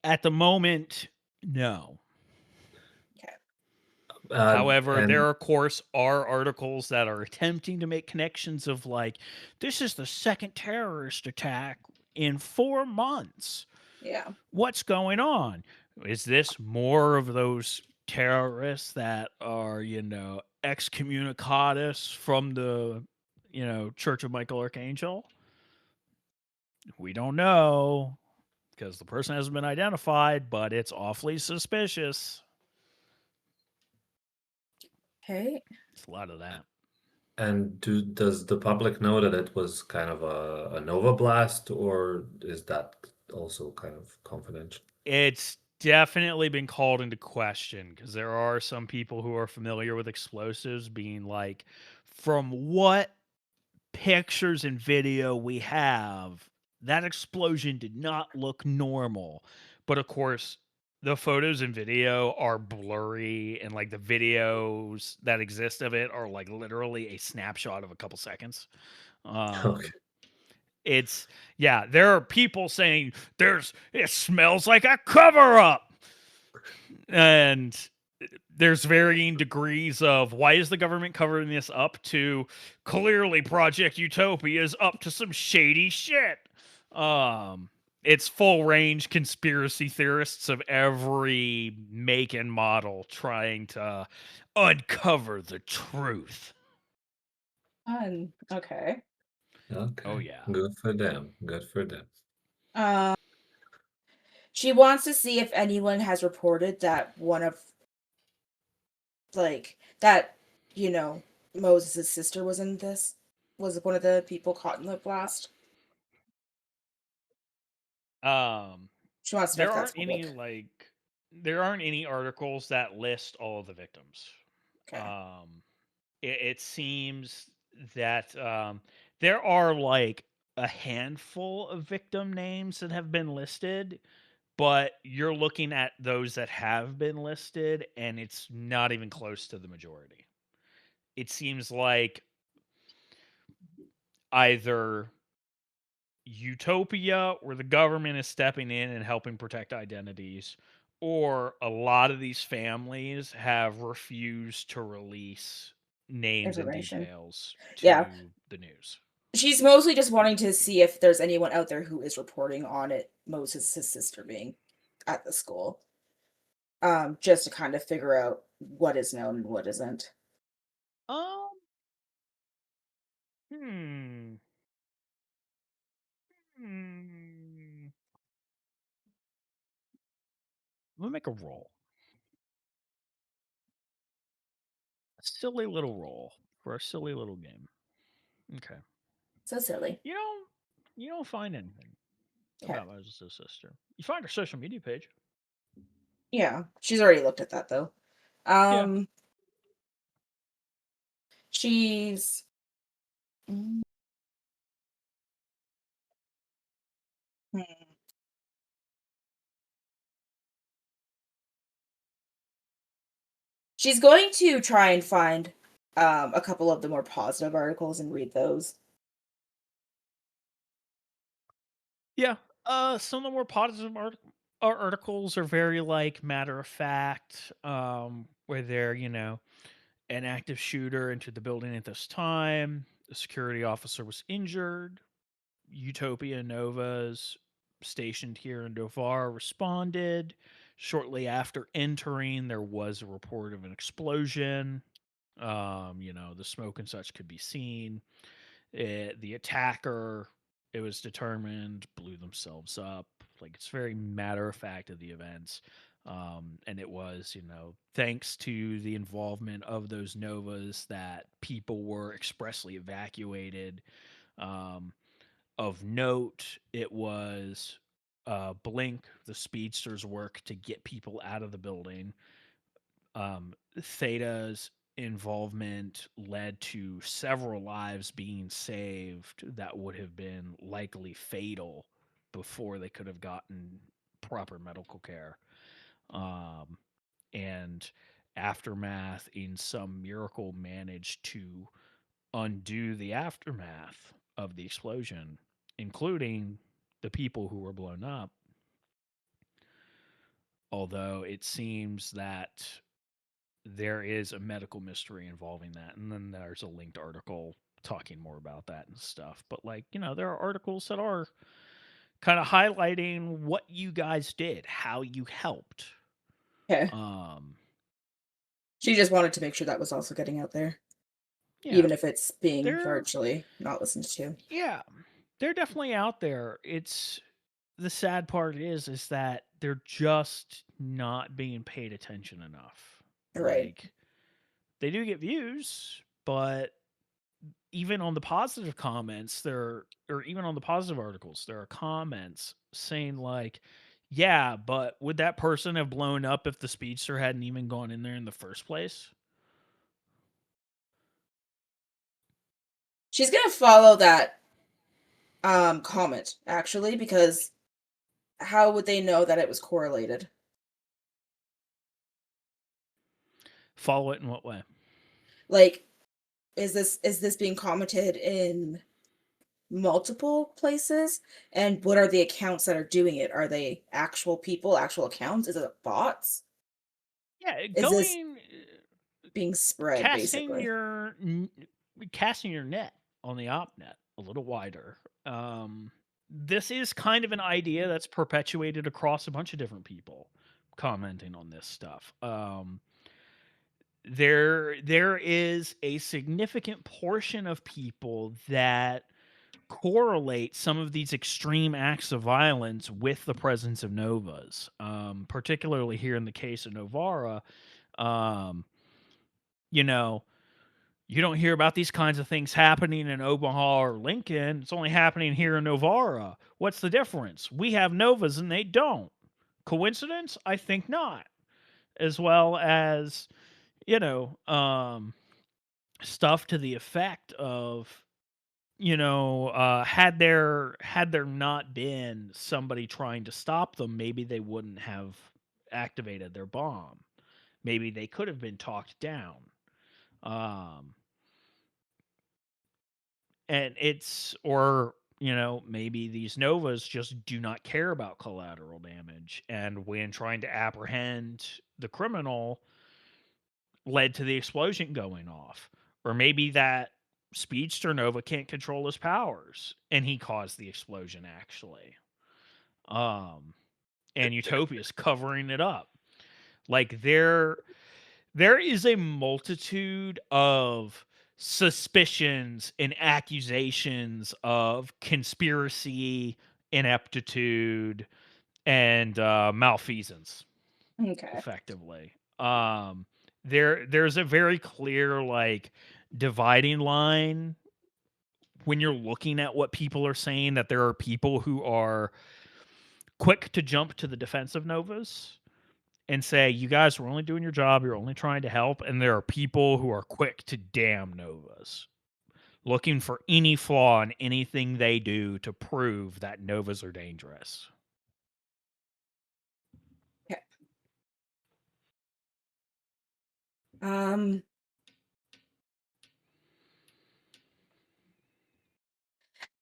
At the moment, no. Okay. However, and- there of course are articles that are attempting to make connections of like, this is the second terrorist attack in 4 months. Yeah. What's going on? Is this more of those terrorists that are, excommunicatus from the, Church of Michael Archangel? We don't know because the person hasn't been identified, but it's awfully suspicious. Okay. It's a lot of that. And does the public know that it was kind of a Nova blast, or is that also kind of confidential? It's definitely been called into question because there are some people who are familiar with explosives being like, from what pictures and video we have, that explosion did not look normal. But of course, the photos and video are blurry, and like the videos that exist of it are like literally a snapshot of a couple seconds. Okay. There are people saying it smells like a cover up. And there's varying degrees of why is the government covering this up to clearly Project Utopia is up to some shady shit. It's full range conspiracy theorists of every make and model trying to uncover the truth. Fun. Okay. Okay. Oh yeah. Good for them. Good for them. She wants to see if anyone has reported that one of Moses' sister was in this. Was one of the people caught in the blast. She wants to know There if that's aren't any public. there aren't any articles that list all of the victims. Okay. It seems that there are like a handful of victim names that have been listed, but you're looking at those that have been listed, and it's not even close to the majority. It seems like either Utopia, where the government is stepping in and helping protect identities, or a lot of these families have refused to release names and Information. details to Yeah. the news. She's mostly just wanting to see if there's anyone out there who is reporting on it, Moses' sister being at the school, just to kind of figure out what is known and what isn't. Um, hmm. Hmm. Let me make a roll. A silly little roll for a silly little game. Okay. So silly. You don't find anything Okay. about Moses' sister. You find her social media page. Yeah, she's already looked at that though. Yeah. Um, she's mm, hmm. She's going to try and find a couple of the more positive articles and read those. Yeah. Some of the more positive articles are very like matter of fact. Where they're an active shooter entered the building at this time. A security officer was injured. Utopia Novas stationed here in Dovar responded. Shortly after entering, there was a report of an explosion. The smoke and such could be seen. The attacker, it was determined, blew themselves up. Like it's very matter of fact of the events. And it was, thanks to the involvement of those Novas that people were expressly evacuated. Um, of note, it was Blink, the speedster's work to get people out of the building. Theta's involvement led to several lives being saved that would have been likely fatal before they could have gotten proper medical care. Um, and Aftermath, in some miracle, managed to undo the aftermath of the explosion, including the people who were blown up. Although it seems that there is a medical mystery involving that. And then there's a linked article talking more about that and stuff. But, there are articles that are kind of highlighting what you guys did, how you helped. Okay. Um, She just wanted to make sure that was also getting out there, yeah, even if it's being they're largely not listened to. yeah, they're definitely out there. It's the sad part is that they're just not being paid attention enough. Right. Like they do get views, but even on the positive comments, or even on the positive articles, there are comments saying like, "Yeah, but would that person have blown up if the speedster hadn't even gone in there in the first place?" She's gonna follow that comment actually, because how would they know that it was correlated? Follow it in what way? Like, is this being commented in multiple places? And what are the accounts that are doing it? Are they actual people, actual accounts? Is it bots? Yeah, Is this going being spread casting basically? your n- casting your net on the op net a little wider. This is kind of an idea that's perpetuated across a bunch of different people commenting on this stuff. There is a significant portion of people that correlate some of these extreme acts of violence with the presence of novas, particularly here in the case of Novara. Um, you know, you don't hear about these kinds of things happening in Omaha or Lincoln. It's only happening here in Novara. What's the difference? We have novas and they don't. Coincidence? I think not. As well as, you know, um, stuff to the effect of, had there not been somebody trying to stop them, maybe they wouldn't have activated their bomb. Maybe they could have been talked down. Um, and maybe these novas just do not care about collateral damage, and when trying to apprehend the criminal led to the explosion going off. Or maybe that speedster nova can't control his powers and he caused the explosion actually. um and Utopia's covering it up. Like there is a multitude of suspicions and accusations of conspiracy, ineptitude, and malfeasance, Okay. effectively. There's a very clear like dividing line when you're looking at what people are saying, that there are people who are quick to jump to the defense of Novas and say, you guys were only doing your job, you're only trying to help. And there are people who are quick to damn Novas, looking for any flaw in anything they do to prove that Novas are dangerous. Okay.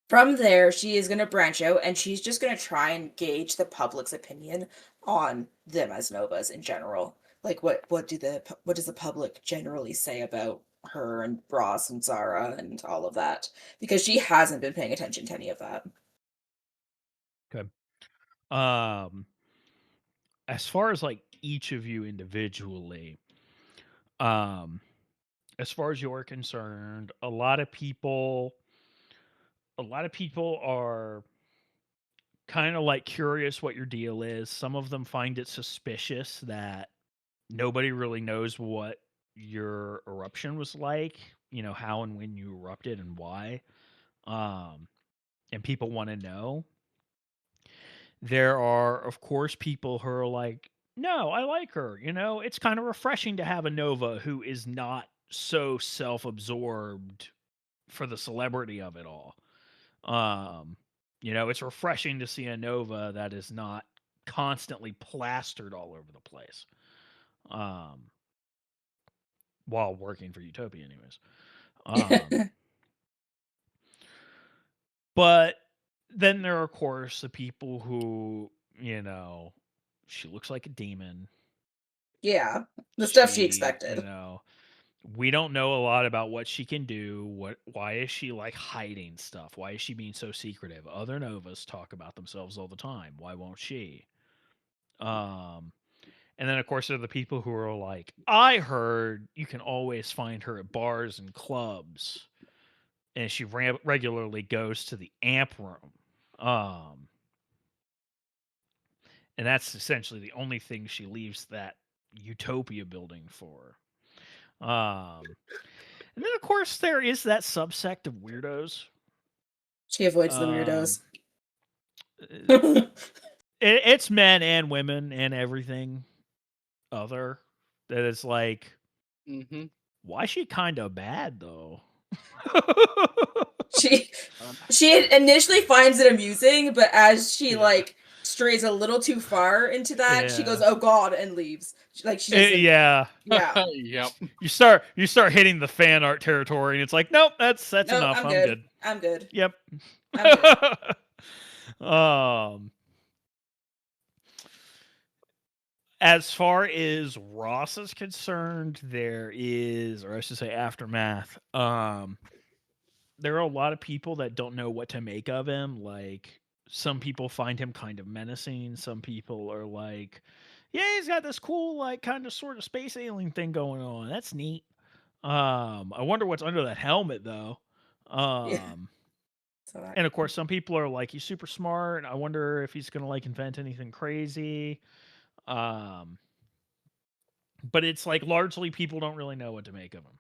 From there, she is going to branch out and she's just going to try and gauge the public's opinion on them as Novas in general. Like what does the public generally say about her and Ross and Zara and all of that? Because she hasn't been paying attention to any of that. Okay. As far as like each of you individually, as far as you're concerned, a lot of people are kind of like curious what your deal is. Some of them find it suspicious that nobody really knows what your eruption was like, how and when you erupted and why. And people want to know. There are, of course, people who are like, no, I like her. It's kind of refreshing to have a Nova who is not so self absorbed for the celebrity of it all. It's refreshing to see a Nova that is not constantly plastered all over the place. While working for Utopia, anyways. But then there are, of course, the people who, she looks like a demon. Yeah, the stuff she expected. We don't know a lot about what she can do. Why is she like hiding stuff? Why is she being so secretive? Other Novas talk about themselves all the time. Why won't she? And then of course there are the people who are like, I heard you can always find her at bars and clubs, and she regularly goes to the amp room. And that's essentially the only thing she leaves that Utopia building for. And then, of course, there is that subsect of weirdos. She avoids the weirdos. It's men and women and everything other. That it's like, why is she kind of bad, though? She initially finds it amusing, but as she strays a little too far into that, she goes, "Oh God," and leaves. Like she doesn't. Yeah. Yep. You start hitting the fan art territory, and it's like, nope, that's Nope, enough. I'm good. I'm good. Yep. I'm good. As far as Ross is concerned, there is, or I should say, Aftermath. There are a lot of people that don't know what to make of him. Like, some people find him kind of menacing. Some people are like, yeah, he's got this cool, like, kind of sort of space alien thing going on. That's neat. I wonder what's under that helmet, though. And of course, some people are like, he's super smart. I wonder if he's gonna like invent anything crazy. But it's like largely people don't really know what to make of him.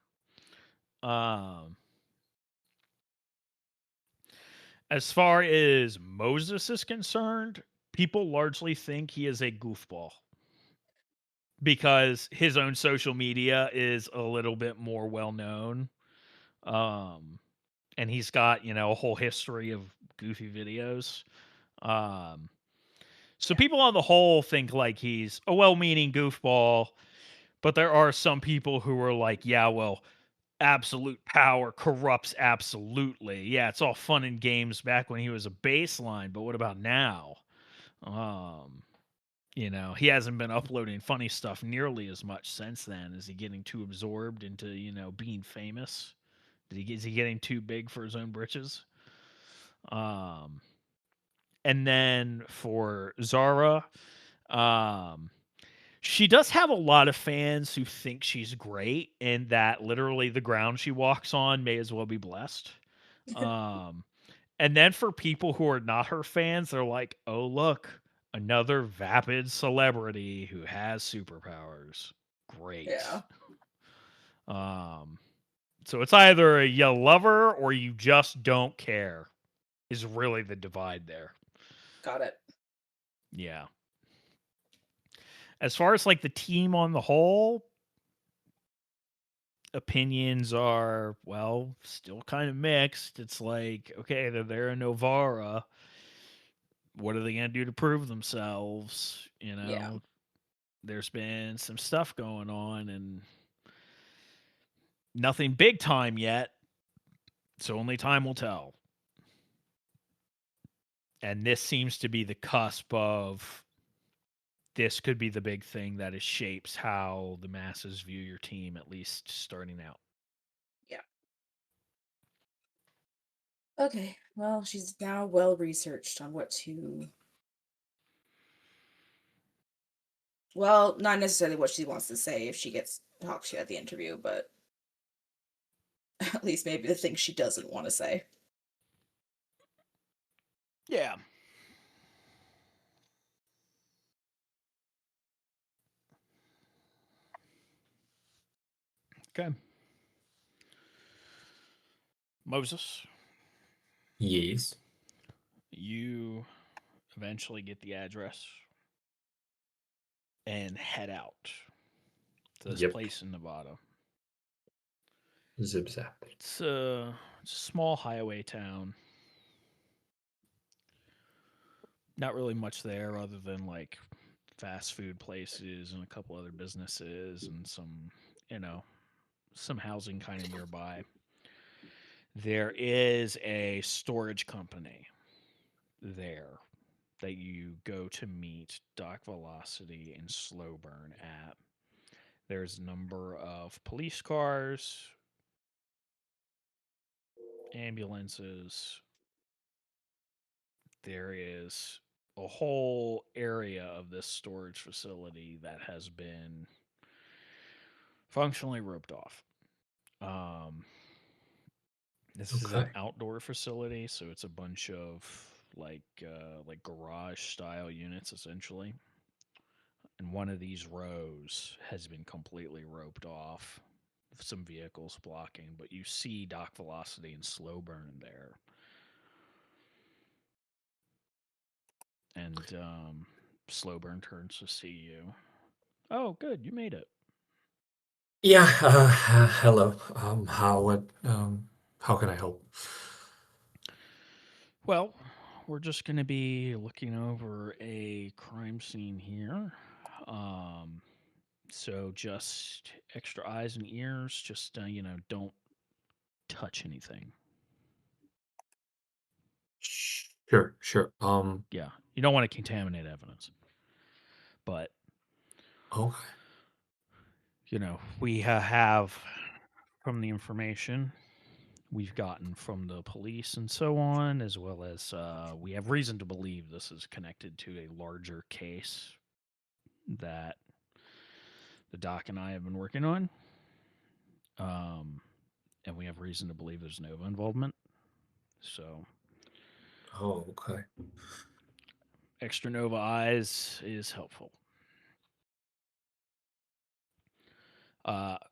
As far as Moses is concerned, people largely think he is a goofball because his own social media is a little bit more well known. And he's got, a whole history of goofy videos. So people on the whole think like he's a well-meaning goofball, but there are some people who are like, yeah, well, absolute power corrupts absolutely. Yeah, it's all fun and games back when he was a baseline, but what about now? He hasn't been uploading funny stuff nearly as much since then. Is he getting too absorbed into, being famous? Is he getting too big for his own britches? And then for Zara, She does have a lot of fans who think she's great and that literally the ground she walks on may as well be blessed. And then for people who are not her fans, they're like, oh, look, another vapid celebrity who has superpowers. Great. Yeah. So it's either you love her or you just don't care, is really the divide there. Got it. Yeah. As far as like the team on the whole, opinions are, well, still kind of mixed. It's like, okay, they're there in Novara. What are they going to do to prove themselves? You know, Yeah. there's been some stuff going on and nothing big time yet. So only time will tell. And this seems to be the cusp of this could be the big thing that shapes how the masses view your team, at least starting out. Yeah. Okay. Well, she's now well researched on what to. Well, not necessarily what she wants to say if she gets talked to at the interview, but at least maybe the things she doesn't want to say. Yeah. Okay. Moses, Yes. you eventually get the address and head out to this Yep. place in Nevada. Zip zap. It's a small highway town. Not really much there other than like fast food places and a couple other businesses and some, some housing kind of nearby. There is a storage company there that you go to meet Doc Velocity and Slow Burn at. There's a number of police cars, ambulances. There is a whole area of this storage facility that has been functionally roped off. This is an Okay. outdoor facility, so it's a bunch of like garage style units essentially. And one of these rows has been completely roped off. Some vehicles blocking, but you see Doc Velocity and Slow Burn there. And Slow Burn turns to see you. Oh, good, you made it. Yeah. Hello. How can I help? Well, we're just going to be looking over a crime scene here. So just extra eyes and ears. Just don't touch anything. Sure. Yeah, you don't want to contaminate evidence. But Okay. we have from the information we've gotten from the police and so on, as well as we have reason to believe this is connected to a larger case that the doc and I have been working on. And we have reason to believe there's Nova involvement. So, Oh, okay. extra Nova eyes is helpful.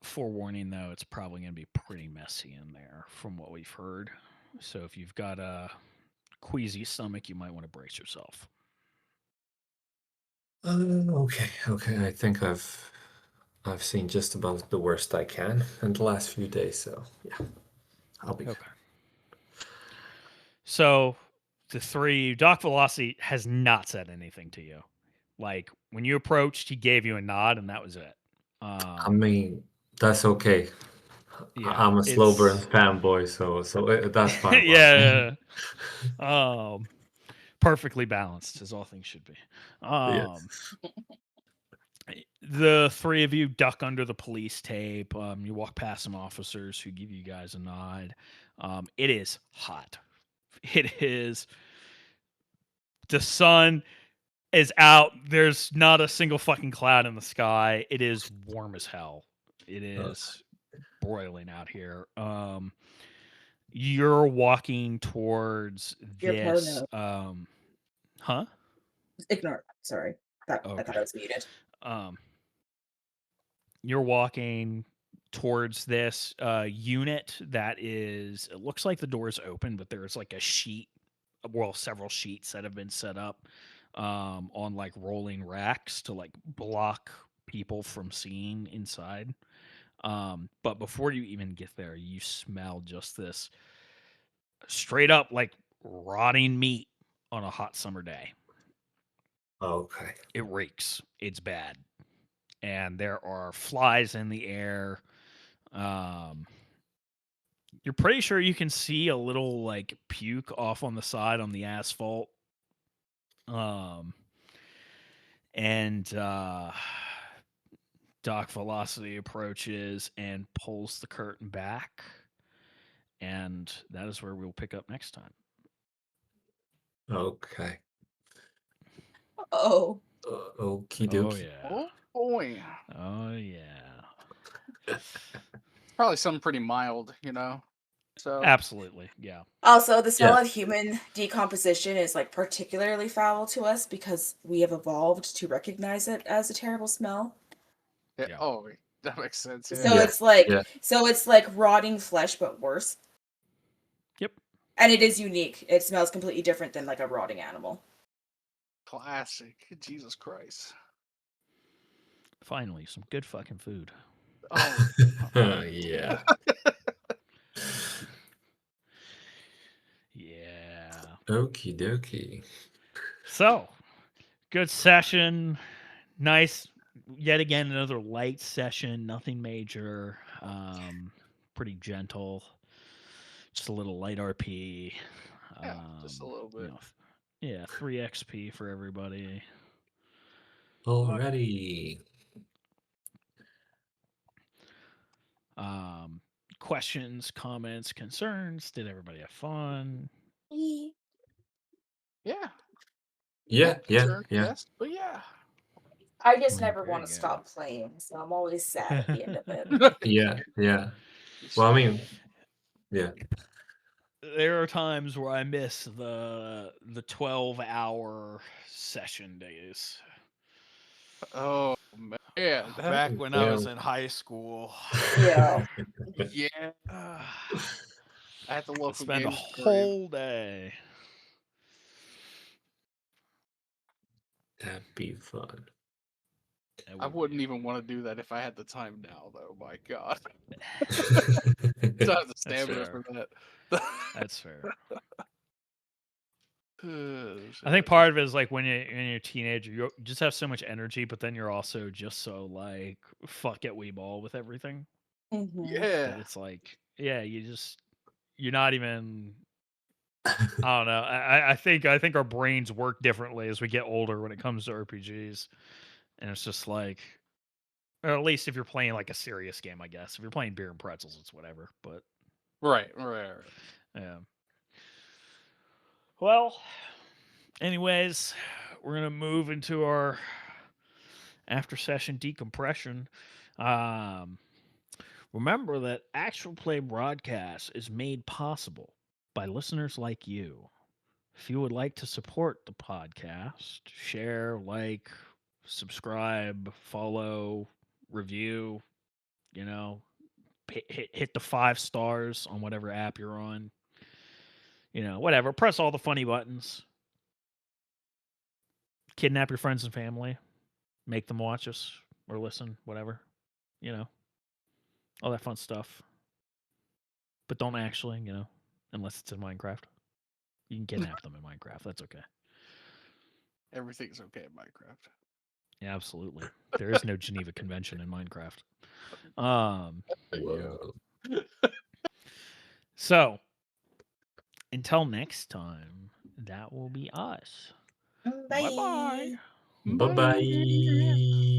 Forewarning, though, it's probably going to be pretty messy in there from what we've heard. So if you've got a queasy stomach, you might want to brace yourself. Okay. I think I've seen just about the worst I can in the last few days, so yeah, I'll be good. Okay. So the three, Doc Velocity has not said anything to you. Like when you approached, he gave you a nod, and that was it. I mean, that's okay. Yeah, I'm a slow burn fanboy, so that's fine. Yeah. Perfectly balanced, as all things should be. Yes. The three of you duck under the police tape. You walk past some officers who give you guys a nod. It is hot. It is. The sun is out. There's not a single fucking cloud in the sky. It is warm as hell. It is broiling out here. You're walking towards Your this. pronoun. Huh? Ignore. Sorry. I thought Okay. I was muted. You're walking towards this unit that is. It looks like the door's open, but there's like a sheet. Well, several sheets that have been set up on like rolling racks to like block people from seeing inside. But before you even get there, you smell just this straight up like rotting meat on a hot summer day. Okay. It reeks. It's bad. And there are flies in the air. You're pretty sure you can see a little like puke off on the side on the asphalt. And Doc Velocity approaches and pulls the curtain back. And that is where we'll pick up next time. Okay. Oh. Okie Oh, dokie. yeah. Oh boy. Oh, yeah. Probably something pretty mild, So Absolutely. Yeah. Also, the smell Yeah. of human decomposition is like particularly foul to us because we have evolved to recognize it as a terrible smell. yeah. Yeah. Oh, that makes sense. Yeah. So Yeah, it's like yeah. rotting flesh but worse. Yep. And it is unique. It smells completely different than like a rotting animal. Classic. Jesus Christ. Finally, some good fucking food. Oh, Yeah. Yeah. Okie dokie. So, good session. Nice. Yet again, another light session. Nothing major. Pretty gentle. Just a little light RP. yeah, just a little bit. Yeah, 3 XP for everybody. Alrighty. Questions, comments, concerns. Did everybody have fun? Yeah. Yeah, yeah, concerned, yeah. yes, but yeah. I just never Very want to good. stop playing, so I'm always sad at the end of it. Yeah, yeah. Well, I mean, yeah. There are times where I miss the 12-hour session days. Oh man, Back when I Yeah. was in high school. Yeah. yeah. At the I local spend a games area. whole day. That'd be fun. I wouldn't even want to do that if I had the time now, though. My God, I don't have the stamina for that. That's fair. I I think part of it is like when you're a teenager, you just have so much energy, but then you're also just so like fuck it, weeball with everything. Mhm. Yeah. That it's like, yeah, you're not even. I don't know. I think our brains work differently as we get older when it comes to RPGs, and it's just like, or at least if you're playing like a serious game, I guess. If you're playing beer and pretzels, it's whatever. But Right. yeah. Well, anyways, we're gonna move into our after session decompression. Remember that Actual Play Broadcast is made possible by listeners like you. If you would like to support the podcast, share, like, subscribe, follow, review, hit the 5 stars on whatever app you're on. Whatever. Press all the funny buttons. Kidnap your friends and family. Make them watch us or listen, whatever. All that fun stuff. But don't actually, unless it's in Minecraft. You can kidnap them in Minecraft. That's okay. Everything's okay in Minecraft. Yeah, absolutely. There is no Geneva Convention in Minecraft. Whoa. So, until next time, that will be us. Bye. Bye-bye. Bye-bye.